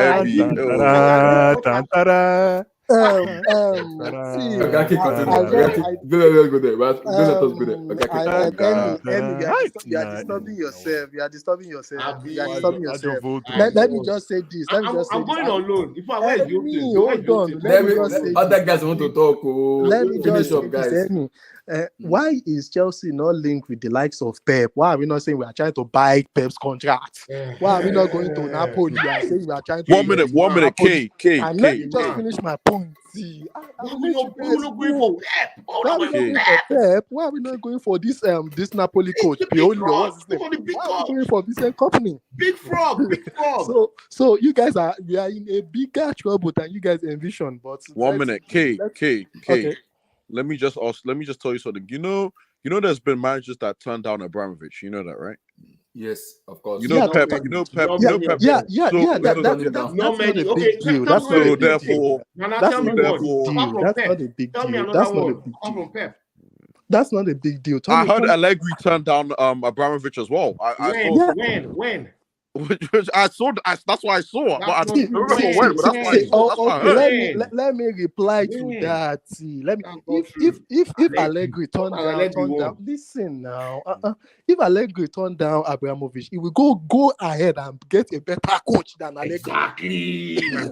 You are disturbing yourself. Let me just say this. I'm going on loan. If I wait, other guys want to talk. Let me just say this. Why is Chelsea not linked with the likes of Pep? Why are we not saying we are trying to buy Pep's contract? Why are we not going to Napoli? We are saying we are trying to 1 minute, K. And let me just finish my point. See, Why are we not going for Pep? Why are we not going for this Napoli coach? Pioli, what's his name? Why are we going for this company? Big frog. So you guys we are in a bigger trouble than you guys envision. But 1 minute, K. Okay. Let me just tell you something. You know, there's been managers that turned down Abramovich. You know that, right? Yes, of course. You know Pep. Pep. Yeah. That's not a big deal. That's not a big deal. That's not a big deal. I heard Allegri turned down Abramovich as well. When? That's what I saw. But I don't remember when. But that's what I saw. That's what I heard. Let me reply to that. See, let me. If Allegri turned down, listen now. If Allegri turned down Abramovich, he will go ahead and get a better coach than Allegri. Exactly. You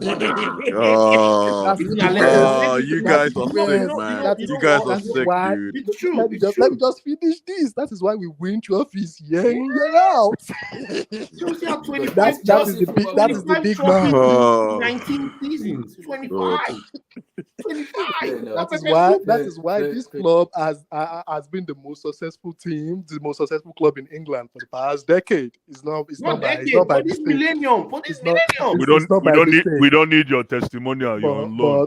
guys are sick, man. You guys are sick, dude. It's true. Let me just finish this. That is why we win trophies year in, year out. That is the big man. 19 seasons, 25. That is why this club has been the most successful team, the most successful club in England for the past decade. It's not by this mistake. millennium. We don't need your testimonial. You're on loan.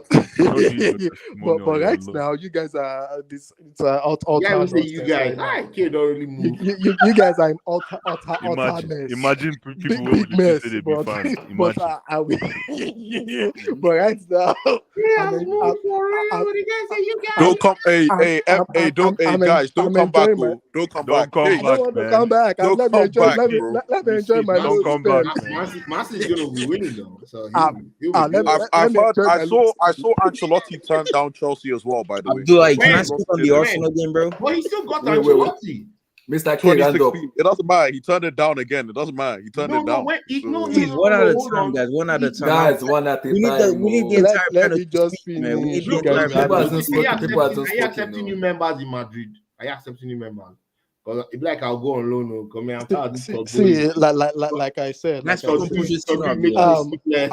But right now, you guys are this. It's all Yeah, you guys. I can't really move. You guys are in utter mess. Imagine people Big mess. But right now, don't come, guys, don't come back, bro. Don't come back. I don't want to come back. Let me enjoy my don't come back. Mars is gonna be winning though. So I saw Ancelotti turn down Chelsea as well. By the way, can I speak on the Arsenal game, bro? But he still got Ancelotti. Mr. K, it doesn't matter. He turned it down again. It doesn't matter. He turned it down. Please, one at a time, guys. One at a time. Guys, one at a time. We need the entire Let me just finish. Are you accepting new members in Madrid? Are you accepting new members? Because it's like I'll go on loan. Oh, come here, I'm tired of this See, club see, bullying. like I said, Let's like I speak on said. Pochettino, Something making Abdullah. me sleepless.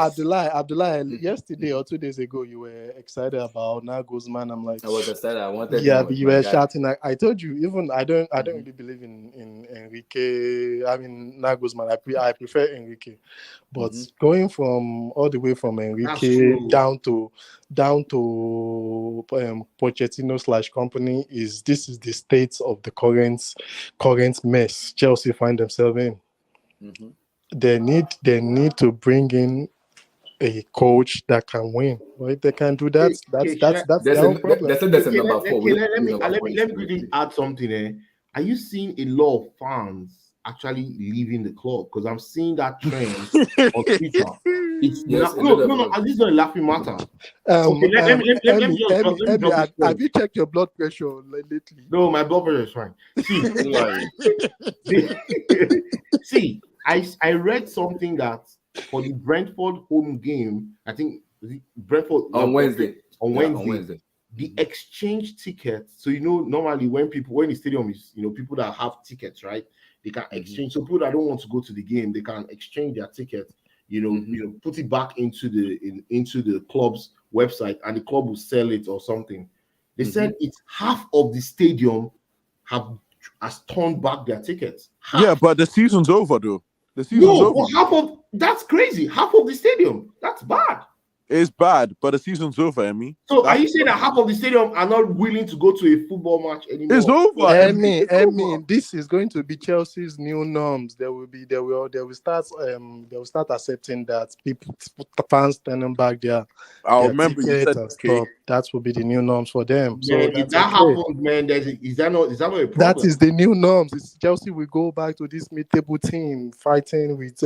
Abdullah, yesterday or 2 days ago, you were excited about Nagelsmann. I'm like, I was excited. I wanted yeah, him but as you my were guy. shouting. I told you, even I don't Mhm. really believe in Enrique. I mean Nagelsmann. I prefer Enrique, but Mhm. going from all the way from That's Enrique true. down to Pochettino / company is the state of the current mess Chelsea find themselves in. Mhm. They need to bring in a coach that can win. Right? They can do that. That's Should their own problem. They said there's a okay, number four. We don't let know me number four is let me in the quickly league. add something. Are you seeing a lot of fans actually leaving the club? Because I'm seeing that trend on Twitter. It's Yes, not a lot of no. And this is not a laughing matter. Um, Okay, um, let me just let me drop this have point. you checked your blood pressure lately? No, my blood pressure is fine. See, Like, see, I read something that for the Brentford home game, I think Brentford on Wednesday. on Yeah, on Wednesday, Wednesday. the exchange tickets. So normally when the stadium is people that have tickets, right? They can exchange. So people that don't want to go to the game, they can exchange their tickets. Put it back into the club's website, and the club will sell it or something. They said it's half of the stadium has turned back their tickets. Half. Yeah, but the season's over, though. The season's No, over. but that's crazy. Half of the stadium. That's bad. It's bad, but the season's over, Emmy. So are That's you saying that half of the stadium are not willing to go to a football match anymore? it's over, Emmy. It's over. This is going to be Chelsea's new norms. They will start accepting that fans turning back their Remember you tickets said and okay. stuff. That will be the new norms for them. So Man, if that's that okay. happens, man, is that not a problem? That is the new norms. Chelsea will go back to this mid-table team fighting with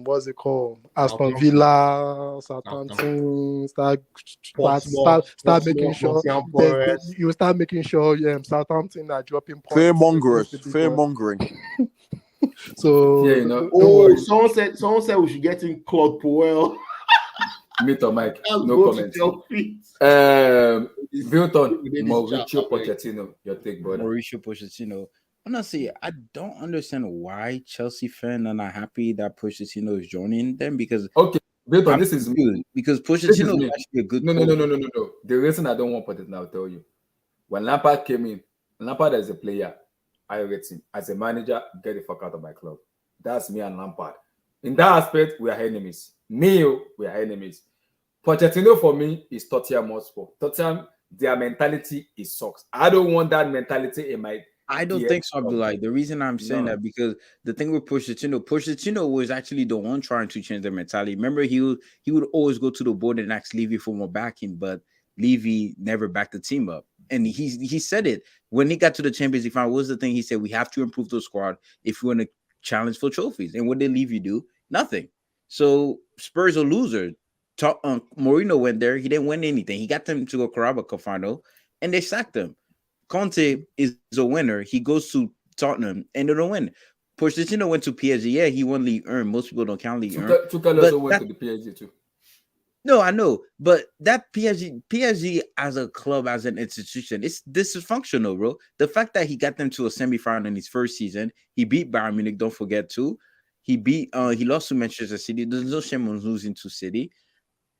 what's it called? Aston Villa, Southampton. Start making sure you start making sure Southampton are dropping points. Fear mongering. So Yeah, don't worry. Someone said we should get in Claude Puel. Meet or Mike. Let's No go comment. to Chelsea. Milton, We did this Mauricio chat, okay. Pochettino, your take, brother. Mauricio Pochettino. Honestly, I don't understand why Chelsea fans are not happy that Pochettino is joining them because Okay, Milton, this is me. because This is Pochettino is me. actually a good No. coach. The reason I don't want Pochettino, I'll tell you. When Lampard came in, Lampard as a player, I rate him. As a manager, get the fuck out of my club. That's me and Lampard. In that aspect, we are enemies. We are enemies. Pochettino for me is Tottenham Hotspur. Tottenham, their mentality is sucks. I don't want that mentality in my. I don't think so, Abdullah. The reason I'm saying that because the thing with Pochettino was actually the one trying to change their mentality. Remember, he would always go to the board and ask Levy for more backing, but Levy never backed the team up. And he said it when he got to the Champions League final. What was the thing he said? We have to improve the squad if we want to challenge for trophies. And what did Levy do? Nothing. So Spurs are loser. Mourinho went there. He didn't win anything. He got them to a Carabao Cup final, and they sacked him. Conte is a winner. He goes to Tottenham and they don't win. Pochettino went to PSG. Yeah, he won League Earn. Most people don't count League Earn. Tuchel also went to the PSG too. No, I know, but that PSG as a club, as an institution, this is functional, bro. The fact that he got them to a semifinal in his first season, he beat Bayern Munich. Don't forget too. He lost to Manchester City. There's no shame on losing to City.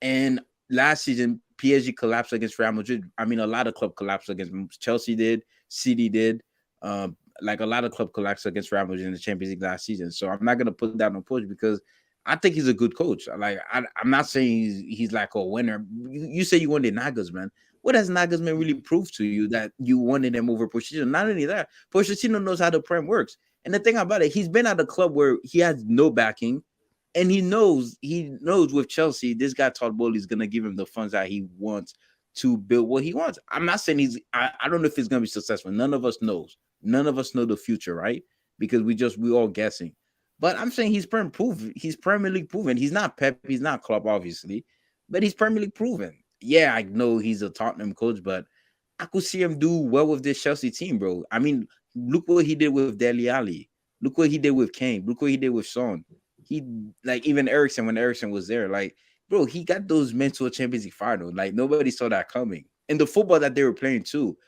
And last season, PSG collapsed against Real Madrid. I mean, a lot of club collapsed against Chelsea did, City did. Like a lot of club collapsed against Real Madrid in the Champions League last season. So I'm not gonna put that on Poch because I think he's a good coach. Like I'm not saying he's like a winner. You say you wanted Nagelsmann. What has Nagelsmann really proved to you that you wanted him over Pochettino? Not only that, Pochettino knows how the Prem works. And the thing about it, he's been at a club where he has no backing. And he knows with Chelsea, this guy Todd Bowley is gonna give him the funds that he wants to build what he wants. I'm not saying I don't know if he's gonna be successful. None of us knows. None of us know the future, right? Because we all guessing. But I'm saying he's Premier League proven. He's not Pep, he's not Klopp, obviously, but he's Premier League proven. Yeah, I know he's a Tottenham coach, but I could see him do well with this Chelsea team, bro. I mean, look what he did with Dele Alli. Look what he did with Kane. Look what he did with Son. He like even Ericsson when Ericsson was there, like bro, he got those men to a Champions League final. Like nobody saw that coming. And the football that they were playing too.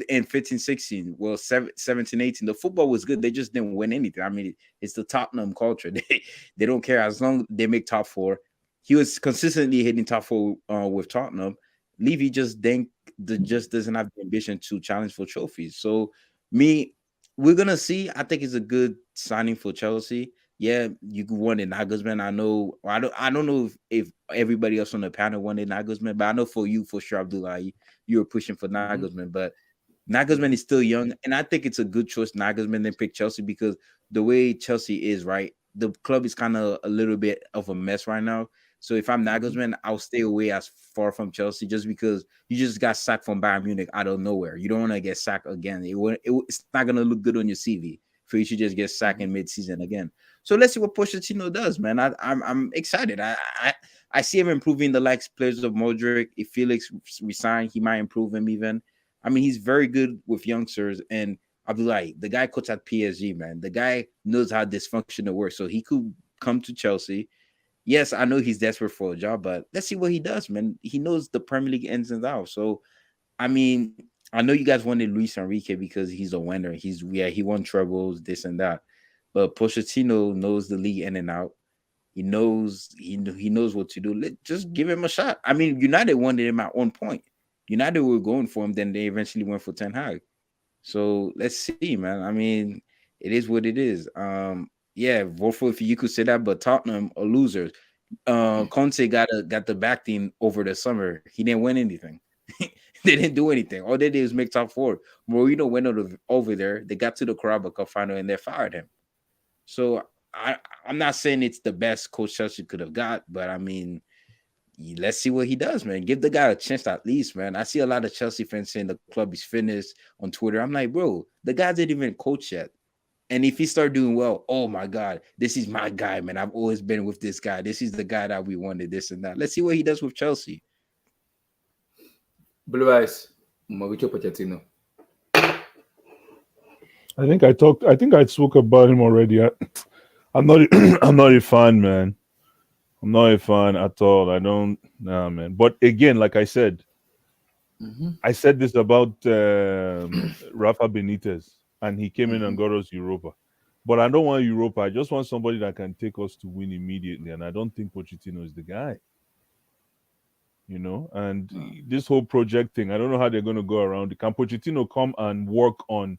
in 15, 16, well, 17, 18, the football was good. They just didn't win anything. I mean, it's the Tottenham culture. They don't care as long as they make top four. He was consistently hitting top four with Tottenham. Levy just doesn't have the ambition to challenge for trophies. So we're gonna see. I think it's a good signing for Chelsea. Yeah, you wanted Nagelsmann. I don't know if everybody else on the panel wanted Nagelsmann, but I know for you, for sure, Abdullah, you were pushing for Nagelsmann. But Nagelsmann is still young, and I think it's a good choice, Nagelsmann, than pick Chelsea, because the way Chelsea is, right, the club is kind of a little bit of a mess right now. So if I'm Nagelsmann, I'll stay away as far from Chelsea, just because you just got sacked from Bayern Munich out of nowhere. You don't want to get sacked again. It's not going to look good on your CV for you to just get sacked in mid-season again. So let's see what Pochettino does, man. I'm excited. I see him improving the likes players of Modric. If Felix resign, he might improve him even. I mean, he's very good with youngsters, and Abdullah, the guy coached at PSG, man. The guy knows how dysfunctional works, so he could come to Chelsea. Yes, I know he's desperate for a job, but let's see what he does, man. He knows the Premier League ins and outs. So, I mean, I know you guys wanted Luis Enrique because he's a winner. He won trebles, this and that. But Pochettino knows the league in and out. He knows what to do. Just give him a shot. I mean, United wanted him at one point. United were going for him, then they eventually went for Ten Hag. So let's see, man. I mean, it is what it is. Yeah, Wolfo, if you could say that, but Tottenham are losers. Conte got the back team over the summer. He didn't win anything. They didn't do anything. All they did was make top four. Mourinho went over there. They got to the Carabao Cup final and they fired him. So I'm not saying it's the best coach Chelsea could have got, but I mean, let's see what he does, man. Give the guy a chance at least, man. I see a lot of Chelsea fans saying the club is finished on Twitter. I'm like, bro, the guy didn't even coach yet. And if he start doing well, oh my God, this is my guy, man. I've always been with this guy. This is the guy that we wanted, this and that. Let's see what he does with Chelsea. Blue Eyes, Mauricio Pochettino. I think I spoke about him already. I'm not I'm not a fan, man. I'm not a fan at all. Man. But again, like I said, I said this about Rafa Benitez, and he came in and got us Europa. But I don't want Europa. I just want somebody that can take us to win immediately. And I don't think Pochettino is the guy. And this whole project thing, I don't know how they're going to go around it. Can Pochettino come and work on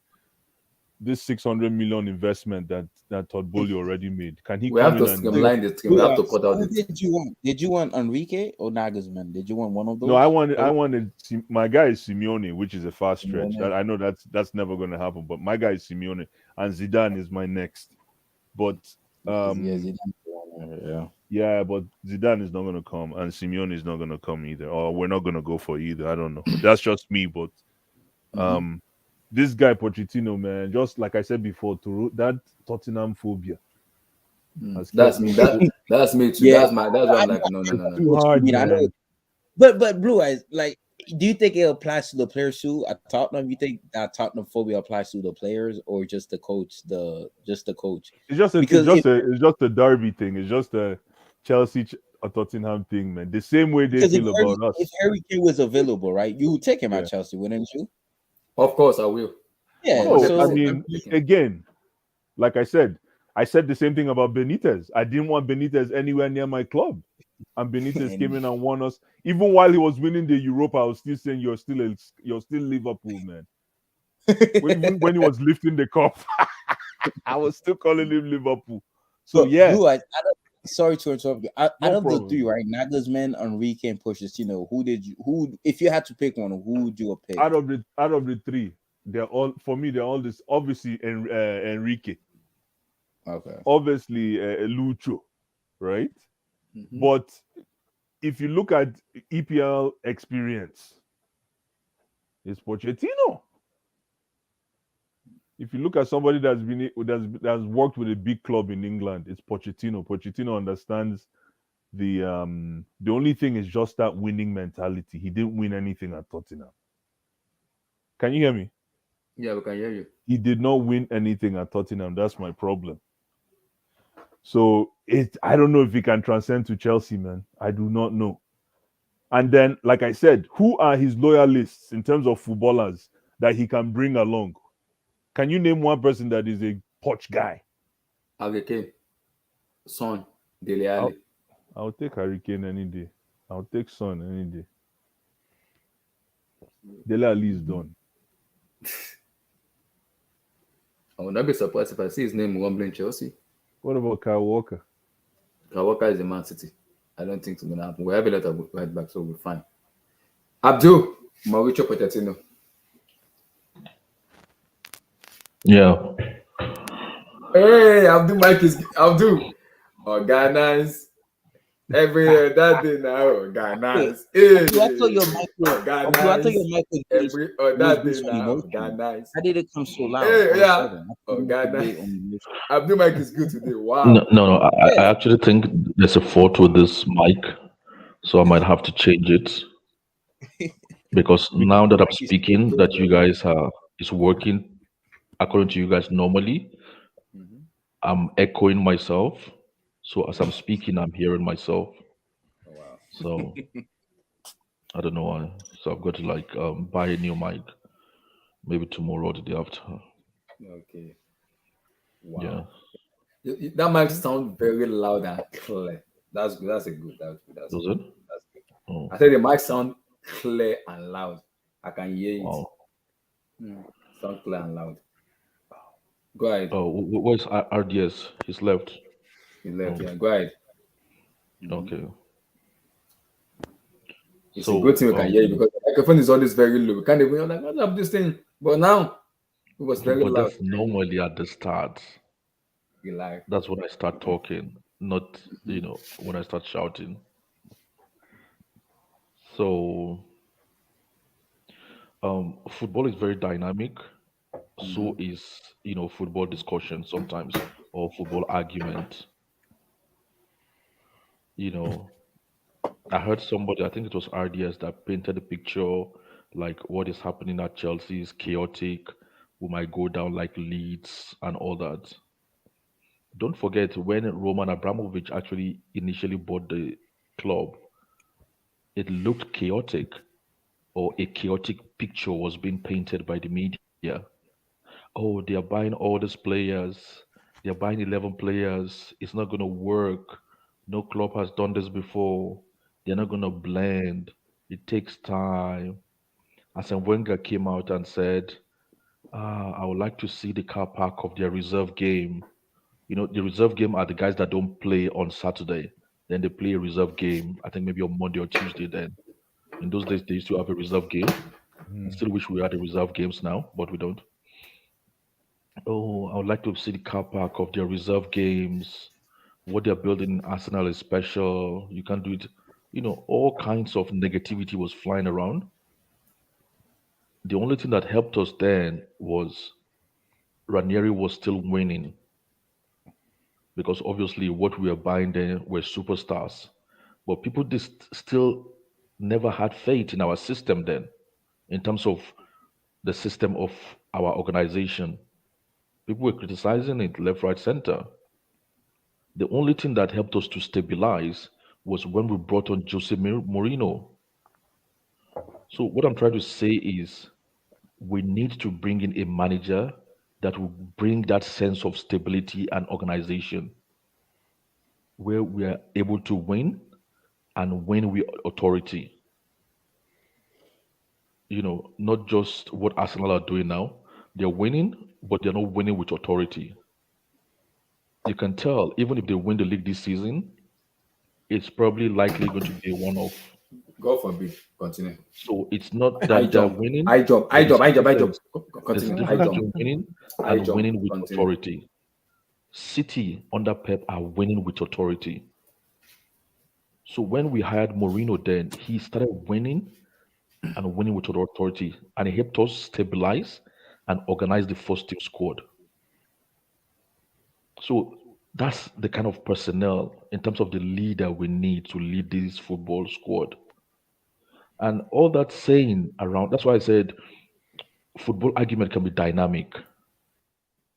this 600 million investment that Todd Bowley already made? Can he? We have to streamline the team. We have to cut out the team. Did you want Enrique or Nagelsmann? Did you want one of those? No, I wanted my guy is Simeone, which is a fast stretch. I know that's never going to happen, but my guy is Simeone, and Zidane is my next. But yeah, but Zidane is not going to come, and Simeone is not going to come either, or we're not going to go for either. I don't know. That's just me, but this guy Pochettino, man, just like I said before, that Tottenham phobia. That's me. That's me too. Yeah. That's why I'm like, no. Too hard, man. I know. But Blue Eyes, like, do you think it applies to the players too at Tottenham? You think that Tottenham phobia applies to the players or just the coach? Just the coach. It's just a derby thing. It's just a Chelsea or Tottenham thing, man. The same way they feel about us. If Harry Kane was available, right, you would take him at Chelsea, wouldn't you? Of course, I will. Yeah. I mean, again, like I said the same thing about Benitez. I didn't want Benitez anywhere near my club. And Benitez came in and won us. Even while he was winning the Europa, I was still saying you're still Liverpool, man. when he was lifting the cup, I was still calling him Liverpool. So yeah. Blue Eyes, sorry to interrupt you. Out of the three, right? Nagelsmann, Enrique, and Pochettino. Who if you had to pick one, who would you pick? Out of the three, they're all this. Obviously, Enrique. Okay. Obviously, Lucho, right? But if you look at EPL experience, it's Pochettino. If you look at somebody that's worked with a big club in England, it's Pochettino. Pochettino understands the only thing is just that winning mentality. He didn't win anything at Tottenham. Can you hear me? Yeah, we can hear you. He did not win anything at Tottenham. That's my problem. So I don't know if he can transcend to Chelsea, man. I do not know. And then, like I said, who are his loyalists in terms of footballers that he can bring along? Can you name one person that is a Poch guy? Kane, Son, Dele Alli. I'll take Hurricane any day. I'll take Son any day. Dele Alli is done. I will not be surprised if I see his name rumbling Chelsea. What about Kyle Walker? Kyle Walker is a Man City. I don't think it's going to happen. We have a lot of right back, so we're fine. Abdul, Mauricio Pochettino. Yeah. Hey, Abdul Mike is Abdul. Oh, God, nice. Every that day now, oh, God, nice. Hey, I thought your mic was. oh, God, I thought nice. your mic was. Every that day now, oh, God, nice. How did it come so loud? Hey, yeah. Oh, God, nice. Abdul Mike is good today. Wow. No. I actually think there's a fault with this mic, so I might have to change it because now that I'm speaking, that you guys is working according to you guys normally. I'm echoing myself, so as I'm speaking, I'm hearing myself. Oh, wow. So I don't know why. So I've got to like buy a new mic, maybe tomorrow or the day after. Okay. Wow. Yeah. That mic sounds very loud and clear. That's good. That's good. Does it? That's good. Oh, I said the mic sound clear and loud. I can hear it. wow. Sound clear and loud. Go ahead. Oh, where's RDS? He's left. He left. Oh, Yeah, go ahead. okay. It's a good thing we can hear you because the microphone is always very low. We can't even like, what's up this thing? But now it was very but loud. that's normally at the start. Like, That's when I start talking, not when I start shouting. So football is very dynamic. So is football discussion sometimes or football argument. I heard somebody, I think it was RDS, that painted a picture like what is happening at Chelsea is chaotic. We might go down like Leeds and all that. Don't forget when Roman Abramovich actually initially bought the club, it looked chaotic, or a chaotic picture was being painted by the media. Oh, they are buying all these players. They're buying 11 players. It's not going to work. No club has done this before. They're not going to blend. It takes time. Arsene Wenger came out and said, I would like to see the car park of their reserve game. The reserve game are the guys that don't play on Saturday. Then they play a reserve game, I think maybe on Monday or Tuesday then. In those days, they used to have a reserve game. I still wish we had the reserve games now, but we don't. Oh, I would like to see the car park of their reserve games. What they're building in Arsenal is special. You can't do it. All kinds of negativity was flying around. The only thing that helped us then was Ranieri was still winning because obviously what we were buying then were superstars. But people still never had faith in our system then, in terms of the system of our organization. People were criticizing it left, right, center. The only thing that helped us to stabilize was when we brought on Jose Mourinho. So what I'm trying to say is we need to bring in a manager that will bring that sense of stability and organization where we are able to win and win with authority. Not just what Arsenal are doing now. They're winning, but they're not winning with authority. You can tell, even if they win the league this season, it's probably likely going to be a one-off. God forbid. Continue. So it's not that they're winning. I jump. There's Continue. difference between winning and winning with Continue. authority. City under Pep are winning with authority. So when we hired Mourinho, then he started winning and winning with authority, and he helped us stabilize and organize the first team squad. So that's the kind of personnel in terms of the leader we need to lead this football squad. And all that saying around, that's why I said football argument can be dynamic.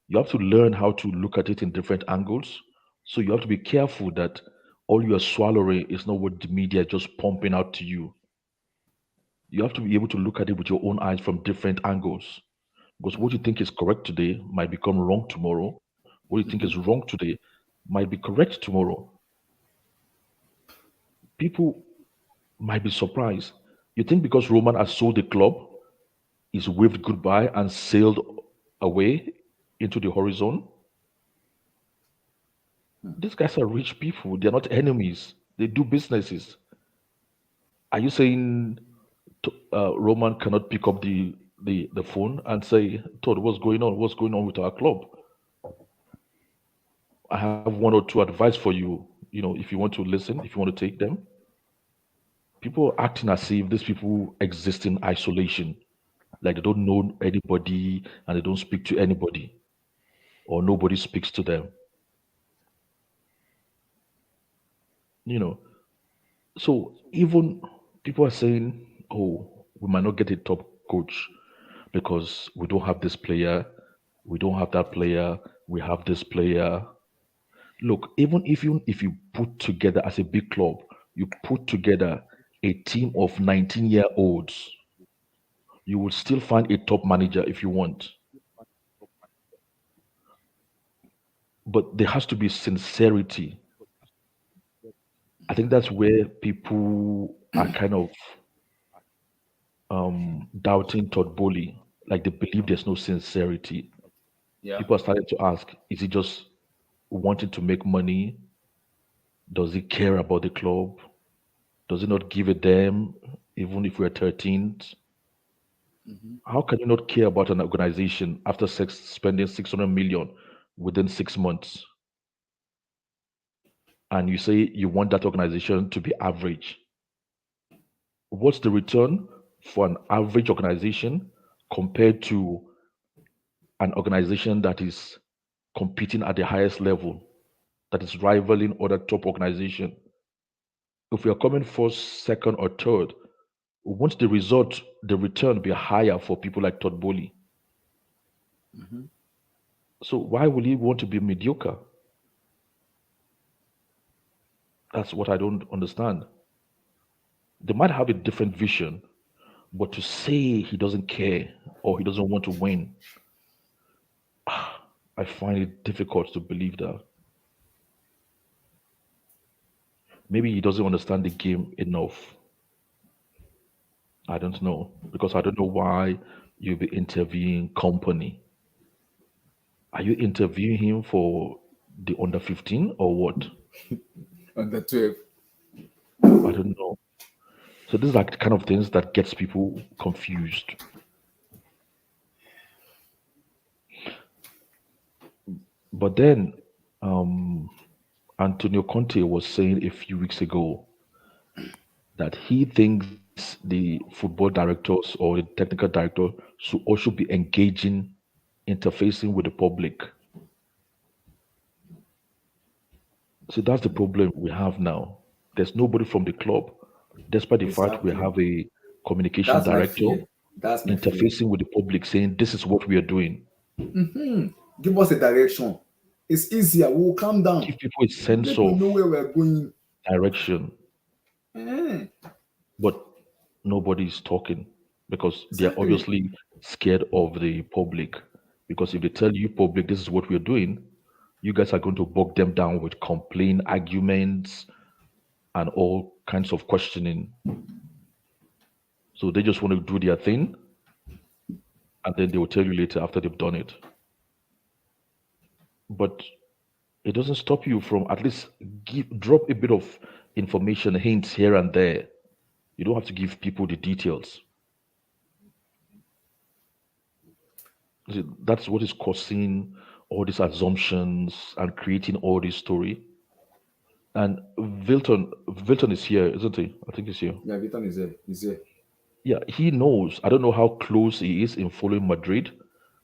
You have to learn how to look at it in different angles. So you have to be careful that all you are swallowing is not what the media is just pumping out to you. You have to be able to look at it with your own eyes from different angles. Because what you think is correct today might become wrong tomorrow. What you think is wrong today might be correct tomorrow. People might be surprised. You think because Roman has sold the club, he's waved goodbye and sailed away into the horizon? These guys are rich people. They're not enemies. They do businesses. Are you saying Roman cannot pick up the phone and say, Todd, what's going on? What's going on with our club? I have one or two advice for you. If you want to listen, if you want to take them. People are acting as if these people exist in isolation, like they don't know anybody and they don't speak to anybody, or nobody speaks to them. So even people are saying, oh, we might not get a top coach because we don't have this player, we don't have that player, we have this player. Look, even if you put together as a big club, you put together a team of 19-year-olds, you will still find a top manager if you want. But there has to be sincerity. I think that's where people are kind of doubting Todd Bowley. Like they believe there's no sincerity. Yeah. People are starting to ask, is he just wanting to make money? Does he care about the club? Does he not give a damn, even if we're 13th? How can you not care about an organization after spending 600 million within 6 months? And you say you want that organization to be average. What's the return for an average organization compared to an organization that is competing at the highest level, that is rivaling other top organization? If we are coming first, second, or third, won't the return be higher for people like Todd Bowley? So why will he want to be mediocre? That's what I don't understand. They might have a different vision, but to say he doesn't care or he doesn't want to win, I find it difficult to believe that. Maybe he doesn't understand the game enough. I don't know. Because I don't know why you'll be interviewing Kompany. Are you interviewing him for the under 15 or what? Under 12. I don't know. So these are the kind of things that gets people confused. But then Antonio Conte was saying a few weeks ago that he thinks the football directors or the technical director should also be engaging, interfacing with the public. So that's the problem we have now. There's nobody from the club, despite the fact we Exactly. have a communication That's my director fear. That's my fear. interfacing with the public, saying this is what we are doing. Give us a direction. It's easier. We'll calm down. Give people a sense Let me of know where we're going. direction, Eh, but nobody's talking because they're Exactly. obviously scared of the public. Because if they tell you public this is what we're doing, you guys are going to bog them down with complaint, arguments, and all kinds of questioning. So they just want to do their thing, and then they will tell you later after they've done it. But it doesn't stop you from at least drop a bit of information, hints here and there. You don't have to give people the details. See, that's what is causing all these assumptions and creating all this story. And Vilton is here, isn't he? I think he's here. Yeah, Viton is here. He's here. Yeah, he knows. I don't know how close he is in following Madrid,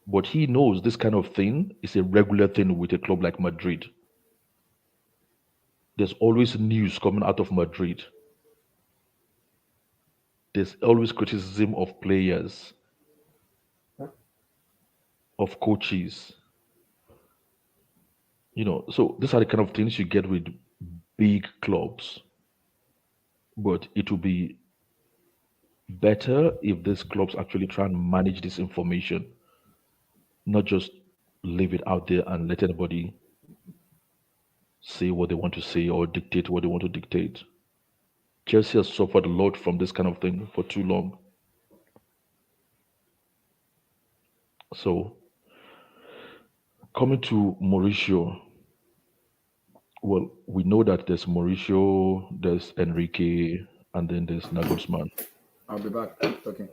but he knows this kind of thing is a regular thing with a club like Madrid. There's always news coming out of Madrid. There's always criticism of players, of coaches. So these are the kind of things you get with big clubs. But it will be better if these clubs actually try and manage this information, not just leave it out there and let anybody say what they want to say or dictate what they want to dictate. Chelsea has suffered a lot from this kind of thing for too long. So, coming to Mauricio, well, we know that there's Mauricio, there's Enrique, and then there's Nagelsmann. I'll be back. Keep talking.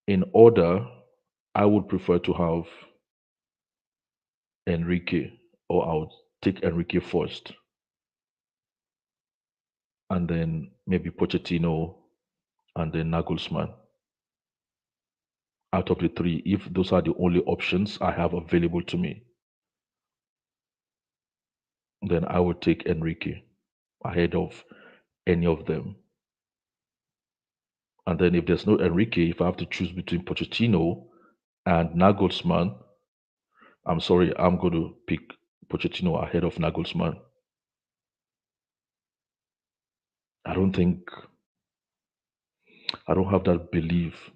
In order, I would prefer to have Enrique, or I would take Enrique first, and then maybe Pochettino, and then Nagelsmann. Out of the three, if those are the only options I have available to me, then I would take Enrique ahead of any of them. And then if there's no Enrique, if I have to choose between Pochettino and Nagelsmann, I'm sorry, I'm going to pick Pochettino ahead of Nagelsmann. I don't think I don't have that belief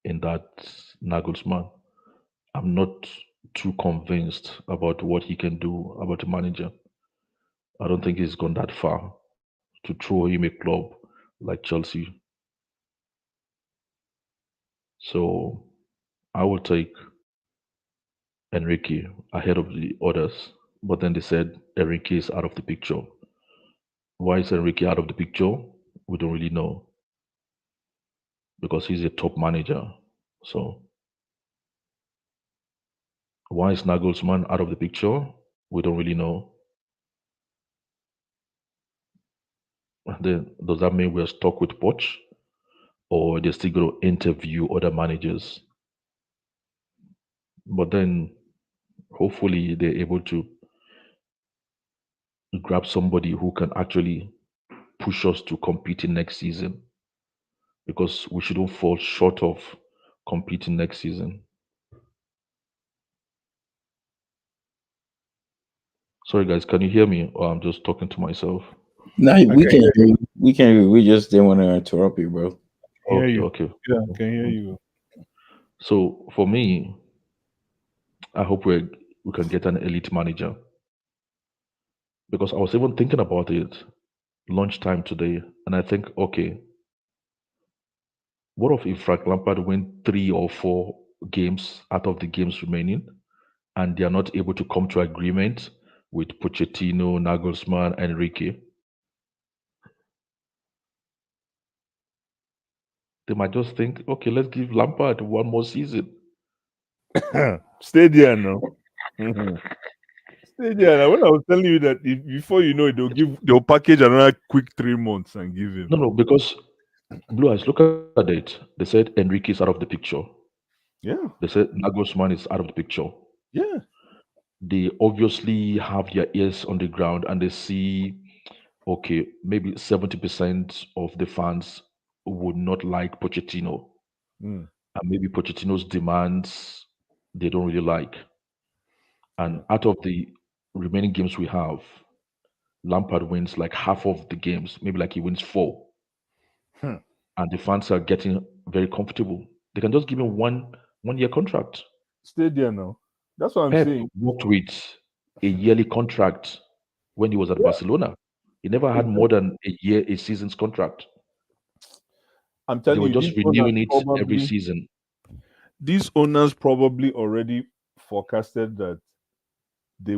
in that Nagelsmann. I'm not too convinced about what he can do about the manager. I don't think he's gone that far to throw him a club like Chelsea. So I will take Enrique ahead of the others. But then they said Enrique is out of the picture. Why is Enrique out of the picture? We don't really know because he's a top manager. So why is Nagelsmann out of the picture? We don't really know. And then does that mean we're stuck with Poch, or they're still going to interview other managers? But then hopefully they're able to grab somebody who can actually push us to competing next season, because we shouldn't fall short of competing next season. Sorry, guys, can you hear me? Or I'm just talking to myself. No, I we can can hear hear you. We can hear you. We just didn't want to interrupt you, bro. hear Okay, you. okay. Yeah, I can hear you. So for me, I hope we can get an elite manager, because I was even thinking about it lunchtime today, and I think, okay, what if Frank Lampard win 3 or 4 games out of the games remaining, and they are not able to come to agreement with Pochettino, Nagelsmann, Enrique? They might just think, okay, let's give Lampard one more season. Stay there now. Stay there now. When I was telling you that before you know it, they'll package another quick 3 months and give him. No, because Blue Eyes, look at it. They said Enrique is out of the picture. Yeah, They said Nagelsmann is out of the picture. yeah. They obviously have their ears on the ground and they see, okay, maybe 70% of the fans would not like Pochettino. Mm. And maybe Pochettino's demands they don't really like. And out of the remaining games we have, Lampard wins like half of the games, maybe like he wins 4. Hmm. And the fans are getting very comfortable. They can just give him one year contract. Stay there now. That's what I'm Pep saying. worked with a yearly contract when he was at Barcelona. He never had more than a season's contract. I'm They telling were you, just renewing it every season. these owners probably already forecasted that they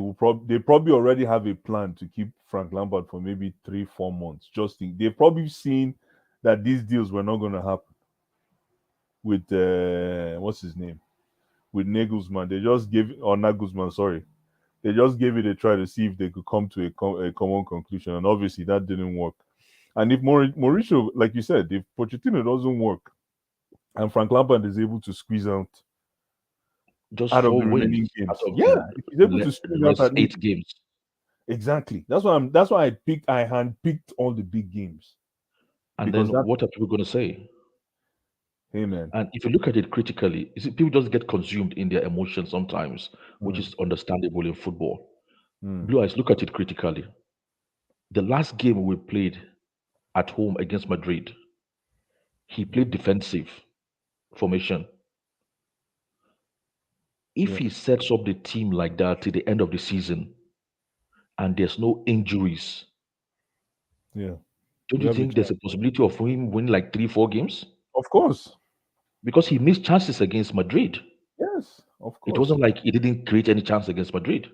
probably already have a plan to keep Frank Lampard for maybe 3-4 months. They've probably seen that these deals were not going to happen with what's his name, with Nagelsmann. They just gave, or Nagelsmann, sorry, they just gave it a try to see if they could come to a common conclusion, and obviously that didn't work. And if Mauricio, like you said, if Pochettino doesn't work, and Frank Lampard is able to squeeze Just out of 4 the remaining wins games, out of yeah, if he's able to the squeeze out rest at 8 least, games. exactly. That's why I handpicked all the big games. And Because then what are people going to say? Hey man. And if you look at it critically, you see, people just get consumed in their emotions sometimes, which is understandable in football. Blue Eyes, look at it critically. The last game we played at home against Madrid, he played defensive formation. If he sets up the team like that till the end of the season and there's no injuries, Yeah. don't We you have a think there's a possibility of him winning like 3-4 games? Of course. Because he missed chances against Madrid. Yes, of It course. wasn't like he didn't create any chance against Madrid.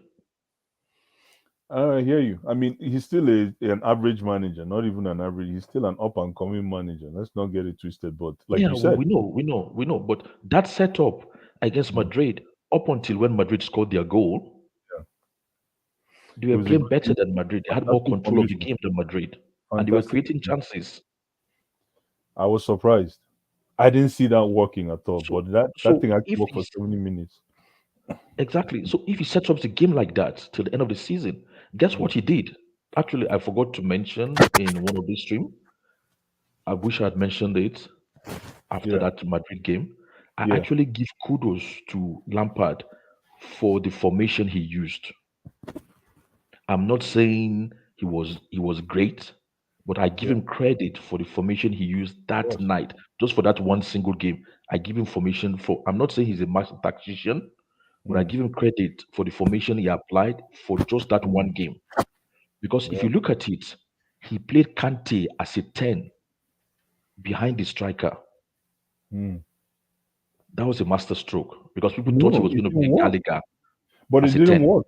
I hear you. I mean, he's still an average manager, not even an average. He's still an up and coming manager. Let's not get it twisted. But like Yeah, you said, we know. But that setup against Madrid, up until when Madrid scored their goal, yeah, they it were was a playing better than Madrid. They had more fantastic control of the formation. game than Madrid, and they were Fantastic. creating chances. I was surprised. I didn't see that working at all. So, But that so thing actually if worked for he's 70 minutes. exactly, so if he sets up the game like that till the end of the season, guess what he did? Actually, I forgot to mention in one of the stream. I wish I had mentioned it after Yeah, that Madrid game. I yeah, actually give kudos to Lampard for the formation he used. I'm not saying he was great, but I give yeah. him credit for the formation he used Of that course. night, just for that one single game. I give him formation for. I'm not saying he's a master tactician, but I Mm, give him credit for the formation he applied for just that one game. Because if yeah. you look at it, he played Kante as a 10 behind the striker. Mm. That was a master stroke because people thought he No, was it going to didn't play work. Gallagher But it as a didn't 10. work.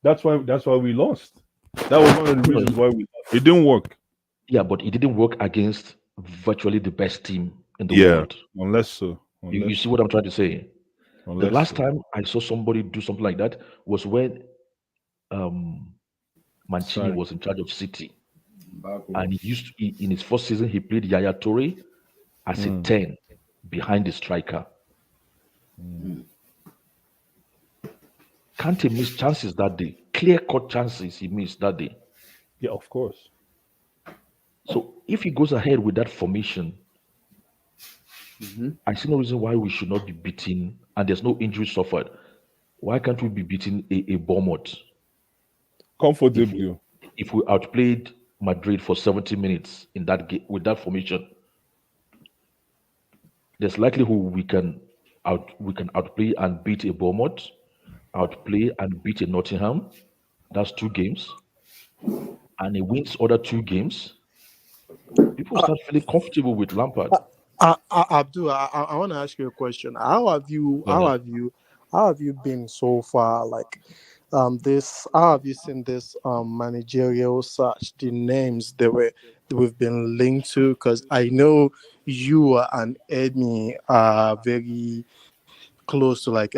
That's why we lost. That was one of the No, no, reasons why we lost. It didn't work. yeah, but it didn't work against virtually the best team in the Yeah, world. unless so. You Unless see so. what I'm trying to say? The Unless last so. time I saw somebody do something like that was when um, Mancini Sorry. was in charge of City, Back and home. in his first season he played Yaya Toure as a Mm, 10 behind the striker. mm. Kante missed chances that day, clear cut chances he missed that day. Yeah, of course. So if he goes ahead with that formation, I see no reason why we should not be beaten, and there's no injury suffered. Why can't we be beating a Bournemouth if we Comfortably. if we outplayed Madrid for 70 minutes in that game with that formation? There's likelihood we can outplay and beat a Bournemouth, outplay and beat a Nottingham. That's 2 games, and he wins other 2 games. People start feeling comfortable with Lampard. Abdul, I want to ask you a question. How have you Go ahead. how have you been so far? Like, this how have you seen this managerial search? The names we've been linked to, because I know you and Edmi are very close to, like,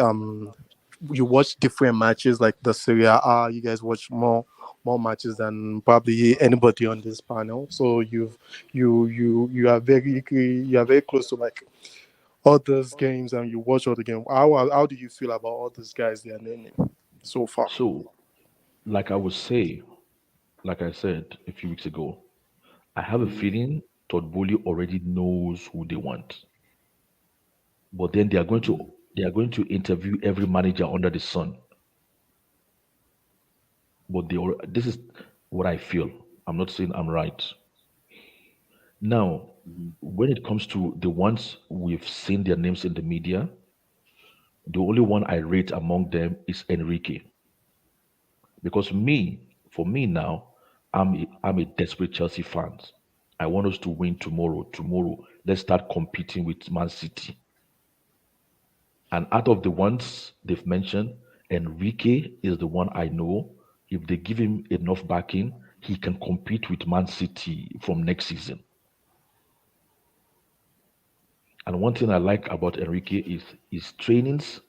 you watch different matches like the Serie A. You guys watch more matches than probably anybody on this panel. So you are very close to, like, all those games, and you watch all the game. How do you feel about all those guys they are naming so far? So, like like I said a few weeks ago, I have a feeling Todd Bowley already knows who they want. But then they are going to interview every manager under the sun. But this is what I feel. I'm not saying I'm right. Now, when it comes to the ones we've seen their names in the media, the only one I rate among them is Enrique. Because for me now, I'm a desperate Chelsea fan. I want us to win tomorrow. Tomorrow, let's start competing with Man City. And out of the ones they've mentioned, Enrique is the one I know. If they give him enough backing, he can compete with Man City from next season. And one thing I like about Enrique is his trainings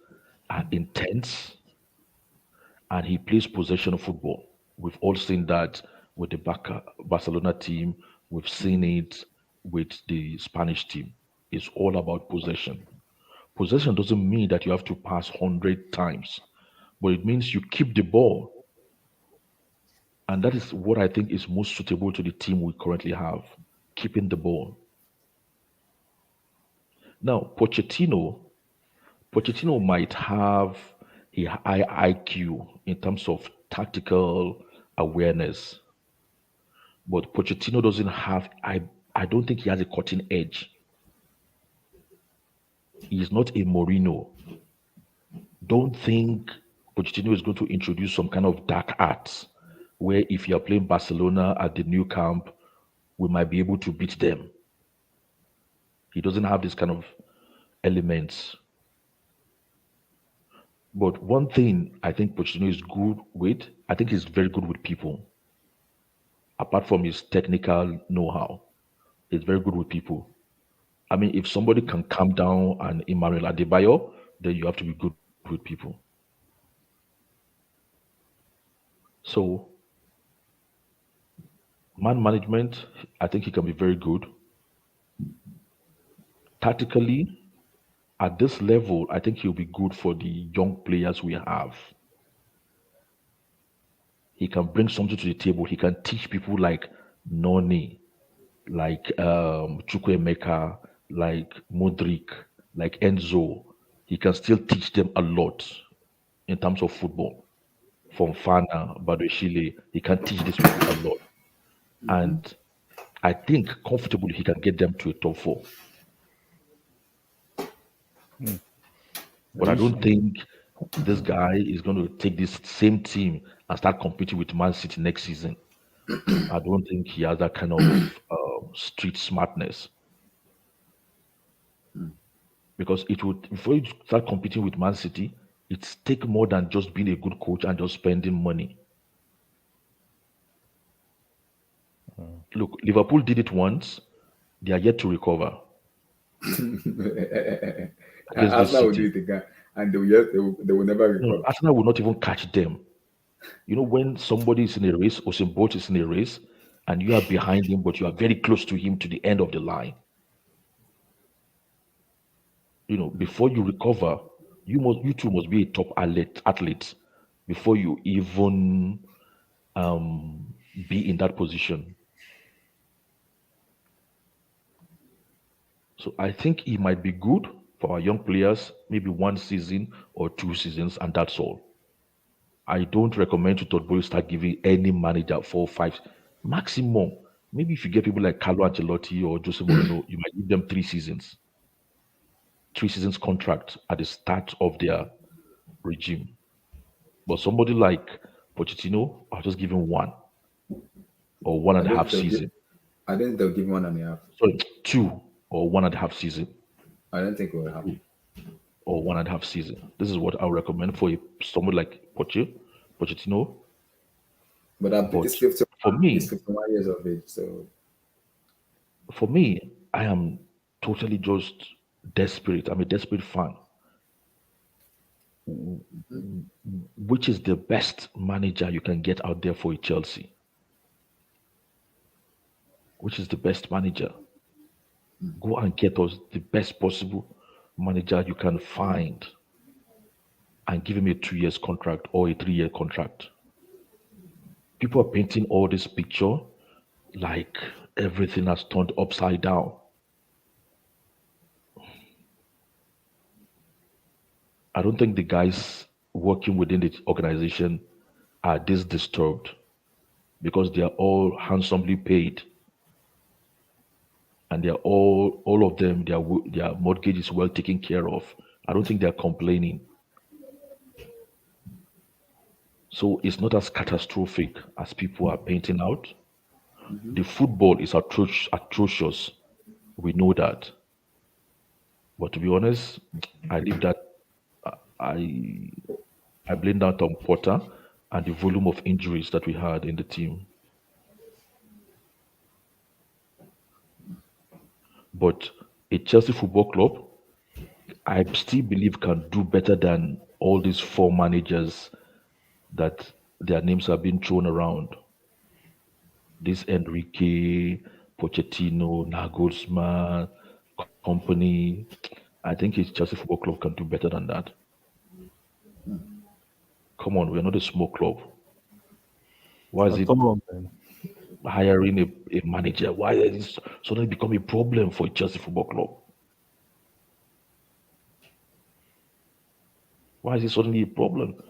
are intense and he plays possession football. We've all seen that with the Barcelona team. We've seen it with the Spanish team. It's all about possession. Possession doesn't mean that you have to pass 100 times, but it means you keep the ball. And that is what I think is most suitable to the team we currently have, keeping the ball. Now, Pochettino might have a high IQ in terms of tactical awareness, but Pochettino doesn't have, I don't think he has a cutting edge. He's not a Mourinho. Don't think Pochettino is going to introduce some kind of dark arts where if you're playing Barcelona at the new camp, we might be able to beat them. He doesn't have this kind of elements. But one thing I think Pochettino is good with, I think he's very good with people. Apart from his technical know-how, he's very good with people. I mean, if somebody can calm down and Emmanuel Adebayo, then you have to be good with people. So, man management, I think he can be very good. Tactically, at this level, I think he'll be good for the young players we have. He can bring something to the table. He can teach people like Noni, like Chukwuemeka, like Modric, like Enzo. He can still teach them a lot in terms of football. From Fana, Badoshile, he can teach these people a lot. And I think comfortably he can get them to a top four. But I don't think this guy is going to take this same team and start competing with Man City next season. I don't think he has that kind of street smartness. Because it would, before you start competing with Man City, it's take more than just being a good coach and just spending money. Look, Liverpool did it once. They are yet to recover. Arsenal will do it again, and they will never recover. No, Arsenal will not even catch them. You know, when somebody is in a race, Usain Bolt is in a race, and you are behind him, but you are very close to him to the end of the line. You know, before you recover, you two must be a top athlete before you even be in that position. So I think he might be good for our young players, maybe 1 season or 2 seasons, and that's all. I don't recommend to Todd Bowley start giving any manager 4 or 5 maximum. Maybe if you get people like Carlo Ancelotti or Jose Mourinho, you might give them 3 seasons. 3 seasons contract at the start of their regime. But somebody like Pochettino, I'll just give him 1 or 1.5 season. I think they'll give 1.5. Sorry, 2 or 1.5 season. I don't think it will happen. Or 1.5 season. This is what I would recommend for somebody like Pochettino. But it's 51, for me, he's 51 years of age. So for me, I am totally just desperate. I'm a desperate fan. Which is the best manager you can get out there for a Chelsea? Which is the best manager? Go and get us the best possible manager you can find and give him a 2 years contract or a 3-year contract. People are painting all this picture like everything has turned upside down. I don't think the guys working within the organization are this disturbed because they are all handsomely paid. And they're all of them, their mortgage is well taken care of. I don't think they're complaining. So it's not as catastrophic as people are painting out. The football is atrocious. We know that. But to be honest, I leave that. I blame that on Potter and the volume of injuries that we had in the team. But a Chelsea Football Club, I still believe can do better than all these 4 managers that their names have been thrown around. This Enrique, Pochettino, Nagelsmann, Kompany. I think his Chelsea Football Club can do better than that. Come on, we're not a small club. Why is it hiring a manager? Why is it suddenly become a problem for a Chelsea Football Club? Why is it suddenly a problem?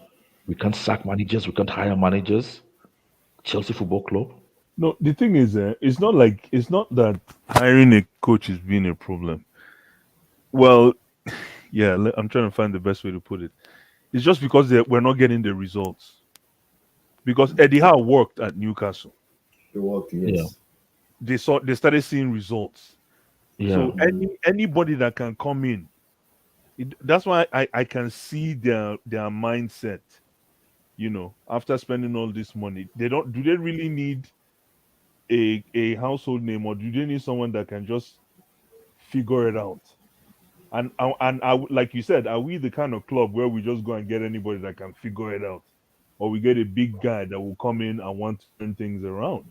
We can't sack managers. We can't hire managers. Chelsea Football Club. No, the thing is, it's not that hiring a coach is being a problem. Well, Yeah, I'm trying to find the best way to put it. It's just because we're not getting the results. Because Eddie Howe worked at Newcastle. It worked, Yeah, yes. They started seeing results. yeah. So anybody that can come in, that's why I can see their mindset. After spending all this money, do they really need a household name, or do they need someone that can just figure it out? Like you said, are we the kind of club where we just go and get anybody that can figure it out, or we get a big guy that will come in and want to turn things around?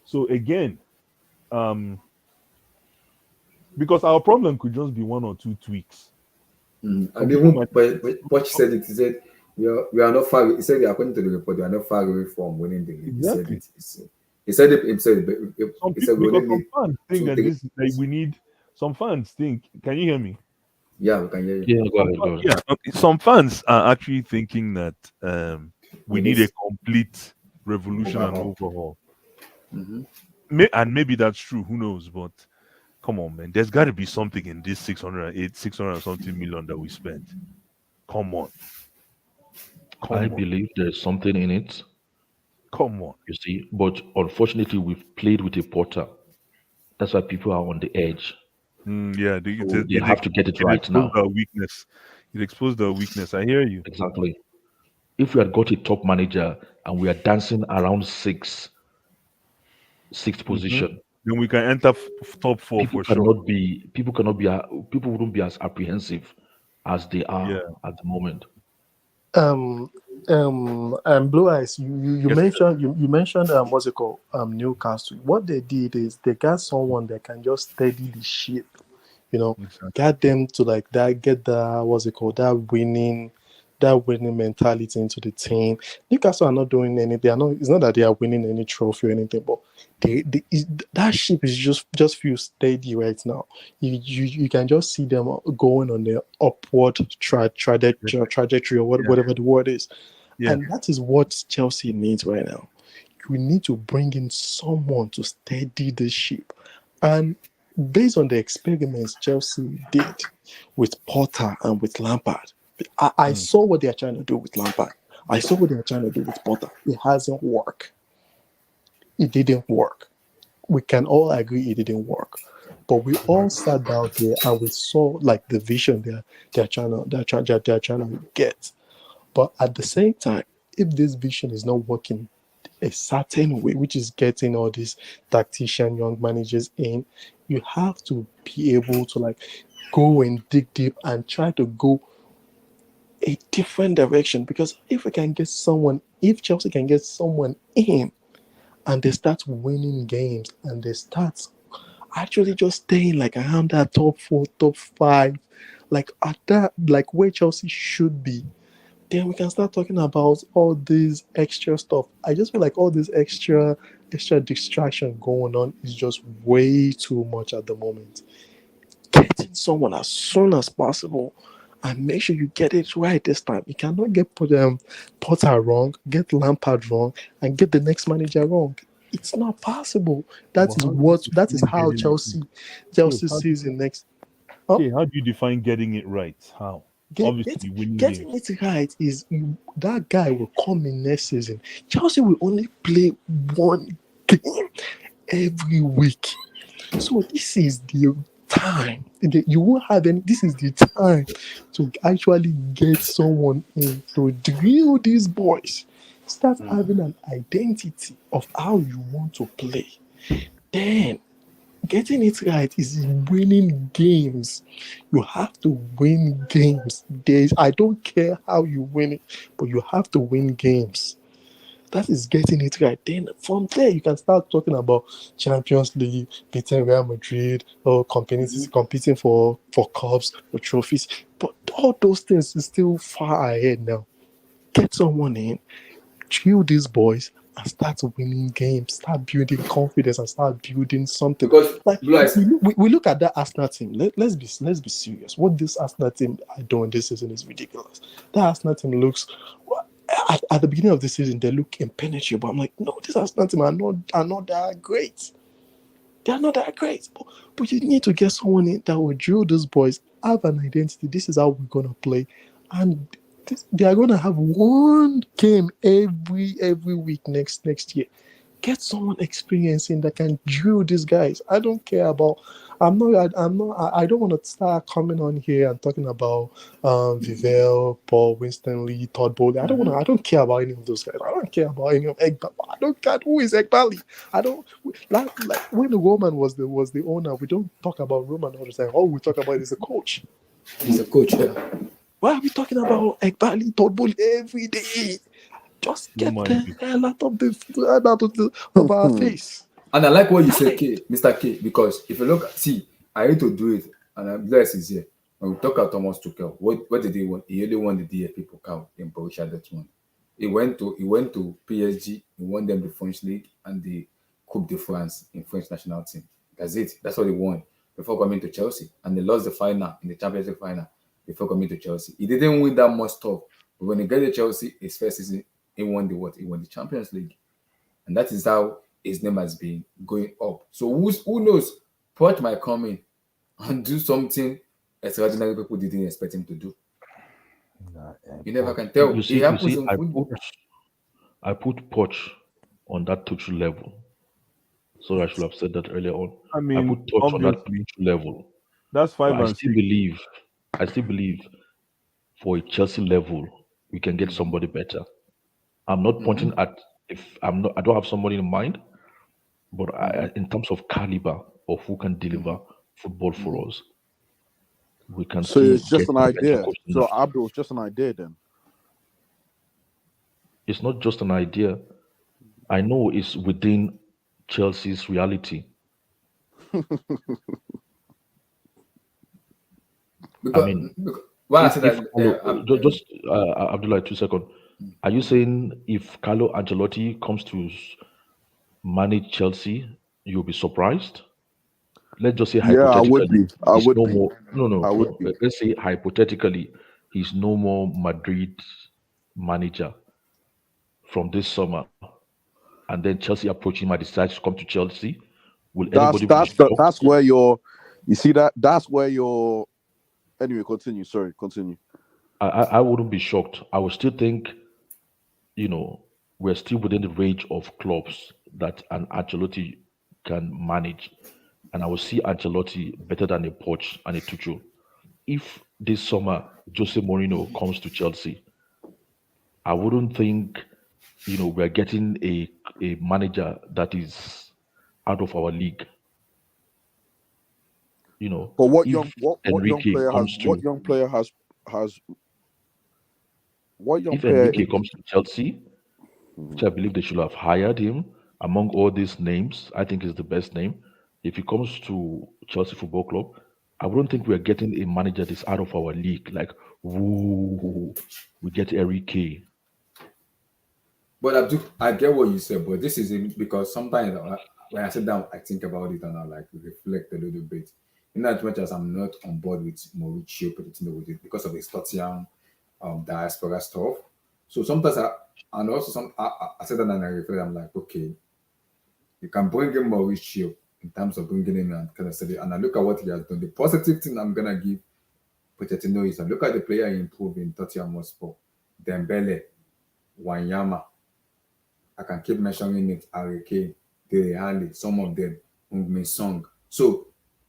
So again, because our problem could just be one or two tweaks. And Some people even might Poch said it. He said we are not far. He said according to the report, we are not far away from winning the league. He said exactly. it. He said it himself. He said we Because only some need fans think two, that three. this like we need. Some fans think. Can you hear me? Yeah, we can hear you. Yeah, go ahead, go ahead. Yeah. Some fans are actually thinking that we We need need a complete revolution and overhaul. overhaul. Mm-hmm. And maybe that's true. Who knows? But come on, man. There's got to be something in this 600 and something million that we spent. Come on. I Come on. believe there's something in it, Come on. you see, but unfortunately, we've played with a Potter. That's why people are on the edge. Yeah, So they have to get it right exposed now. our weakness. It exposed our weakness. I hear you. Exactly. If we had got a top manager and we are dancing around sixth Mhm. position, Then we can enter top four for sure. people wouldn't be as apprehensive as they are Yeah. at the moment. Blue Eyes, you Yes. mentioned what's it called, Newcastle. What they did is they got someone that can just steady the ship, Exactly. get them to like that, get the what's it called, that winning mentality into the team. Newcastle are not doing anything. They are not. It's not that they are winning any trophy or anything, but that ship is just feel steady right now. You can just see them going on their upward trajectory or Yeah. whatever the word is, Yeah. and that is what Chelsea needs right now. We need to bring in someone to steady the ship, and based on the experiments Chelsea did with Potter and with Lampard, I Mm. saw what they are trying to do with Lampard. I saw what they are trying to do with Potter. It hasn't worked. It didn't work. We can all agree it didn't work. But we all sat down there and we saw like the vision they're trying to get. But at the same time, if this vision is not working a certain way, which is getting all these tactician young managers in, you have to be able to like go and dig deep and try to go a different direction. Because if Chelsea can get someone in and they start winning games and they start actually just staying like around that top 4, top 5, like at that, like where Chelsea should be, then we can start talking about all this extra stuff. I just feel like all this extra distraction going on is just way too much at the moment. Getting someone as soon as possible and make sure you get it right this time. You cannot get Potter wrong, get Lampard wrong, and get the next manager wrong. It's not possible. But how do you That is define how getting it right? Chelsea How sees the next. Oh, Okay, how do you define getting it right? How? Obviously, winning getting games. it right is that guy will come in next season. Chelsea will only play one game every week. So this is the time. You won't have any. This is the time to actually get someone in to drill these boys. Start having an identity of how you want to play. Then getting it right is winning games. You have to win games. I don't care how you win it, but you have to win games. That is getting it right. Then from there, you can start talking about Champions League, beating Real Madrid, or competing for cups, for trophies. But all those things is still far ahead now. Get someone in, chill these boys, and start winning games. Start building confidence and start building something. Because Like Blue Eyes, we look at that Arsenal team. Let's be serious. What this Arsenal team are doing this season is ridiculous. That Arsenal team looks. At the beginning of the season, they look impenetrable. I'm like, no, this Arsenal team are not that great. They are not that great. But you need to get someone in that will drill those boys have an identity. This is how we're gonna play, and they are gonna have one game every week next year. Get someone experiencing that can drill these guys. I don't care about. I'm not. I don't want to start coming on here and talking about Vivel, Paul Winston-Lee, Todd Bowley. I don't want to. I don't care about any of those guys. I don't care about any of Egbali. I don't care who is Egbali. I don't like when the Roman was the owner. We don't talk about Roman all the time. All we talk about is the coach. He's a coach. Yeah. Why are we talking about Egbali, Todd Bowley every day? Just get the hell out of our face. And I like what you said, K, Mr. K, because if you look, see, I hate to do it, and I'm glad he's here. When we talk about Thomas Tuchel, what did he want? He only won the DFB Pokal in Borussia Dortmund. He went to PSG. He won them the French league and the Coupe de France in French national team. That's it. That's what he won before coming to Chelsea, and they lost the final in the Champions League final before coming to Chelsea. He didn't win that much stuff, but when he got to Chelsea, his first season, he won the what? He won the Champions League, and that is how his name has been going up. So who knows? Poch might come in and do something extraordinary people didn't expect him to do. You never can tell. You see, I put Poch on that Tuchel level. So I should have said that earlier on. I mean, I put Poch on that Tuchel level. That's 5 But and 6. I still believe for a Chelsea level, we can get somebody better. I'm not pointing at I don't have somebody in mind, but in terms of caliber of who can deliver football for us, we can. So still it's just get an a better idea. coach than So that. Abdul, it's just an idea then. It's not just an idea. I know it's within Chelsea's reality. Because, I mean, why I said that, just Abdullah, 2 seconds. Are you saying if Carlo Ancelotti comes to manage Chelsea, you'll be surprised? Let's just say Yeah, I would hypothetically, be. I he's would no be. more. I would No. be. Let's say hypothetically, he's no more Madrid manager from this summer, and then Chelsea approach him and decides to come to Chelsea. Will anybody be shocked? That's where you're. You see that? That's where you're. Anyway, continue. Sorry, continue. I wouldn't be shocked. I would still think, we're still within the range of clubs that an Ancelotti can manage. And I will see Ancelotti better than a Poch and a Tuchel. If this summer Jose Mourinho comes to Chelsea, I wouldn't think, we're getting a manager that is out of our league. But what if young Enrique player comes to if Enrique comes to Chelsea, which I believe they should have hired him among all these names, I think is the best name. If he comes to Chelsea Football Club, I wouldn't think we're getting a manager that's out of our league. Like, woo, we get Enrique. But I get what you said, but this is because sometimes when I sit down, I think about it and I reflect a little bit. In as much as I'm not on board with Mauricio Pochettino with it because of his Tottenham diaspora stuff. So sometimes I sit down and I reflect. I'm like, okay, you can bring in Mauricio in terms of bringing him and kind of study. And I look at what he has done. The positive thing I'm gonna give Pochettino is I look at the player he improved in Tottenham Hotspur, Dembele, Wanyama. I can keep mentioning it, Harry Dele Alli, some of them, Heung-min Song. So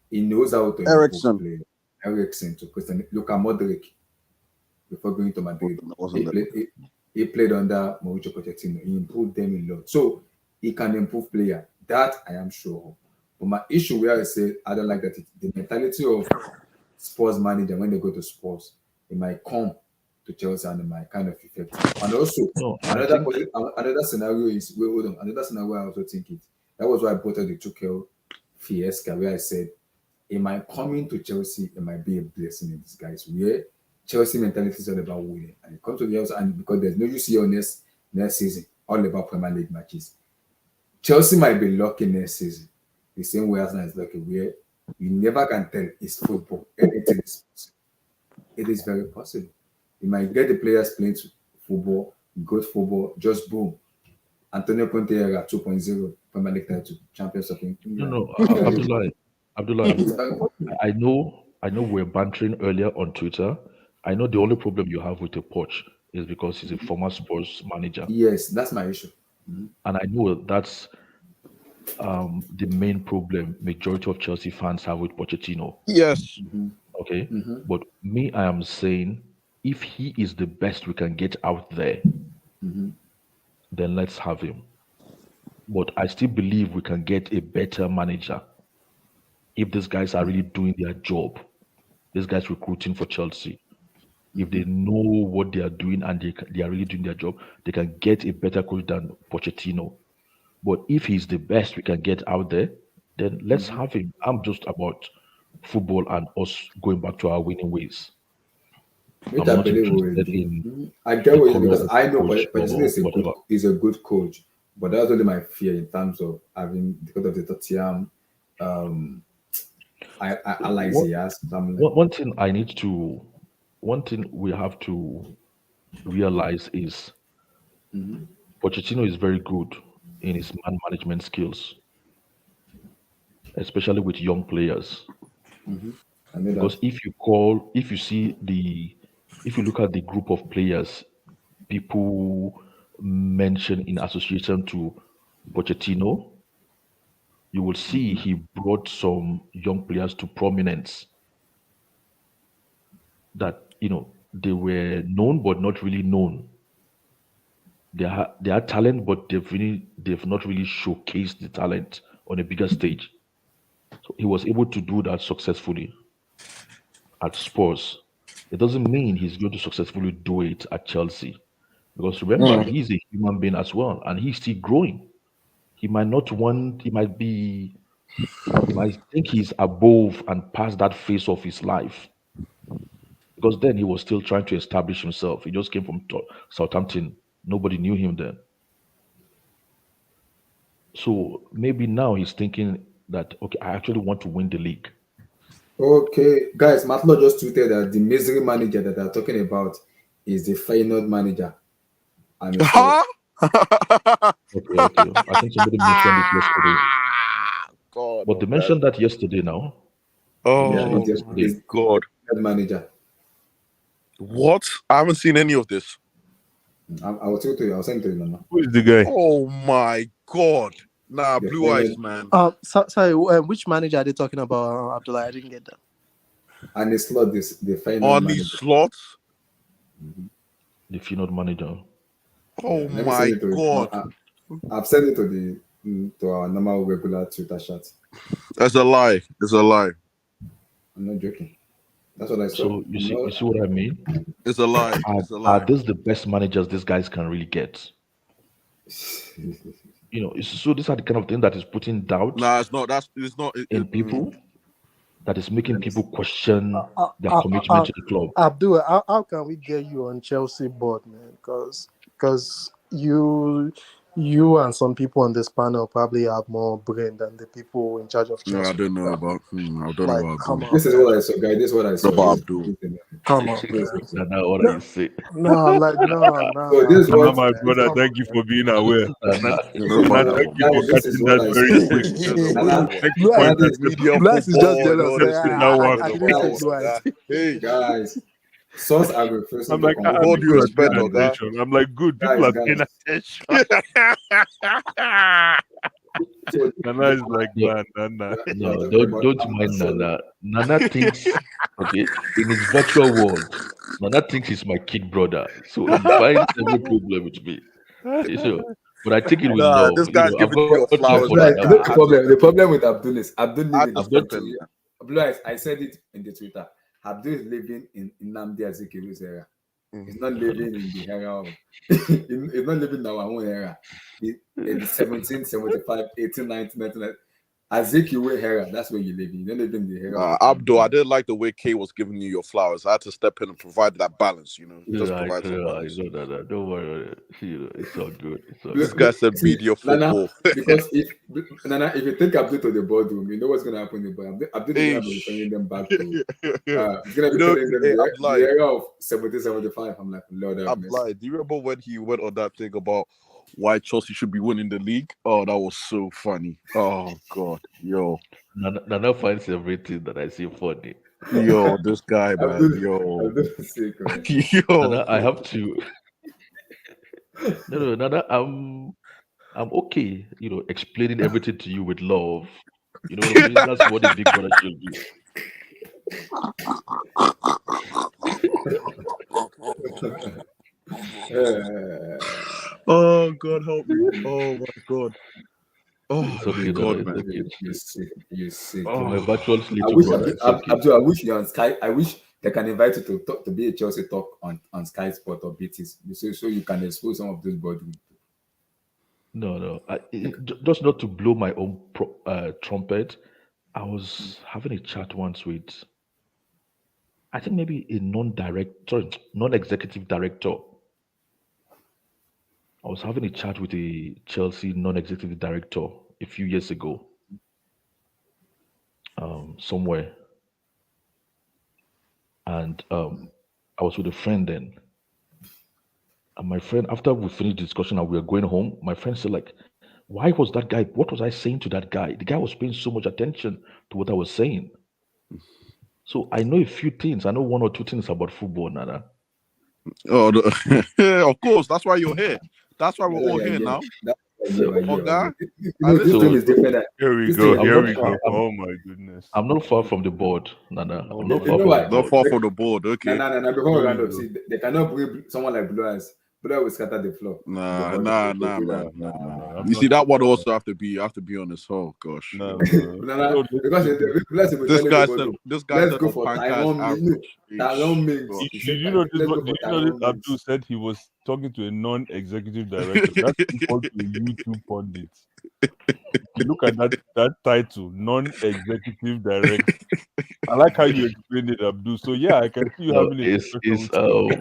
he knows how to improve play. Eriksen to Christian. Look at Modric before going to Madrid. He played under Mauricio Pochettino. He improved them a lot. So he can improve player. That I am sure of. But my issue where I say I don't like that the mentality of sports manager when they go to sports, it might come to Chelsea and it might kind of affect it. And also another scenario is another scenario I also think it. That was why I brought up the Tuchel fiasco where I said it might come into Chelsea, it might be a blessing in disguise. Where Chelsea mentality is all about winning, and it comes to the house, and because there's no UCL next season, all about Premier League matches. Chelsea might be lucky next season, the same way Arsenal is lucky. Where you never can tell it's football. Anything is possible. It is very possible. You might get the players playing football, good football, just boom. Antonio Conte era 2.0, Premier League title, Champions of England. No, Abdullah, I I know we're bantering earlier on Twitter. I know the only problem you have with the Poch is because he's a former Spurs manager, Yes, that's my issue. and I know that's the main problem majority of Chelsea fans have with Pochettino. Yes. Okay, Mm-hmm. but me, I am saying if he is the best we can get out there, Mm-hmm. then let's have him. But I still believe we can get a better manager if these guys are really doing their job. These guys recruiting for Chelsea, if they know what they are doing and they are really doing their job, they can get a better coach than Pochettino. But if he's the best we can get out there, then let's have him. I'm just about football and us going back to our winning ways. Which I'm I not believe we will interested do. in I get the what you mean color because of I know coach Pochettino or whatever. is a good coach, but that's only my fear in terms of having because of the Tottenham allies What, he has. Something like one thing we have to realize is Pochettino is very good in his man management skills, especially with young players. I know Because that. if you look at the group of players people mention in association to Pochettino, you will see he brought some young players to prominence that they were known but not really known. They are talent, but they've not really showcased the talent on a bigger stage. So he was able to do that successfully at Spurs. It doesn't mean he's going to successfully do it at Chelsea. Because remember, he's a human being as well, and he's still growing. He might not want, he might think he's above and past that phase of his life. Because then he was still trying to establish himself. He just came from Southampton. Nobody knew him then. So maybe now he's thinking that, okay, I actually want to win the league. Okay, guys, Matlo just tweeted that the misery manager that they're talking about is the Feyenoord manager. And it's Huh? Okay. I think somebody mentioned it yesterday. God, But they mentioned that yesterday now. oh it's my God. the manager. What? I haven't seen any of this. I will tell you, I'll send it to you now. Who is the guy? Oh my God. Nah, The blue eyes, Feyenoord- man. Sorry, which manager are they talking about, Abdullah? I didn't get that. And it's not this the Feyenoord On manager. these slots. The Finod manager. Oh Let me my send it to you. God. I've sent it to our normal regular Twitter chat. That's a lie. It's a lie. I'm not joking. That's what I saw. So you see what I mean? It's a lie. It's a lie. Are these the best managers these guys can really get? So these are the kind of thing that is putting doubt Nah, it's not. in people, that is making people question their commitment to the club. Abdul, how can we get you on Chelsea board, man? Because you and some people on this panel probably have more brain than the people in charge of No, Chelsea. I don't know about. I don't know Like, about come Abdul. on, This is man. what I saw, guys. This is what I saw. About Abdul. Come on, man. That's not what I say. No, like, no. So this is Nana, what my brother, Come thank on, you man. for being aware. Nana, thank you for guys, this is catching what that I very saw. quick. Nana, Thank you for Nana, pointing this- that. Media Bless is just football, jealous. Let's sit that one. I didn't Guys, take Blue Eyes. Hey, guys, source are refusing I'm to like, come all with due me. respect, paying Oga. attention. I'm like, good. People are paying attention. So, Nana is like, No. Nana. No, don't mind Nana. Nana thinks, okay, in his virtual world, Nana thinks he's my kid brother. So he finds every problem with me. So, but I take it with Nah, love. this guy's I've giving you your got time flowers. for Blue Eyes, that. you know the problem with Abdul is Abdul I living have in to step in. Blue Eyes, I said it in the Twitter. Abdul is living in Nnamdi Azikiwe's era. He's not living in the era of he's not living in our own era. In the 1775, 18, 19, 19, Azikiwe era, that's where you live in. You don't live in the era of Abdul, I didn't like the way Kay was giving you your flowers. I had to step in and provide that balance, Just I provide some know balance. that. Don't worry. It's all good. This guy said media Nana, football. because if you take Abdul to the boardroom, you know what's going to happen in the boardroom. Abdul is going to be referring them back to he's going to be telling them the era of 1775. I'm like, Lord have mercy. Do you remember when he went on that thing about why Chelsea should be winning the league? Oh, that was so funny. Oh God, yo. Nana finds everything that I see funny. Yo, this guy, I'm man. doing, Yo, I'm doing sick, man. Nana, I yo. have to. No, Nana, I'm okay. Explaining everything to you with love. You know what I mean? That's what a big brother should do. Oh God, help me! Oh my God! Oh It's my okay, Nana. God, It's man! okay. you sick, you sick. You're my Oh, virtual I little wish brother. It's okay. Abdul, I wish you're on Sky. I wish they can invite you to talk to be a Chelsea talk on Sky Sport or BTS, so you can expose some of those boardroom. No, no. Just not to blow my own trumpet. I was having a chat once with, I think maybe a non-executive director. I was having a chat with a Chelsea non-executive director a few years ago, somewhere, and I was with a friend then. And my friend, after we finished the discussion and we were going home, my friend said, like, why was that guy? What was I saying to that guy? The guy was paying so much attention to what I was saying. So I know a few things. I know one or two things about football, Nana. oh, of course. That's why you're here. That's why we're all here Yeah. now. That's So, Oh, guy, You I know, this listen. thing so is different. Here we This go. thing is I'm Here not we different. far. go. Oh my goodness. I'm not far from the board, Nana. Oh I'm my not You far know from the why? Not board. far from the board. Okay. Before we Here round we up, go. see, they cannot bring someone like Blue Eyes. Blue Eyes will scatter the floor. Nah, man. I'm You not see, that one sure. also have to be on this. Oh gosh. No, Yo. no. No, Because Blue Eyes will be This telling guy the said boardroom, this guy let's said go for Opanka's Tyrone Mings. average. Tyrone Mings. God. He Did said, you know this? let's go Did for you know this? Tyrone Abdul Mings. said he was talking to a non-executive director. That's equal to a YouTube pundit. Look at that title, non-executive director. I like how you explained it, Abdul. So yeah, I can see you No, having a it's discussion it's with him.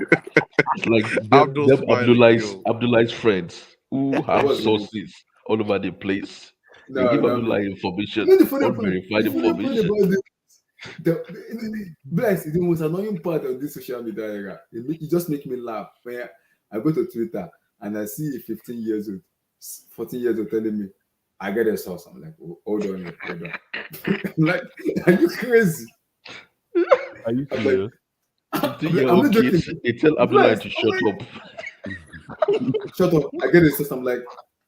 it's like Abdul them smiling, yo. Abdullah's friends who have What's the sources all over the place. They No, give not me. Abdullah You information, know the funny part, unverified information. about this, Bless, the most annoying part of this social media era, it just make me laugh when I go to Twitter and I see a 15 years old, 14 years old telling me, I get a source. I'm like, oh, hold on. I'm like, are you crazy? Are you I'm like, serious? I'm 15-year-old not joking. kids, they tell Abdullah Bless, to shut up. shut up. I get a source. I'm like,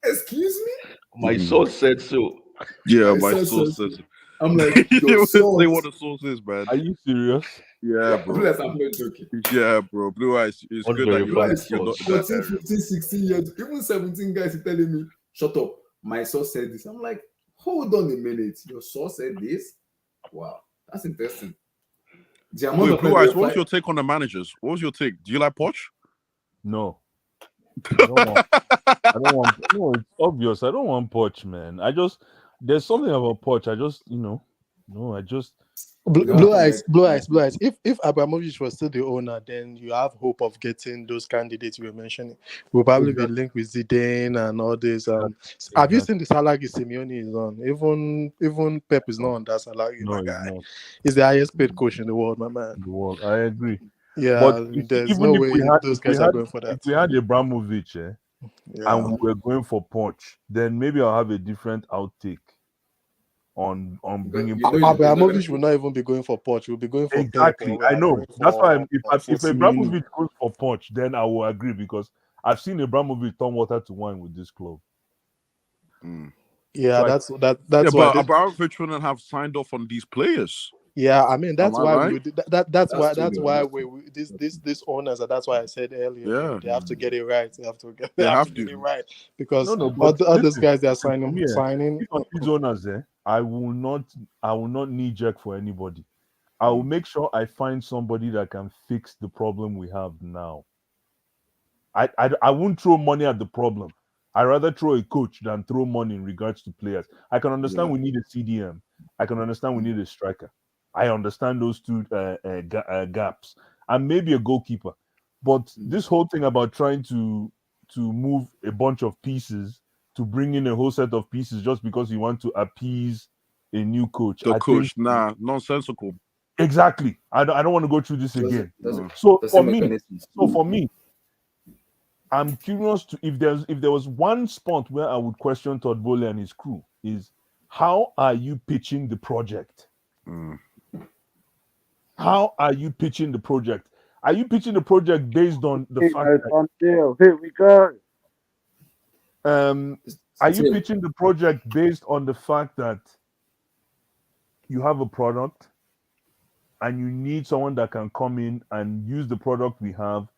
excuse me? My source said so. Yeah, My my source source says, says. I'm like, your Say source. what the source is, man. Are you serious? Yeah, bro. Bless, I'm not joking. Yeah, bro. Blue Eyes. It's good that Unverified you're not source. in that 14, area. 15, 16 years, even 17 guys are telling me, shut up. My source said this. I'm like, hold on a minute. Your source said this? Wow, that's interesting. The amount Wait, of Blue time Eyes, they what was fight. your take on the managers? What was your take? Do you like Poch? No. I don't want. No, it's obvious. I don't want Poch, man. There's something about Poch. You don't want to make Blue eyes. If Abramovich was still the owner, then you have hope of getting those candidates you were mentioning. Will probably be linked with Zidane and all this. Have you seen the salary Simeone is on? Even Pep is not on that salary, No, my it's guy. not He's the highest paid coach in the world, my man. the world. I agree. Yeah, But there's even no if we way had, those guys are going for if that. we had Abramovich, Yeah. and we were going for Poch, then maybe I'll have a different outtake on bringing. You know, Abramovich will not even be going for Poch. He'll be going for Pep. Exactly, Or we I are know. going That's why if for Abramovich goes for Poch, then I will agree because I've seen Abramovich turn water to wine with this club. Yeah, So that's Yeah, why. but Abramovich wouldn't have signed off on these players. Yeah, I mean that's Am I why right? we would, that's why true, though. we these owners, and that's why I said earlier, Yeah. they have to get it right. They have to get They have get to. it right because no, all but those listen, guys they are for me, signing. if on these owners, I will not knee jerk for anybody. I will make sure I find somebody that can fix the problem we have now. I won't throw money at the problem. I rather throw a coach than throw money in regards to players. I can understand we need a CDM. I can understand we need a striker. I understand those two gaps and maybe a goalkeeper. But this whole thing about trying to move a bunch of pieces to bring in a whole set of pieces just because you want to appease a new coach, The I coach, think nonsensical. exactly. I don't want to go through this again. doesn't So for make me, any sense. I'm curious to if there was one spot where I would question Todd Bowley and his crew is how are you pitching the project? How are you pitching the project? Are you pitching the project based on the fact Deal. Here we go. that are you Still, pitching the project based on the fact that you have a product and you need someone that can come in and use the product we have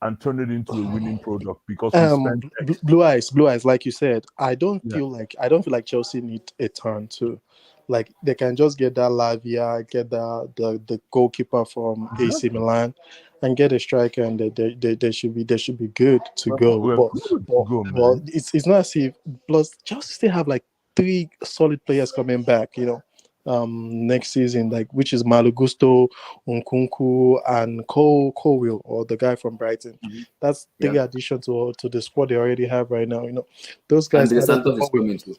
and turn it into a winning product because we spent X? Blue eyes, like you said. I don't Yeah. feel like Chelsea need a turn too. Like they can just get that Lavia, get the goalkeeper from AC Milan, and get a striker, and they should be good to go. We're But good to but, go, but man. it's not as if plus Chelsea still have like 3 solid players coming back. Next season, like which is Malo Gusto, Nkunku, and Colwill, or the guy from Brighton. That's 3 additions to the squad they already have right now. Those guys. and the added Santos is before coming too.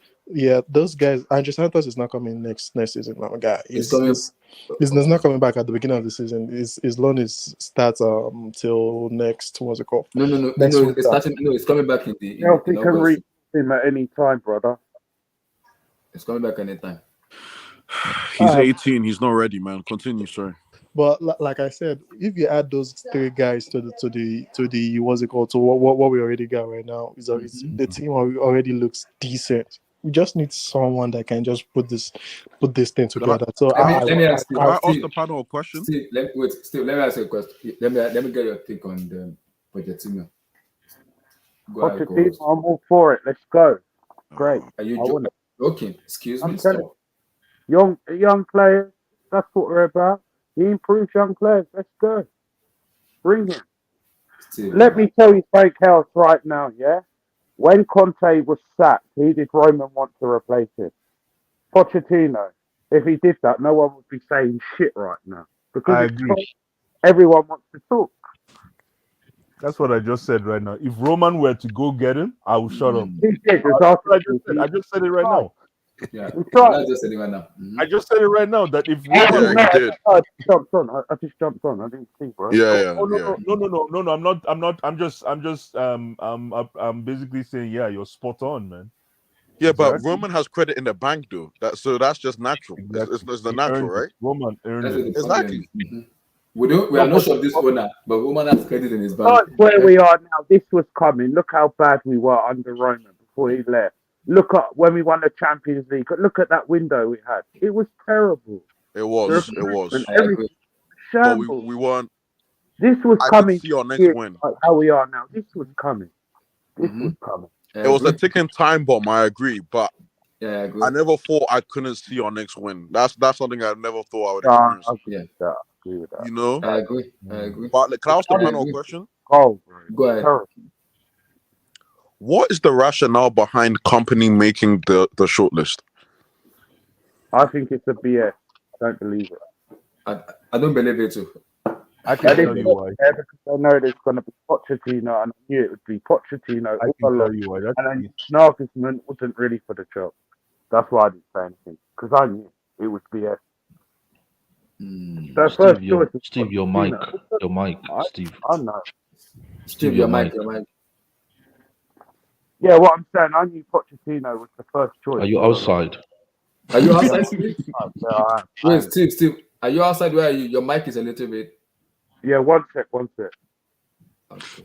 those guys. Andrew Santos is not coming next season. My guy, It's coming. he's not coming back at the beginning of the season. His loan is starts till next, what's it called? No, Next it's winter. starting. No, it's coming back in Chelsea can August. reach him at any time, brother. It's coming back anytime. He's 18. He's not ready, man. Continue, sorry. But like I said, if you add those 3 guys to the what's it called, to what we already got right now, the team already looks decent. We just need someone that can just put this thing together. So Let me ask you. Can I ask Steve, the panel a question? Steve, let me ask you a question. Let me get your take on the Pochettino. Go ahead, go Pochettino, ahead. I'm all for it. Let's go. Great. Are you I want it. joking? Excuse I'm me. telling Stop. young players. That's what we're about. He improves young players. Let's go. Bring him. Steve, Let me tell you fake health right now, yeah? When Conte was sacked, who did Roman want to replace him? Pochettino. If he did that, no one would be saying shit right now. Because I it's agree. top, everyone wants to talk. That's what I just said right now. If Roman were to go get him, I will shut up. He did. That's what I just said it right now. Yeah, We tried. that's just saying right now. I just said it right now that if Yeah, Roman he did. I jumped on. I just jumped on. I didn't see, bro. Yeah. I'm basically saying, yeah, you're spot on, man. Yeah, but Exactly. Roman has credit in the bank, though. That's just natural. Exactly. It's the He natural, earned it. right? Roman earned That's it. the Exactly. problem. We are not sure of this owner, but Roman has credit in his bank. That's where we are now. This was coming. Look how bad we were under Roman before he left. Look at when we won the Champions League. Look at that window we had. It was terrible. It was. And I everything agree. But shambles. we weren't. This was I could coming. see our next Years, win. like how we are now. This was coming. This was coming. It was a ticking time bomb. I agree, but Yeah, I agree. I never thought I couldn't see our next win. That's something I never thought I would I experience. agree with that. You know. I agree. But like, can I ask the I panel a agree. question? Oh, bro. Go ahead. Terrible. What is the rationale behind Kompany making the shortlist? I think it's a BS. I don't believe it. I don't believe it too. I can tell you why. Because I know there's going to be Pochettino, and I knew it would be Pochettino. I can tell you why. And then Nagelsmann wasn't really for the job. That's why I didn't say anything, because I knew it was BS. So first choice is Steve, your mic, Steve. I know. Steve, your mic. Yeah, what I'm saying, I knew Pochettino was the first choice. Are you outside? Are you outside, Steve? Yeah, I am. Wait, Steve. Are you outside? Where are you? Your mic is a little bit. Yeah, one sec. Okay.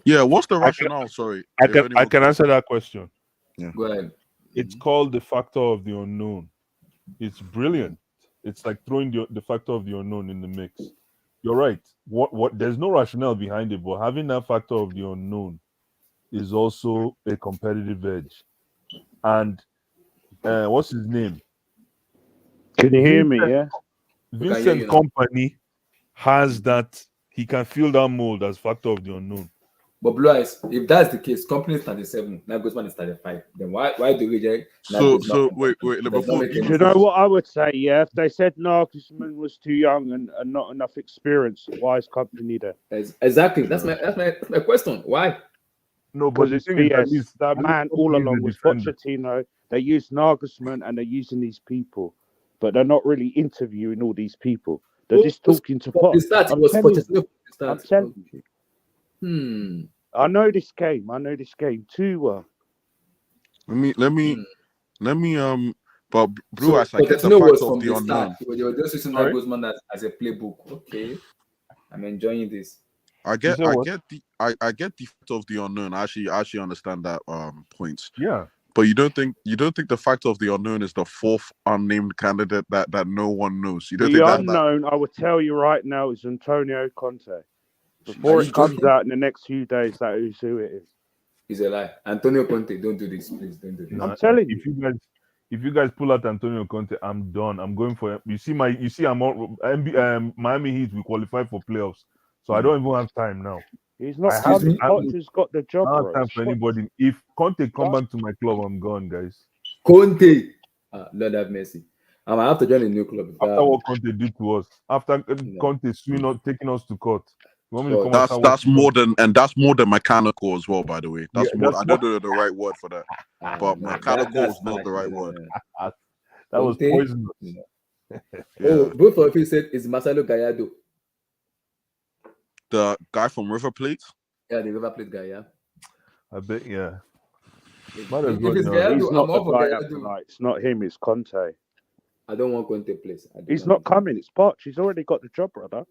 Yeah, what's the rationale? Sorry, I can answer that question. Yeah. Go ahead. It's called the factor of the unknown. It's brilliant. It's like throwing the factor of the unknown in the mix. You're right. What there's no rationale behind it, but having that factor of the unknown is also a competitive edge. And what's his name? Can you hear me? Yeah. Vincent Kompany has that. He can fill that mold as factor of the unknown. But Blue Eyes, if that's the case, company is 37, Nagelsmann is 35. Then why do we reject? So wait. Before You know what I would say? Yeah, if they said Nagelsmann was too young and not enough experience, why is Kompany there? Exactly. That's my question. Why? No, but Because the it's thing is BS. That man all Kompany is along a was defender. Pochettino. They used Nagelsmann and they're using these people, but they're not really interviewing all these people. They're just talking to Pot. I'm telling you. I know this game. too well. let me But Blue So Eyes, I get the Pochettino fact was of from the the unknown. start. They were just using Sorry? Nagelsmann as a playbook. Okay, I'm enjoying this. I You get said what? I get the fact of the unknown. I actually understand that point. Yeah. But you don't think the fact of the unknown is the fourth unnamed candidate that no one knows. You don't The think that unknown, I will tell you right now, is Antonio Conte. Are Before you it comes joking? out in the next few days, that is who it is. It's a lie. Antonio Conte, don't do this, please. Don't do this. I'm telling if you. if you guys pull out Antonio Conte, I'm done. I'm going for you see I'm on Miami Heat. We qualify for playoffs, so I don't even have time now. He's not I have coming. I Poch has got the job, don't have bro. time for anybody. If Conte come back to my club, I'm gone, guys. Conte, Lord have mercy. I might have to join a new club. After what Conte did to us, after No. Conte taking us to court, you want me to God, come and start watching that's more than mechanical as well, by the way. That's Yeah, more. that's I don't know the right word for that, but no, mechanical that's is not the right word. that was Conte? poisonous. No. Yeah. Oh, both of you said it's Marcelo Gallardo. The guy from River Plate. Yeah, the River Plate guy. Yeah. I bet, yeah. If Might as it's well, you know. Gallardo, He's I'm not the all for guy Gallardo. tonight. It's not him. It's Conte. I don't want Conte, please. I don't He's want not him. coming. It's Poch. He's already got the job, brother.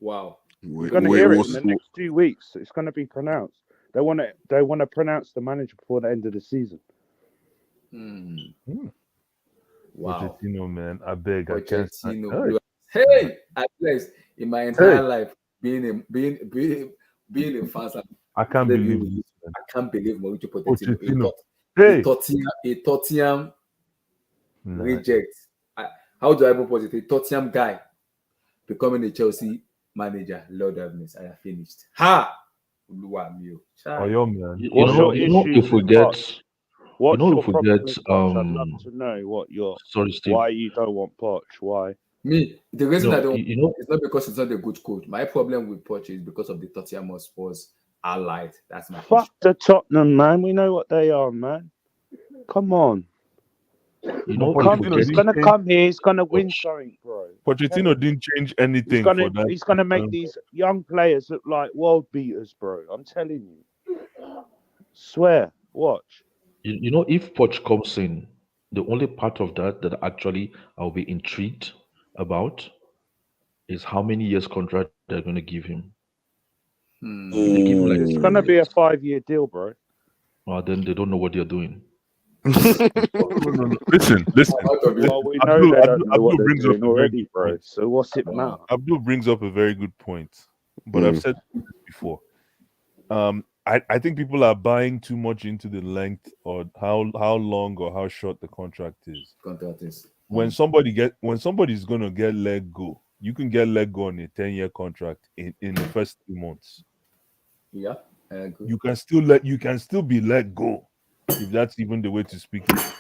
Wow. You're going to hear it in the next 2 weeks. It's going to be pronounced. They want to pronounce the manager before the end of the season. Wow. Pochettino, man, I beg, I can't. Pochettino. Hey, at least in my entire life, being a fan, I can't believe this. I can't believe Mauricio Pochettino. Pochettino. A Tottenham Nah. reject. How do I even put it? A Tottenham guy becoming a Chelsea manager. Lord have mercy, I have finished. Ha! Oh, yo, man. You know, if we get, What's you know, your if we problem get, with Poch? I'd love to know what your. sorry, Steve. Why you don't want Poch? Why? Me, the reason No, I don't, you know, it's not because it's not a good coach. My problem with Poch is because of the Tottenham Hotspurs allied. That's my Fuck the Tottenham, man. We know what they are, man. Come on. you know, He's gonna come here. He's gonna win something, bro. Pochettino didn't change anything for that. He's gonna make these young players look like world beaters, bro. I'm telling you. Swear. Watch. you know, if Poch comes in, the only part of that actually I'll be intrigued about is how many years contract they're going to give him. If they give him like It's gonna be a 5-year deal, bro. Then they don't know what they're doing. No. Listen. Well, we know they don't know what they're doing already, bro. So what's it matter? Abdul brings up a very good point, but I've said this before. I think people are buying too much into the length or how long or how short the contract is. When somebody's gonna get let go, you can get let go on a 10-year contract in the first 3 months. Yeah, I agree. You can still be let go, if that's even the way to speak it.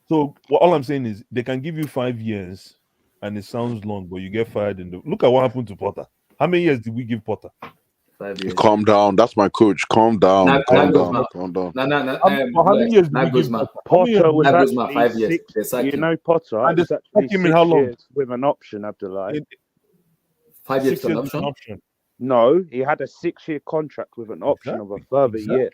So all I'm saying is they can give you 5 years and it sounds long, but you get fired look at what happened to Potter. How many years did we give Potter? 5 years. Calm down. That's my coach. Calm down. Calm down. No. How many years did we give Potter? Potter was Nagelsmann, actually 5 years. 6. They You know, Potter And was they actually stuck him 6 in how long? years with an option, Abdullah. 5 years 6 with an years with an option. No, he had a 6-year contract with an option of a further year.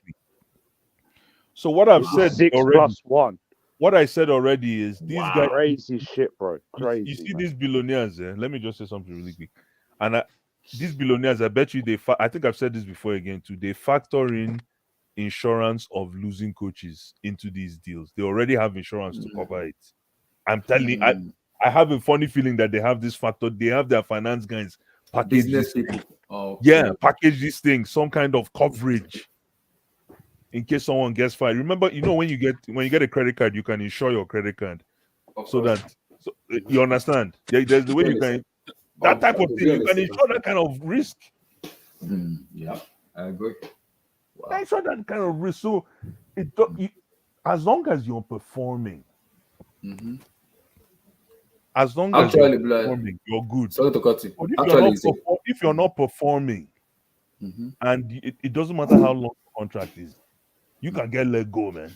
So what I've This is said 6 already, plus 1. what I said already is these guys Crazy shit, bro. Crazy. You see man. these billionaires. Let me just say something really quick. And these billionaires, I bet you I think I've said this before again too. They factor in insurance of losing coaches into these deals. They already have insurance to cover it. I'm telling you, I have a funny feeling that they have this factor. They have their finance guys package business this. people. Package this thing, some kind of coverage in case someone gets fired. Remember, when you get a credit card, you can insure your credit card so you understand. There's the way you can that type of thing. You can insure that kind of risk. Yeah, I agree. Wow. Insure that kind of risk. So as long as you're performing, as long as you're performing, you're good. Sorry to cut you. But if you're not performing, and it doesn't matter how long the contract is, you can get let go, man.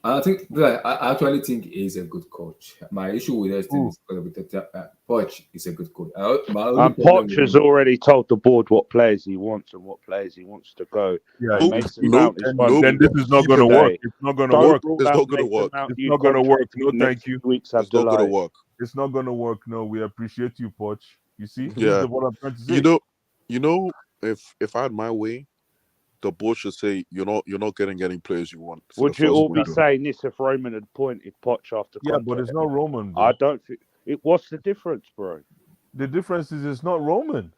I think that I actually think he's a good coach. My issue with this team is because of the Poch is a good coach. My only And problem Poch with has him, already told the board what players he wants and what players he wants to go. Yeah, And Nope, Mason nope, Mount is and one nope. then you've this got is to not keep going to work. today. It's not going to Don't Nope, work. rule it's out not gonna Mason work. Mount. It's You not going to work. contract him No, the next thank you. 2 weeks, It's not gonna Abdullah. work. It's not going to work. No, we appreciate you, Poch. You see, this Yeah. is what I'm trying to You say. know, if I had my way, the board should say you're not getting any players you want for the Would you first all be window. saying this if Roman had appointed Poch after Yeah, but it's contract? not Roman, bro. I don't think it. What's the difference, bro? The difference is it's not Roman.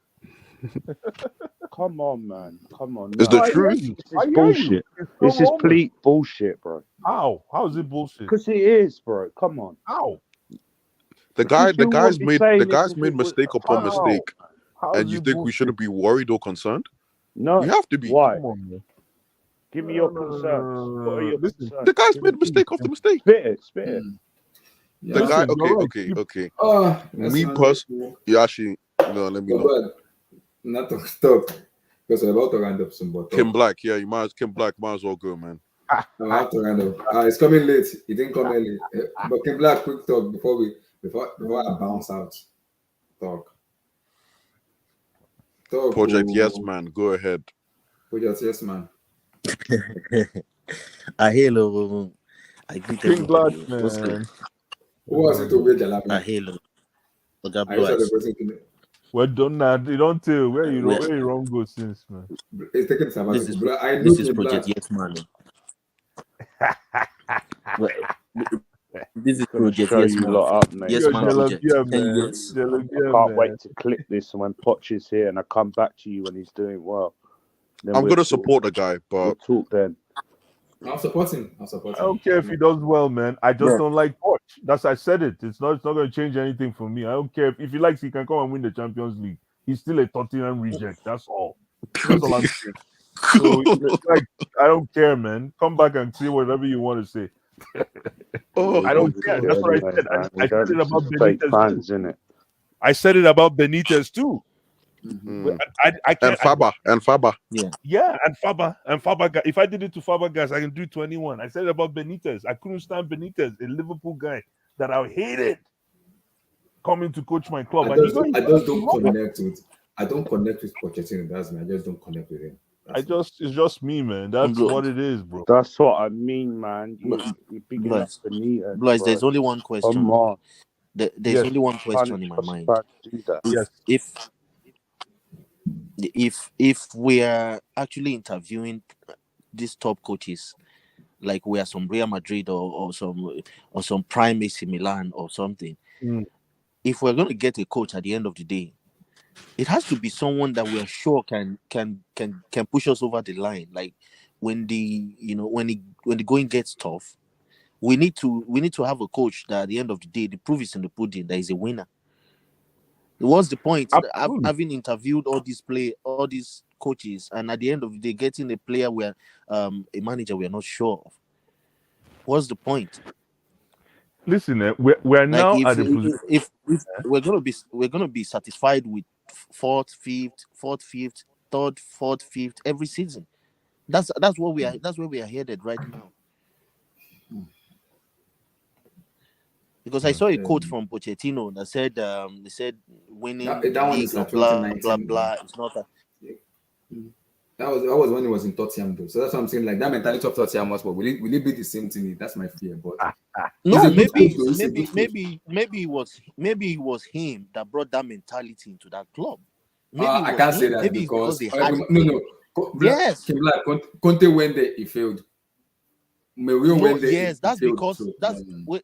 Come on, man. Come on. It's No, the I hear truth. you. this is I hear you. bullshit. It's not This is Roman. complete bullshit, bro. How? How is it bullshit? Because it is, bro. Come on. How? The Because you guy's would be made saying the this guy's if made it was mistake upon how? mistake, How and is you it think we bullshit? shouldn't be worried or concerned? No. We have to be. Why? Come on, man. Give me your concerns. What are your Listen, concerns? The guy's made mistake after mistake. Spit it. Spit it. The yeah. guy, listen, you're right. okay. That's Me not personally, you actually no, let me Go know. ahead. Not to stop because we're about to round up soon. But Kim Black, yeah, Kim Black might as well go, man. I have to round up. It's coming late. It didn't come early. But Kim Black, quick talk before I bounce out. Talk. Project Yes Man, go ahead. Project Yes Man. Hello. I greet King Black, everybody. What's good? man. Who was it to wait Jalami? Hello. Oga Are you Blue Eyes. celebrating today? Well done, now. You don't tell where you Well, where you wrong go since, man. It's taking this sabbatical. is But I know this is Kim Project Black. Yes Man. Well, this is Gonna Project show Yes you Man. lot up, mate. Yes Yo, Man Trust me. Project. Jalapia, 10 man. years. I Jalapia, can't man. wait to clip this when Poch is here and I come back to you when he's doing well. Then I'm we'll gonna talk. support the guy, We'll but talk then. I'm supporting. I don't care if he does well, man. I just don't like Poch. I said it. It's not going to change anything for me. I don't care if he likes. He can come and win the Champions League. He's still a Tottenham reject. That's all. That's all I'm saying. So like, I don't care, man. Come back and say whatever you want to say. oh, I don't care. That's what I Anyway, said. man, I said it this about is fake Benitez fans, too. isn't it? I said it about Benitez too. mm. I and can't. Faba. Yeah. And Faber. If I did it to Faber guys, I can do 21. I said it about Benitez. I couldn't stand Benitez, a Liverpool guy that I hated coming to coach my club. I just don't connect with. I don't connect with Pochettino. That's me. I just don't connect with him. It's just me, man. That's what it is, bro. That's what I mean, man. You're bigging Blue up Eyes. Benitez. Blue Eyes, bro. there's only one question. Come on. There's Yes. only one question in my Can't mind. do that. Yes. If we are actually interviewing these top coaches, like we are some Real Madrid or some prime AC Milan or something, if we're going to get a coach at the end of the day, it has to be someone that we are sure can push us over the line. Like when the going gets tough, we need to have a coach that at the end of the day, the proof is in the pudding. That is a winner. What's the point? Having interviewed all these coaches, and at the end of the day, getting a player where a manager we are not sure of. What's the point? Listen, we're now at the position. If we're gonna be satisfied with fourth, fifth, third, fourth, fifth every season. That's what we are. That's where we are headed right now. Because I saw a quote from Pochettino that said, they said winning That the one league is or like blah 2019. blah. It's not a. That was when he was in Tottenham though. So that's what I'm saying. Like that mentality of Tottenham was, but will it be the same thing? That's my fear. But No, he's a good maybe coach, though. He's a good coach. maybe it was him that brought that mentality into that club. Maybe I can't say that because they had no. Yes. Kim Black, Conte went there, he failed. Mourinho went there. Yes, that's he failed, because so,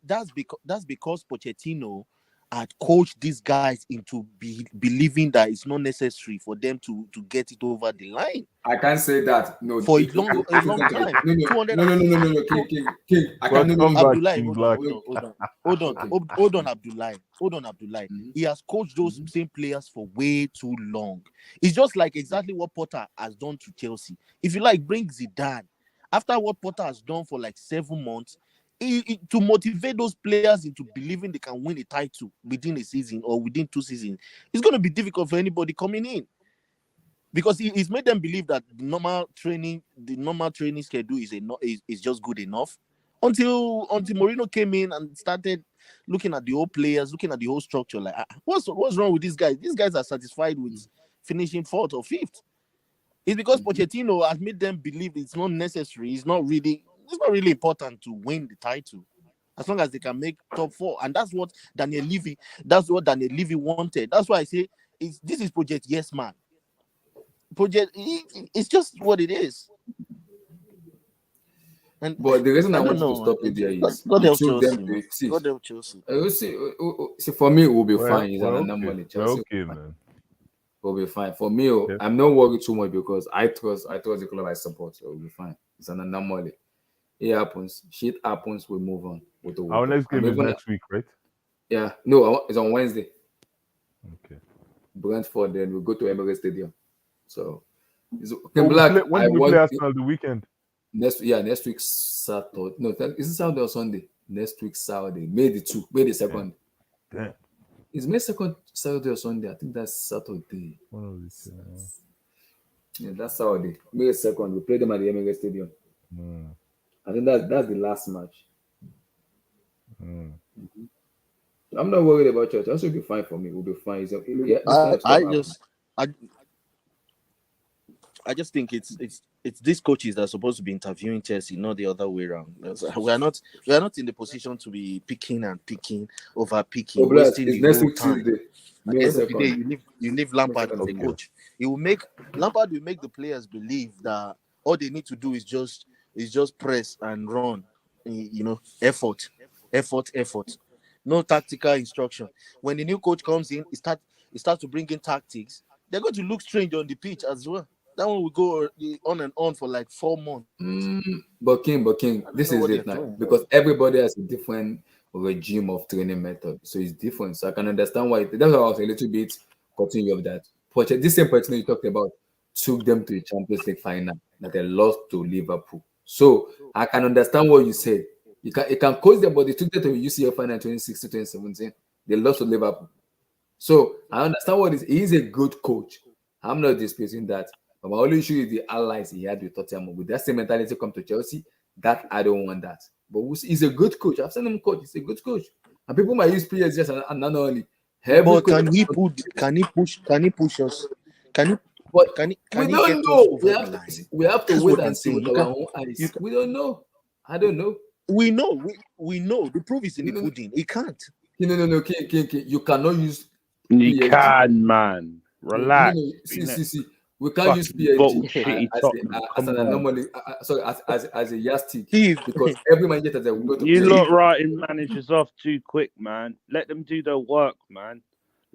that's because Pochettino had coached these guys into believing that it's not necessary for them to get it over the line. I can't say that. No, for a long time. No, King. I can't. Hold on, Abdullah. He has coached those same players for way too long. It's just like exactly what Potter has done to Chelsea. If you like, bring Zidane. After what Potter has done for like 7 months, to motivate those players into believing they can win a title within a season or within 2 seasons, it's going to be difficult for anybody coming in. Because he's made them believe that the normal training schedule is just good enough, until Mourinho came in and started looking at the whole players, looking at the whole structure. Like, what's wrong with these guys? These guys are satisfied with finishing 4th or 5th. It's because Pochettino has made them believe it's not necessary. It's not really important to win the title, as long as they can make top 4. And that's what Daniel Levy wanted. That's why I say this is Project Yes Man. It's just what it is. But the reason I want to stop it there is God help Chelsea. God help Chelsea. See, for me, it will be fine. It's an anomaly. Chelsea okay, man. Will be fine. For me, I'm not worried too much because I trust the club I support, so it will be fine. It's an anomaly. It happens. Shit happens. We move on. Our next game is next week, right? Yeah. No, it's on Wednesday. Okay. Brentford. Then we go to Emirates Stadium. So, when do we play Arsenal the weekend? Next week Saturday. No, is it Saturday or Sunday? Next week Saturday, May the 2nd. Damn. Is May 2nd Saturday or Sunday? I think that's Saturday. One of these. Yeah, that's Saturday. May 2nd. We play them at the Emirates Stadium. I think that's the last match. I'm not worried about Chelsea. Chelsea will be fine for me. We'll be fine. I just think it's these coaches that are supposed to be interviewing Chelsea, not the other way around. We are not in the position to be picking over picking, wasting the whole time. At the end of the day, you leave Lampard as a coach. Lampard will make the players believe that all they need to do is just press and run. Effort. No tactical instruction. When the new coach comes in, he starts to bring in tactics. They're going to look strange on the pitch as well. That one will go on and on for like 4 months. But King, this is it now. Because everybody has a different regime of training method. So it's different. So I can understand why. That's why I was a little bit cutting of that. This same person you talked about took them to the Champions League final that they lost to Liverpool. So I can understand what you said. It can coach them, but they took them to the UCL final in 2016, 2017. They lost to Liverpool. So I understand what it is. He is a good coach. I'm not disputing that. But my only issue is the allies he had with Tottenham. With that same mentality come to Chelsea, that I don't want that. But he's a good coach. I've seen him coach. He's a good coach. And people might use PSG as an anomaly. But can he push us? We don't know. We have to wait and see with our own eyes. We don't know. I don't know. We know. We know. The proof is in the pudding. He can't. No. King. You cannot use. You can, man. Relax. See. We can't use PSG as an anomaly. As a yardstick. Because every manager that will go to. You lot writing managers off too quick, man. Let them do their work, man.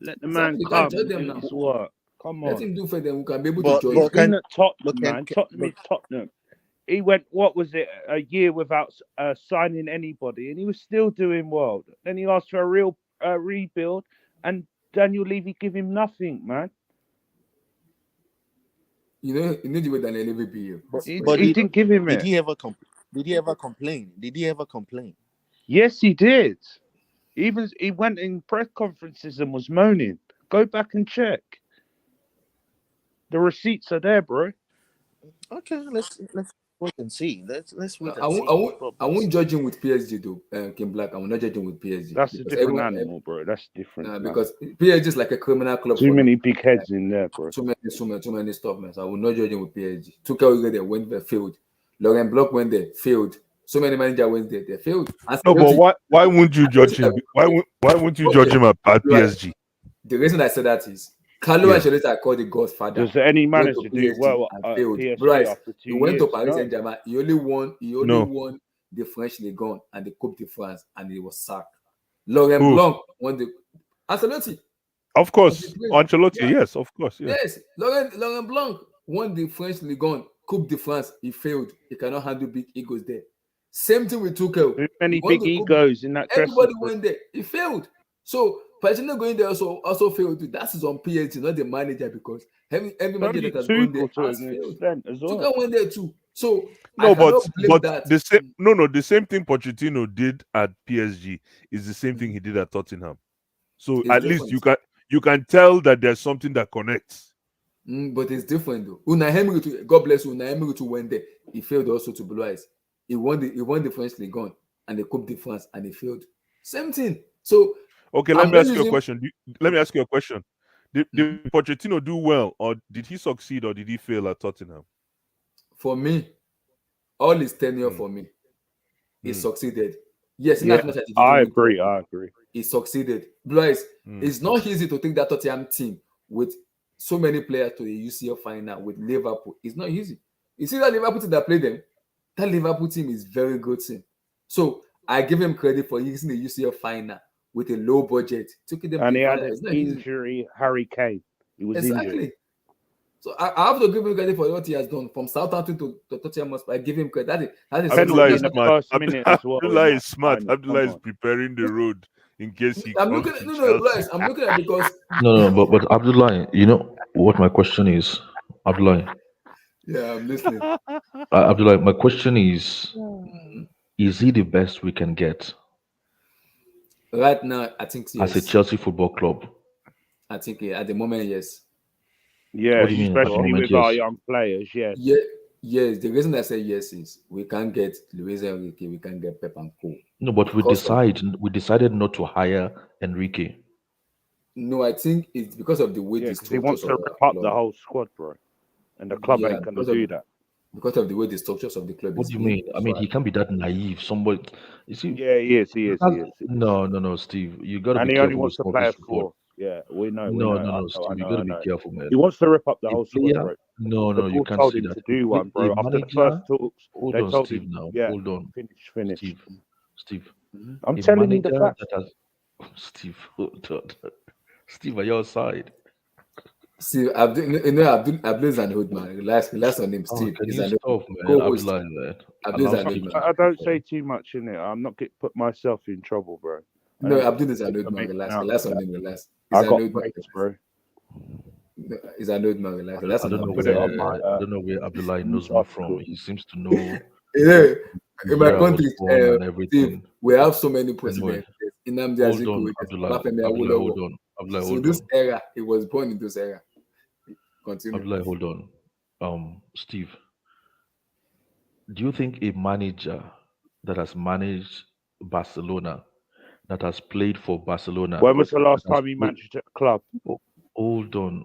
Let the man come and do his work. Come on. Let him do for them. We can be able to judge. Been at Tottenham, man. Tottenham is Tottenham. He went, what was it, a year without signing anybody, and he was still doing well. Then he asked for a real rebuild, and Daniel Levy give him nothing, man. You know the way Daniel Levy be here. But he didn't give him it. Did he ever complain? Yes, he did. He went in press conferences and was moaning. Go back and check. The receipts are there, bro. Okay, let's wait and see. Let's wait and see. I won't judge him with PSG though, Kim Black. I will not judge him with PSG. That's a different animal, bro. That's different. Because PSG is like a criminal club. Too many big heads in there, bro. Too many stuff, man. So I will not judge him with PSG. Tuchel there went there, failed. Laurent Blanc went there, failed. So many managers went there, they failed. No, but why wouldn't you judge him? Why wouldn't you judge him at PSG? The reason I said that is Carlo Ancelotti are called the Godfather. Does any manager do well at PSG Bryce, after 2 he went years? to Paris Saint-Germain. He only won the French Ligue 1 and the Coupe de France, and he was sacked. Laurent Blanc won the Ancelotti. Of course, Ancelotti. Yes, of course. Yeah. Yes, Laurent Blanc won the French Ligue 1, Coupe de France. He failed. He cannot handle big egos there. Same thing with Tuchel. Too many big egos in that. Everybody went there. He failed. So Pochettino going there also failed too. That is on PSG, not the manager, because every manager that has gone there has failed. Tuchel went there too. So the same thing Pochettino did at PSG is the same thing he did at Tottenham. So it's at least you can tell that there's something that connects. But it's different though. Unai Emery, God bless you, Unai Emery went there. He failed also to Blue Eyes. He won the French League on and the Coupe de France and he failed. Same thing. So Okay, let me ask you a question. Let me ask you a question. Did Pochettino do well, or did he succeed, or did he fail at Tottenham? For me, all his tenure for me, he succeeded. Yes, in as much as he didn't I win agree. trophy, I agree. he succeeded. Boys, it's not easy to take that Tottenham team with so many players to the UCL final with Liverpool. It's not easy. You see that Liverpool team that played them? That Liverpool team is very good team. So I give him credit for using the UCL final with a low budget. Took them And to he the had final. an It's not easy. injury, Harry Kane. He was Exactly. injured. So I have to give him credit for what he has done from Southampton to Tottenham Hotspur. I give him credit. That is Abdullah is in the smart. first minute as well. Abdullah is smart. Final. Abdullah is preparing the road in case he I'm comes looking at to no, Chelsea. Blyce, I'm looking at because No, but Abdullah, you know what my question is, Abdullah. yeah, I'm listening. Abdullah, my question is he the best we can get Right now, I think yes. as a Chelsea football club? I think at the moment, yes. Yeah, What do you mean? At the especially moment, with our yes. young players. Yes. Yeah, yes. The reason I say yes is we can't get Luis Enrique, we can't get Pep and Co. No, but we decided not to hire Enrique. No, I think it's because of the way the because he wants structures to of rip our up the club. whole squad, bro. And the club ain't gonna do that. Because of the way the structures of the club What is do you mean? being I mean, he run. can't be that naive. Somebody, you see? Yeah, he is. No, Steve, you got to And be he only careful wants with to some of play this a report. four. Yeah, we know. No, Steve, you got to be careful, man. He wants to rip up the whole squad, Player, bro. no, The you board can't told see him that. to do one, bro. A After the manager, first talks, hold they on, told Steve. him, Now, yeah, hold on, finish. Steve. I'm A telling you the manager facts. that has Steve, hold on. Steve, on your side. See, Abdul is an old man. Relax on him, Steve. Can He's you an stop, man? co-host. Abdullah, man. Abdul is Allow an Steve old to man. I speak, don't man. say too much in it. I'm not put myself in trouble, bro. No, Abdul is an old man. Relax on him. Relax. He's I an got old man. mates, bro. No, he's an old man. Relax. I Relax on don't know him. I don't know where Abdullah knows news me from. article. He seems to know Yeah, in my where I was country, born and Steve, everything. we have so many Anyway, presidents. Nnamdi hold on, Azikiwe, Abdullah. Obafemi Abdullah, Awolowo. hold on. Abdullah, So hold this on. era, he was born in this era. Continue. Abdullah, hold on. Steve, do you think a manager that has managed Barcelona, that has played for Barcelona, When was the last that has time he played- managed a club? hold on,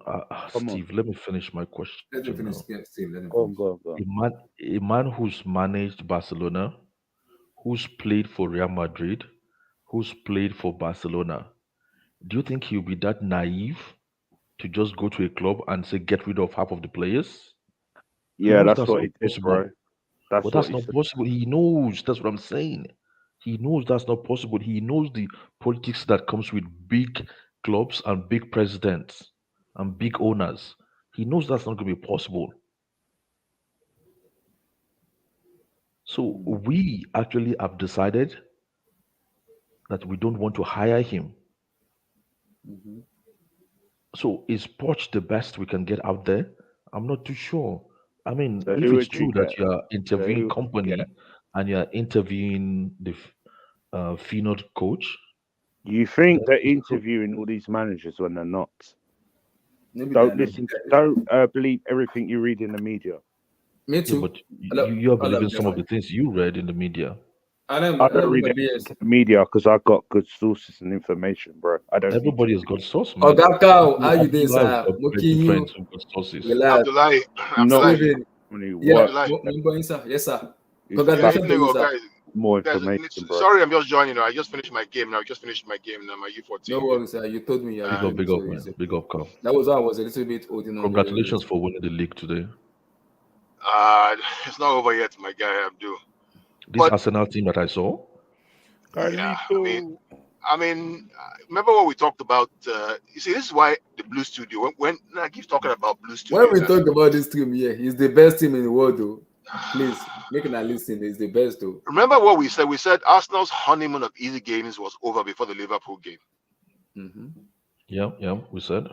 Come Steve, let me finish my question. Let him finish. now. Yeah, Steve, let him Go finish. on. A man who's managed Barcelona, who's played for Real Madrid, who's played for Barcelona, do you think he'll be that naive to just go to a club and say get rid of half of the players? Yeah, knows that's what he did, bro. But that's not possible. He knows. That's what I'm saying. He knows that's not possible. He knows the politics that comes with big clubs and big presidents and big owners. He knows that's not going to be possible. So we actually have decided that we don't want to hire him. So is Poch the best we can get out there? I'm not too sure. I mean, So if who it's would you true that get? you are interviewing who- Kompany yeah. and you are interviewing the Finod coach, You think they're interviewing all these managers when they're not? Maybe Don't they're listen. Don't believe everything you read in the media. Me yeah, too. but you are believing some of the things you read in the media. I don't read anything in the media because I got good sources and information, bro. I don't. Everybody has got source, man. Ogaka, how you doing, Abdullah has sir? got plenty Mokinyu. friends who've got sources. Relax. Not Steven. only Yeah, what Mumbai, sir. Yes, sir. is Congratulations to you, sir. more Guys, information, bro. sorry, I'm just joining. I just finished my game now. I just finished my game now. My U14. No worries, sir. You told me. Big up, man. Big up, Carl. That was why I was a little bit holding on. Congratulations for winning the league today. It's not over yet, my guy. Abdul. This Arsenal team that I saw. Yeah, I mean, remember what we talked about? You see, this is why the Blue Studio. When I keep talking about Blue Studio, when we talk about this team, yeah, he's the best team in the world, though. Please make an listen. He's the best, though. Remember what we said? We said Arsenal's honeymoon of easy games was over before the Liverpool game. Yeah, we said.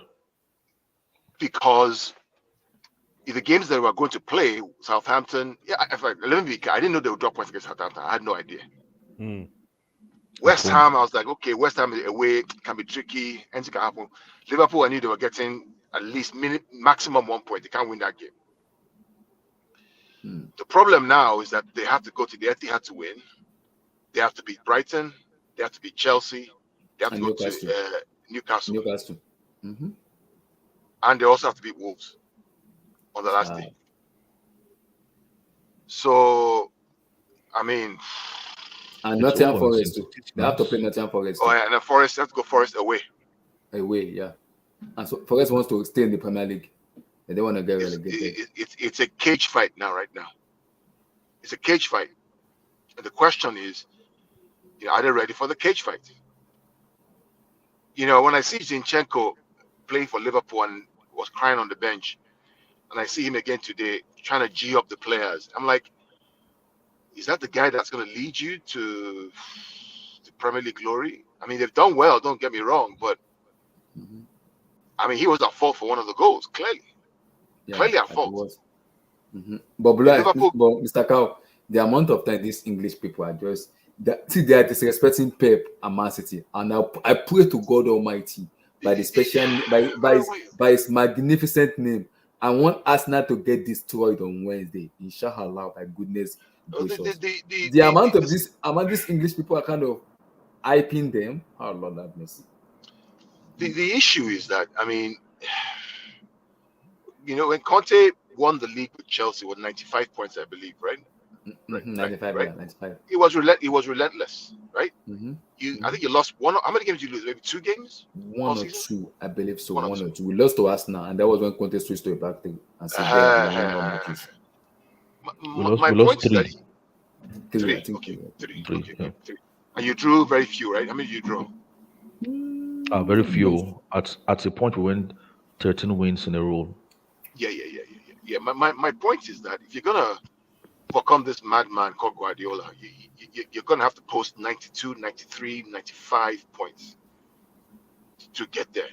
Because if the games that we were going to play, Southampton, let me be, I didn't know they would drop points against Southampton. I had no idea. West Ham, I was like, okay, West Ham away can be tricky, anything can happen. Liverpool, I knew they were getting at least maximum 1 point. They can't win that game. The problem now is that they have to go to the Etihad to win. They have to beat Brighton. They have to beat Chelsea. They have to And go Newcastle. to Newcastle. Mm-hmm. And they also have to beat Wolves on the last day. So, I mean, and Nottingham Forest too. They have to play Nottingham Forest. Oh, yeah, and then Forest have to go Forest away. Away, yeah. And so Forest wants to stay in the Premier League. They don't want to get relegated. It's a cage fight right now. It's a cage fight. And the question is, are they ready for the cage fight? When I see Zinchenko playing for Liverpool and was crying on the bench, and I see him again today trying to G up the players, I'm like, is that the guy that's going to lead you to Premier League glory? I mean, they've done well, don't get me wrong, but I mean, he was at fault for one of the goals, clearly. Yeah, clearly at fault. But Mr. Cow, the amount of time these English people are just they are disrespecting Pep and Man City, and I pray to God Almighty by the special by his magnificent name, I want Arsenal to get destroyed on Wednesday. Inshallah, by goodness gracious. The amount of these English people are kind of hyping them. Oh Lord have mercy. The issue is that, I mean, when Conte won the league with Chelsea with 95 points, I believe, right? 95, right? Yeah, 95. He was relentless, right? I think you lost one. How many games did you lose? Maybe 2 games? One or two, I believe so. One or two. We lost to Arsenal, and that was when Conte switched to a back thing. And so my point is that three. Okay. And you drew very few, right? How many did you draw? Very few. At a point, we went 13 wins in a row. Yeah. My point is that if you're gonna overcome this madman called Guardiola, you're gonna have to post 92, 93, 95 points to get there.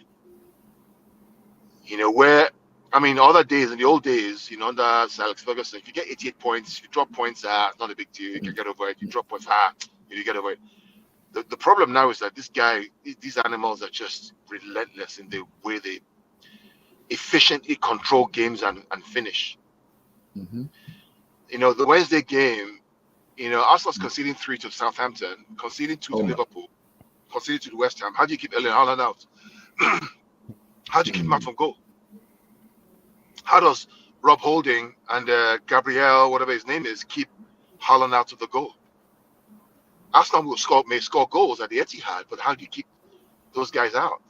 Where, I mean, other days, in the old days, under Sir Alex Ferguson, if you get 88 points, you drop points, it's not a big deal. You can get over it. You drop points, you get over it. The problem now is that these animals are just relentless in the way they efficiently control games and finish. The Wednesday game, Arsenal's conceding 3 to Southampton, conceding 2 to Liverpool, conceding to the West Ham. How do you keep Erling Haaland out? How do you keep him out from goal? How does Rob Holding and Gabriel, whatever his name is, keep Haaland out of the goal? Arsenal may score goals at the Etihad, but how do you keep those guys out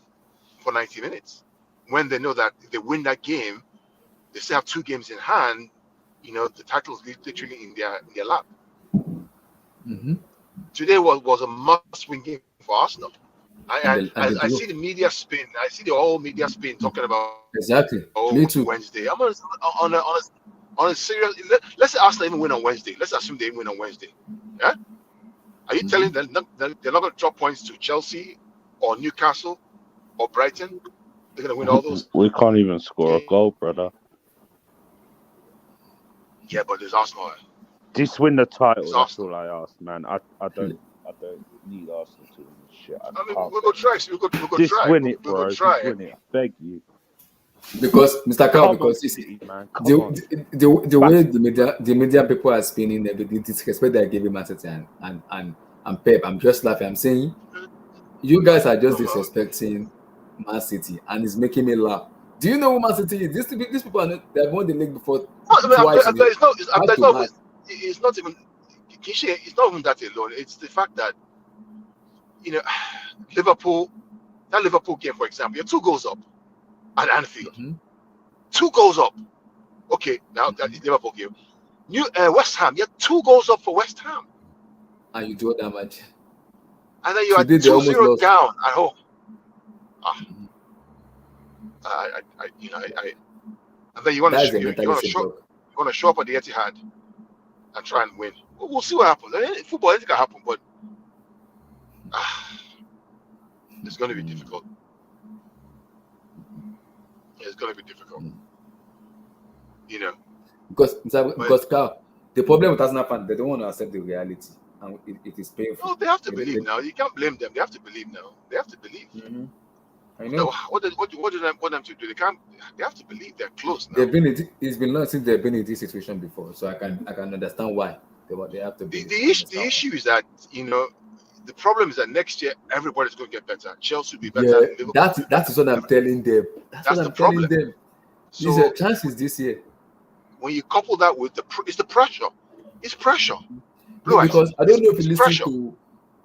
for 90 minutes? When they know that if they win that game, they still have 2 games in hand, the title is literally in their lap. Today was a must-win game for Arsenal. I see the media spin. I see the whole media spin talking about Me too. Wednesday. I'm on a serious. Let's say Arsenal even win on Wednesday. Let's assume they win on Wednesday. Yeah. Are you telling them they're not going to drop points to Chelsea or Newcastle or Brighton? They're going to win all those. We can't even score a goal, brother. Yeah, but there's Arsenal. Just win the title. That's all I ask, man. I don't need Arsenal to win this shit. I mean, we'll go try. We'll go just try. win it, we'll bro. go try. Just win it. I beg you. Because Mr. Cow, because the way the media people are spinning the disrespect that I gave him Man City and Pep, I'm just laughing. I'm saying you guys are just disrespecting Man City, and it's making me laugh. Do you know who Man City is? These people are not. They have won the league before. It's not even that alone. It's the fact that Liverpool, that Liverpool game, for example, you're 2 goals up at Anfield. 2 goals up. Okay, now that is Liverpool game. West Ham, you're 2 goals up for West Ham. And you draw that much. And then you are 2-0 down at home. And then you want to show up at the Etihad and try and win. We'll see what happens. Football, anything can happen, but it's going to be difficult. It's going to be difficult. Because Carl, the problem with Arsenal fans, they don't want to accept the reality, and it is painful. No, they have to believe now. You can't blame them. They have to believe now. They have to believe. I know. What do they want them to do? They have to believe they're close now. It's been long since they've been in this situation before, so I can understand why they have to be. The issue is that the problem is that next year everybody's going to get better. Chelsea will be better. Yeah, that is what I'm telling them. That's what the I'm telling problem. them. So These are chances this year. When you couple that with it's the pressure. It's pressure. No, because I don't know if you listen pressure. to.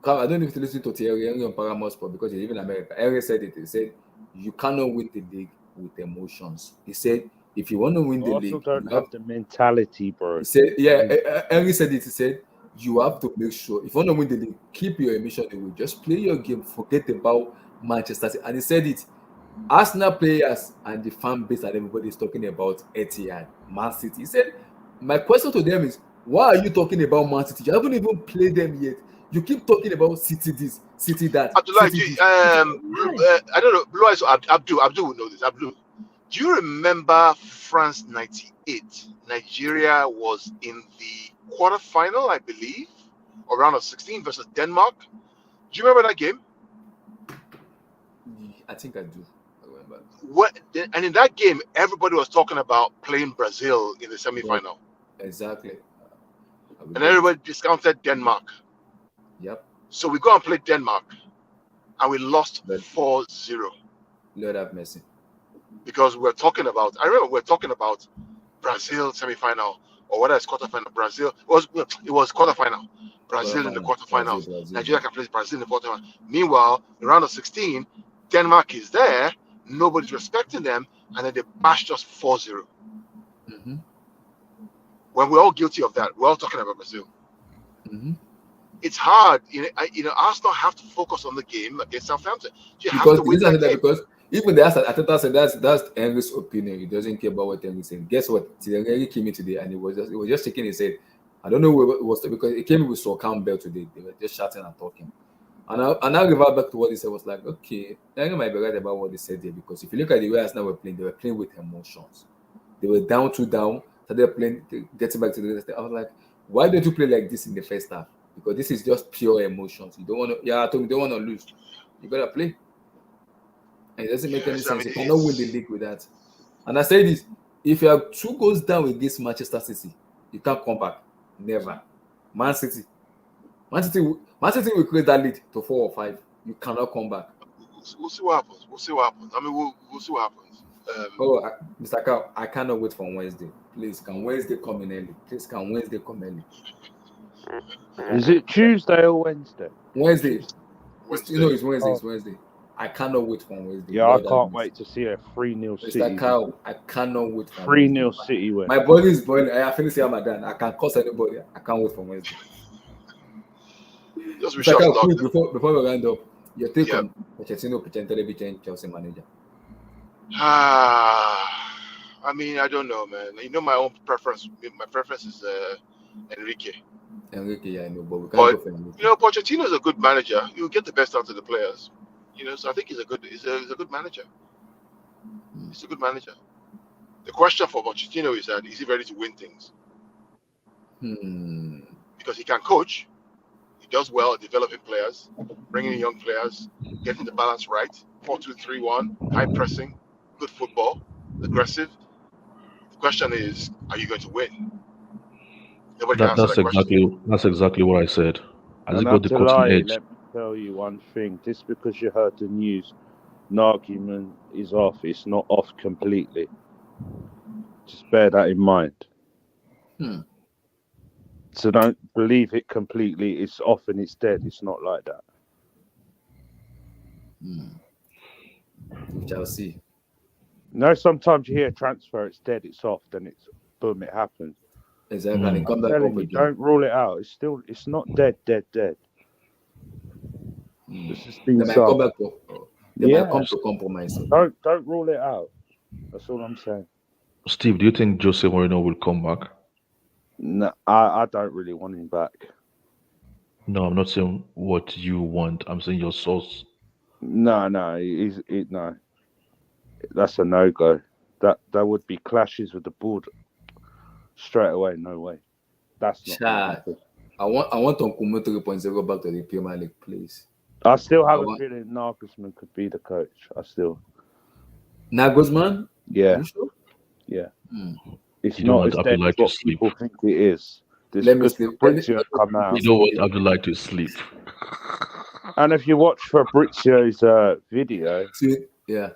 I don't know if you listen to Thierry Henry on Paramount Sport because he's even in America. Henry said it. He said you cannot win the league with emotions. He said if you want to win the league, don't have the mentality, bro. He said, Henry said it. He said you have to make sure if you want to win the league, keep your emotion away. Just play your game. Forget about Manchester City. And he said it. Arsenal players and the fan base and everybody is talking about Etihad, Man City. He said, my question to them is, why are you talking about Man City? You haven't even played them yet. You keep talking about City this, City that. Abdullah, City I don't know. Blue Eyes, Abdul will know this. Abdul, do you remember France '98? Nigeria was in the quarterfinal, I believe, or round of 16 versus Denmark. Do you remember that game? I think I do. And in that game, everybody was talking about playing Brazil in the semi-final. Exactly. And everybody discounted Denmark. Yep. So we go and play Denmark, and we lost 4-0. Lord have mercy. Because I remember we're talking about Brazil semi-final, or whether it's quarterfinal. Brazil it was quarterfinal. Brazil in the quarterfinals. Brazil. Nigeria can play Brazil in the quarterfinals. Meanwhile, in round of 16, Denmark is there. Nobody's respecting them, and then they bashed us 4-0. Mm-hmm. When we're all guilty of that, we're all talking about Brazil. Mm-hmm. It's hard, Arsenal have to focus on the game against Southampton. You have to win that game. Because even the Ateta said that's Henry's opinion. He doesn't care about what Henry saying. Guess what? Henry came in today and he was just shaking his head. I don't know what it was because he came with Sol Campbell today. They were just shouting and talking. And I revert back to what he said. Was like, okay, Henry might be right about what they said there because if you look at the way Arsenal were playing, they were playing with emotions. They were down, started playing, getting back to the next step. I was like, why don't you play like this in the first half? Because this is just pure emotions. You don't want to, I told you, don't want to lose. You gotta play. And it doesn't make any sense. You cannot win the league with that. And I say this: if you have 2 goals down against Manchester City, you can't come back. Never. Man City will create that lead to 4 or 5. You cannot come back. We'll see what happens. I mean, we'll see what happens. Mr. Cow, I cannot wait for Wednesday. Please, can Wednesday come in early? Please, can Wednesday come early? Is it Tuesday or Wednesday? Wednesday. It's Wednesday. It's Wednesday. I cannot wait for Wednesday. Yeah, I can't wait to see a 3-0 City. Mr. Cow, I cannot wait for 3-0 City win. My body is boiling. I finished Ramadan. I can't curse anybody. I can't wait for Wednesday. Just Mr. Cow, please, before we round up, your take on Pochettino potentially becoming Chelsea manager. I mean, I don't know, man. You know my own preference. My preference is Enrique. Yeah, I know, but we can't go for Enrique. Pochettino is a good manager. He'll get the best out of the players. So I think he's a good manager. He's a good manager. The question for Pochettino is that is he ready to win things? Because he can coach. He does well at developing players, bringing in young players, getting the balance right. 4-2-3-1, high pressing, good football, aggressive. The question is, are you going to win? That's exactly what I said. Has it got the cutting edge? Let me tell you one thing. Just because you heard the news, Nagelsmann is off. It's not off completely. Just bear that in mind. So don't believe it completely. It's off and it's dead. It's not like that. We shall see. No, sometimes you hear a transfer, it's dead, it's off, then it's boom, it happens. Exactly. And it comes back I'm up telling you, again. don't rule it out. It's not dead. It's just been They might come back to, might come to compromise. Don't rule it out. That's all I'm saying. Steve, do you think Jose Mourinho will come back? No, I don't really want him back. No, I'm not saying what you want. I'm saying your source. No, no. That's a no-go. That would be clashes with the board straight away. No way. That's not. I want Nkunku 3.0 back to the Premier League, please. I still have I a want feeling Nagelsmann could be the coach. I still, Nagelsmann. yeah, You sure? yeah. Hmm. It's You don't not want as dead Abdullah as to what sleep. people think it is. This Let me because sleep. Fabrizio had come Let me out, You don't want sleep. Abdullah to sleep. and if you watch Fabrizio's video, See, yeah,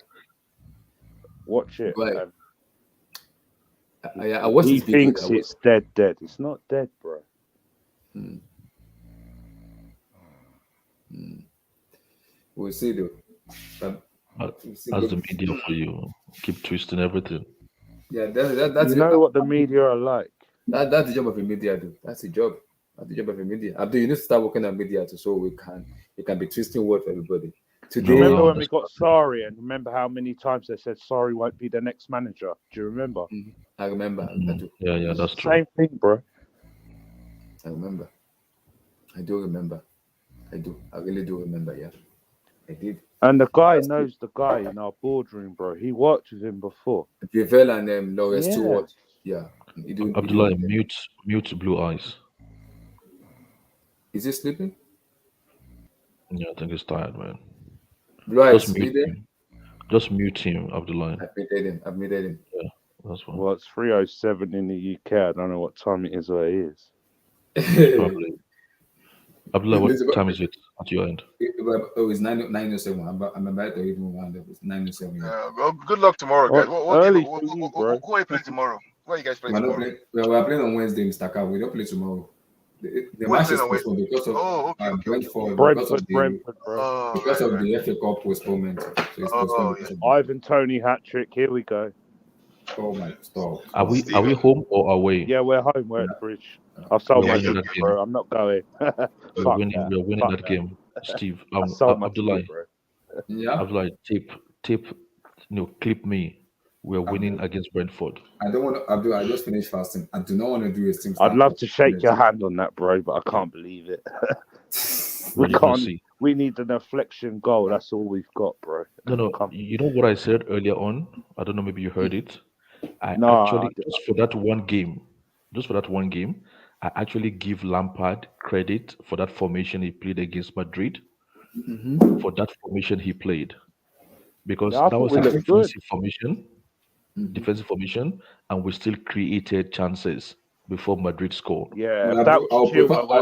watch it, right. and I watched he this video. thinks it's dead. It's not dead, bro. Hmm. Hmm. We'll see though. We'll see. That's the media for you. Keep twisting everything. Yeah, that's You know what the media are like. That's the job of a media, dude. That's the job. That's the job of a media. Abdul, you need to start working at media too, so you can be twisting word for everybody. Today, Remember when we got Sarri, and remember how many times they said Sarri won't be the next manager? Do you remember? I remember. I do. Yeah, It's that's the true. same thing, bro. I remember. I do remember. I do. I really do remember. Yeah, I did. And the guy knows the guy in our boardroom, bro. He worked with him before. Javel and Lawrence Yeah. Stewart. Yeah. Abdullah, mute blue eyes. Is he sleeping? Yeah, I think he's tired, man. Blue eyes, Just you mute there? him. Just mute him, Abdullah. I've muted him. Yeah, that's fine. Well, it's 3:07 in the UK. I don't know what time it is where he is. Probably. Abdullah, what time is it at your end? Oh, it's 9:07. I'm about to even round up. It's 9:07. Well, good luck tomorrow, guys. Early Who for you, bro. are you playing tomorrow? Who are you guys playing tomorrow? We're playing on Wednesday, Mr. Carr. We don't play tomorrow. The Who are you match is playing on postponed because of okay. Brentford, Brentford, bro. because of the FA Cup postponement. So it's postponed because of Ivan Toney hat trick. Here we go. Oh my stop. Are we home or away? Yeah, we're home. We're at the bridge. I've sold We're my winning ticket, that game. bro. I'm not going. We're winning that game. Steve, I sold my Abdullah, ticket, bro. Yeah. Abdullah, clip me. We're winning against Brentford. I don't want to. Abdul, I just finished fasting. I do not want to do a thing. I'd love to shake your hand on that, bro, but I can't believe it. we can't. We need an deflection goal. That's all we've got, bro. No. You know what I said earlier on? I don't know. Maybe you heard it. Just for that one game, I actually give Lampard credit for that formation he played against Madrid. For that formation he played, because that was a defensive formation. Defensive formation, and we still created chances before Madrid scored. Yeah, I'll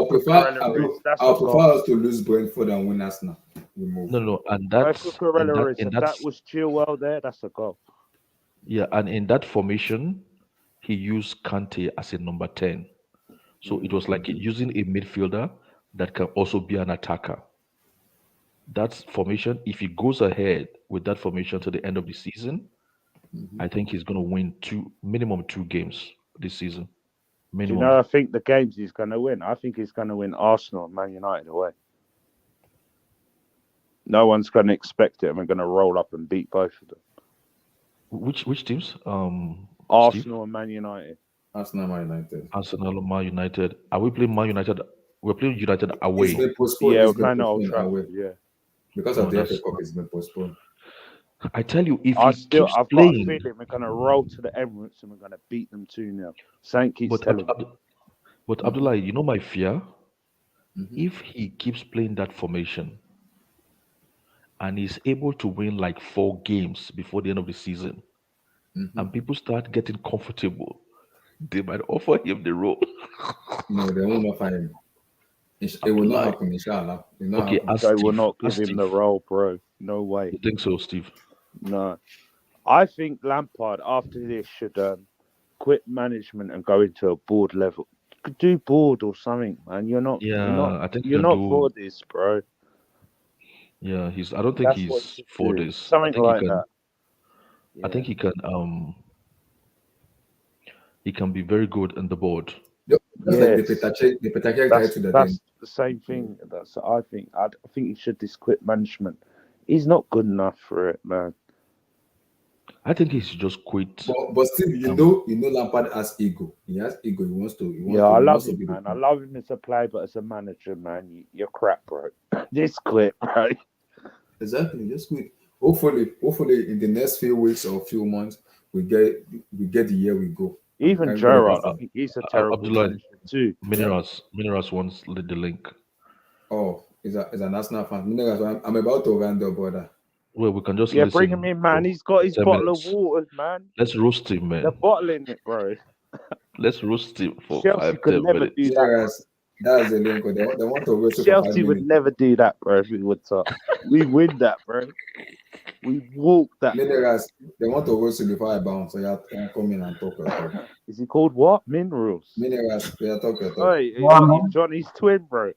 prefer us to lose Brentford and win Arsenal. No, and that's that was Chilwell there. That's a goal. Yeah, and in that formation, he used Kante as a number 10. So it was like using a midfielder that can also be an attacker. That formation, if he goes ahead with that formation to the end of the season, I think he's going to win minimum two games this season. Minimum. Do you know, I think the games he's going to win. I think he's going to win Arsenal and Man United away. No one's going to expect it, and we're going to roll up and beat both of them. Which teams? Arsenal Steve? and Man United. Arsenal, Man United. Arsenal, Man United. Are we playing Man United? We're playing United away. We're playing Old Trafford. Yeah. Because of the FA Cup, it's been postponed. I tell you, if I've got a playing, feeling we're going to roll to the Emirates and we're going to beat them 2-0. Saint keeps telling me. But Abdullah, you know my fear? If he keeps playing that formation and he's able to win like 4 games before the end of the season, and people start getting comfortable, they might offer him the role. No, they won't offer him. It will not happen, inshallah. They will not give him the role, bro. No way. You think so, Steve? No. I think Lampard, after this, should quit management and go into a board level. Do board or something, man. I think you're not for this, bro. Yeah, I don't think he's for this. Something like that. I think he can be very good on the board. That's like that's the same thing. I think he should just quit management. He's not good enough for it, man. I think he should just quit. But still, you know, Lampard has ego. He has ego. He wants to. I love him, man. I love him as a player, but as a manager, man, you're crap, bro. Just quit, bro. Exactly. Just quit. Hopefully, in the next few weeks or few months, we get the year we go. Even Gerrard, I think he's a terrible manager too. Mineras wants the link. Oh, He's an Arsenal fan. I'm about to round up, brother. Well, we can just Yeah, listen bring him in, man. for He's got his 10 bottle minutes. of waters, man. Let's roast him, man. They're bottling it, bro. Let's roast him for Chelsea 5, could 10 never minutes. do that. Yes, that's the link. They want to roast you for 5 Chelsea would minutes. never do that, bro. If we would talk, we win that, bro. We walk that. Bro. Minerals, they want to roast you before I bounce, so you have to come in and talk. Is he called what? Minerals. Minerals, they are talking. Hey, Johnny's twin, bro.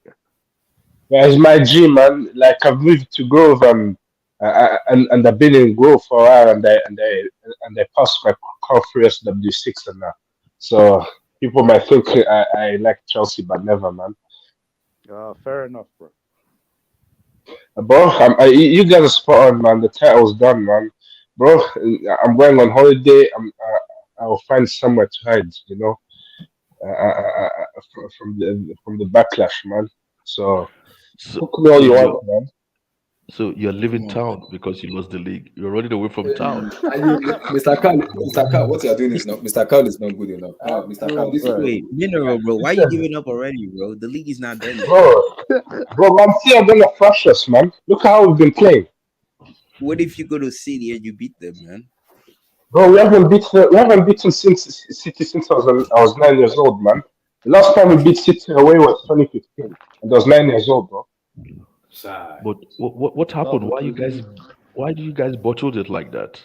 Yeah, it's my G, man. Like I've moved to Grove, and I've been in Grove for a while, and they passed my car through SW6 and that. So people might think I like Chelsea, but never, man. Fair enough, bro. Bro, you guys are spot on, man. The title's done, man. Bro, I'm going on holiday. I'll find somewhere to hide, you know, from the backlash, man. So hook me all you want, man. So you're leaving town because you lost the league. You're running away from town. Mr. Carl, what you're doing is not. Mr. Carl is not good enough. Mr. Carl, this is Wait, Mineral, bro. Why you giving up already, bro? The league is not done yet. Bro, I'm still gonna crush us, man. Look how we've been playing. What if you go to City and you beat them, man? Bro, we haven't beaten City since I was 9 years old, man. The last time we beat City away was 2015, and I was 9 years old, bro. But what happened? Why do you guys bottled it like that?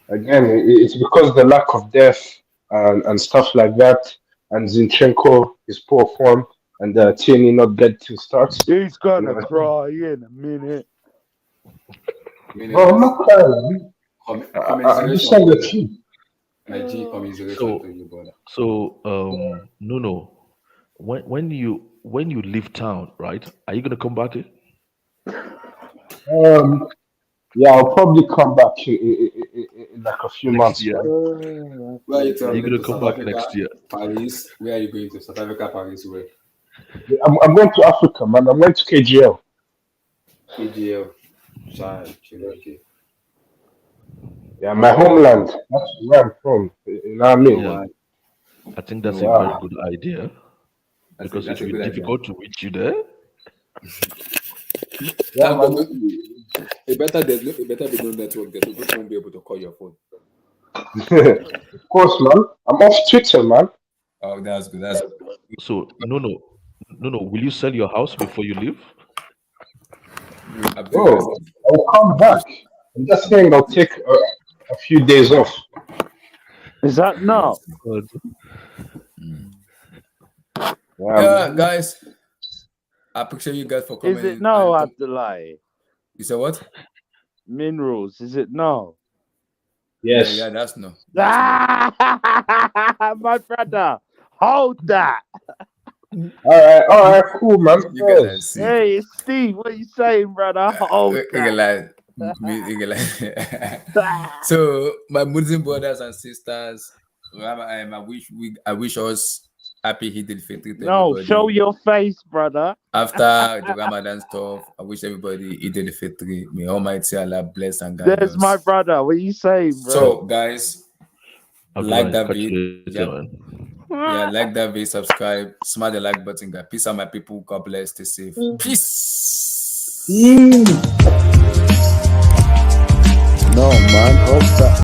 Again, it's because the lack of depth and stuff like that, and Zinchenko is poor form, and Tierney not get to start. He's gonna cry in a minute. Bro, I'm not crying. I'm just saying the truth. So, no. When you leave town, right? Are you gonna come back? Yeah, I'll probably come back in like a few months. Year. Where are you going to come back next year? Paris. Where are you going to? South Africa, Paris, where? I'm going to Africa, man. I'm going to KGL. KGL. Okay. Yeah, my homeland. That's where I'm from. You know what I mean? Yeah. I think that's a very good idea. Because it will be difficult to reach you there. Yeah, it better be no network there. People won't be able to call your phone. Of course, man. I'm off Twitter, man. Oh, that's good. That's good. So no. Will you sell your house before you leave? Bro, I'll come back. I'm just saying I'll take a few days off. Is that no? Yeah, guys. I appreciate you guys for coming. Is it no, Abdullahi? You said what? Minerals. Is it no? Yes. Yeah, that's no. My brother, hold that. All right, cool, man. Hey, it's Steve. What are you saying, brother? Hold that. So, my Muslim brothers and sisters, I wish us happy Eid al-Fitr. No, everybody. show your face, brother. After the Ramadan stuff, I wish everybody Eid al-Fitr. May Almighty Allah bless and guide There's us. my brother. What are you saying, bro? So, guys, like that video. Yeah, like that video, subscribe, smash the like button, guys. Peace out, my people. God bless. Stay safe. Peace. No, man. Hope that.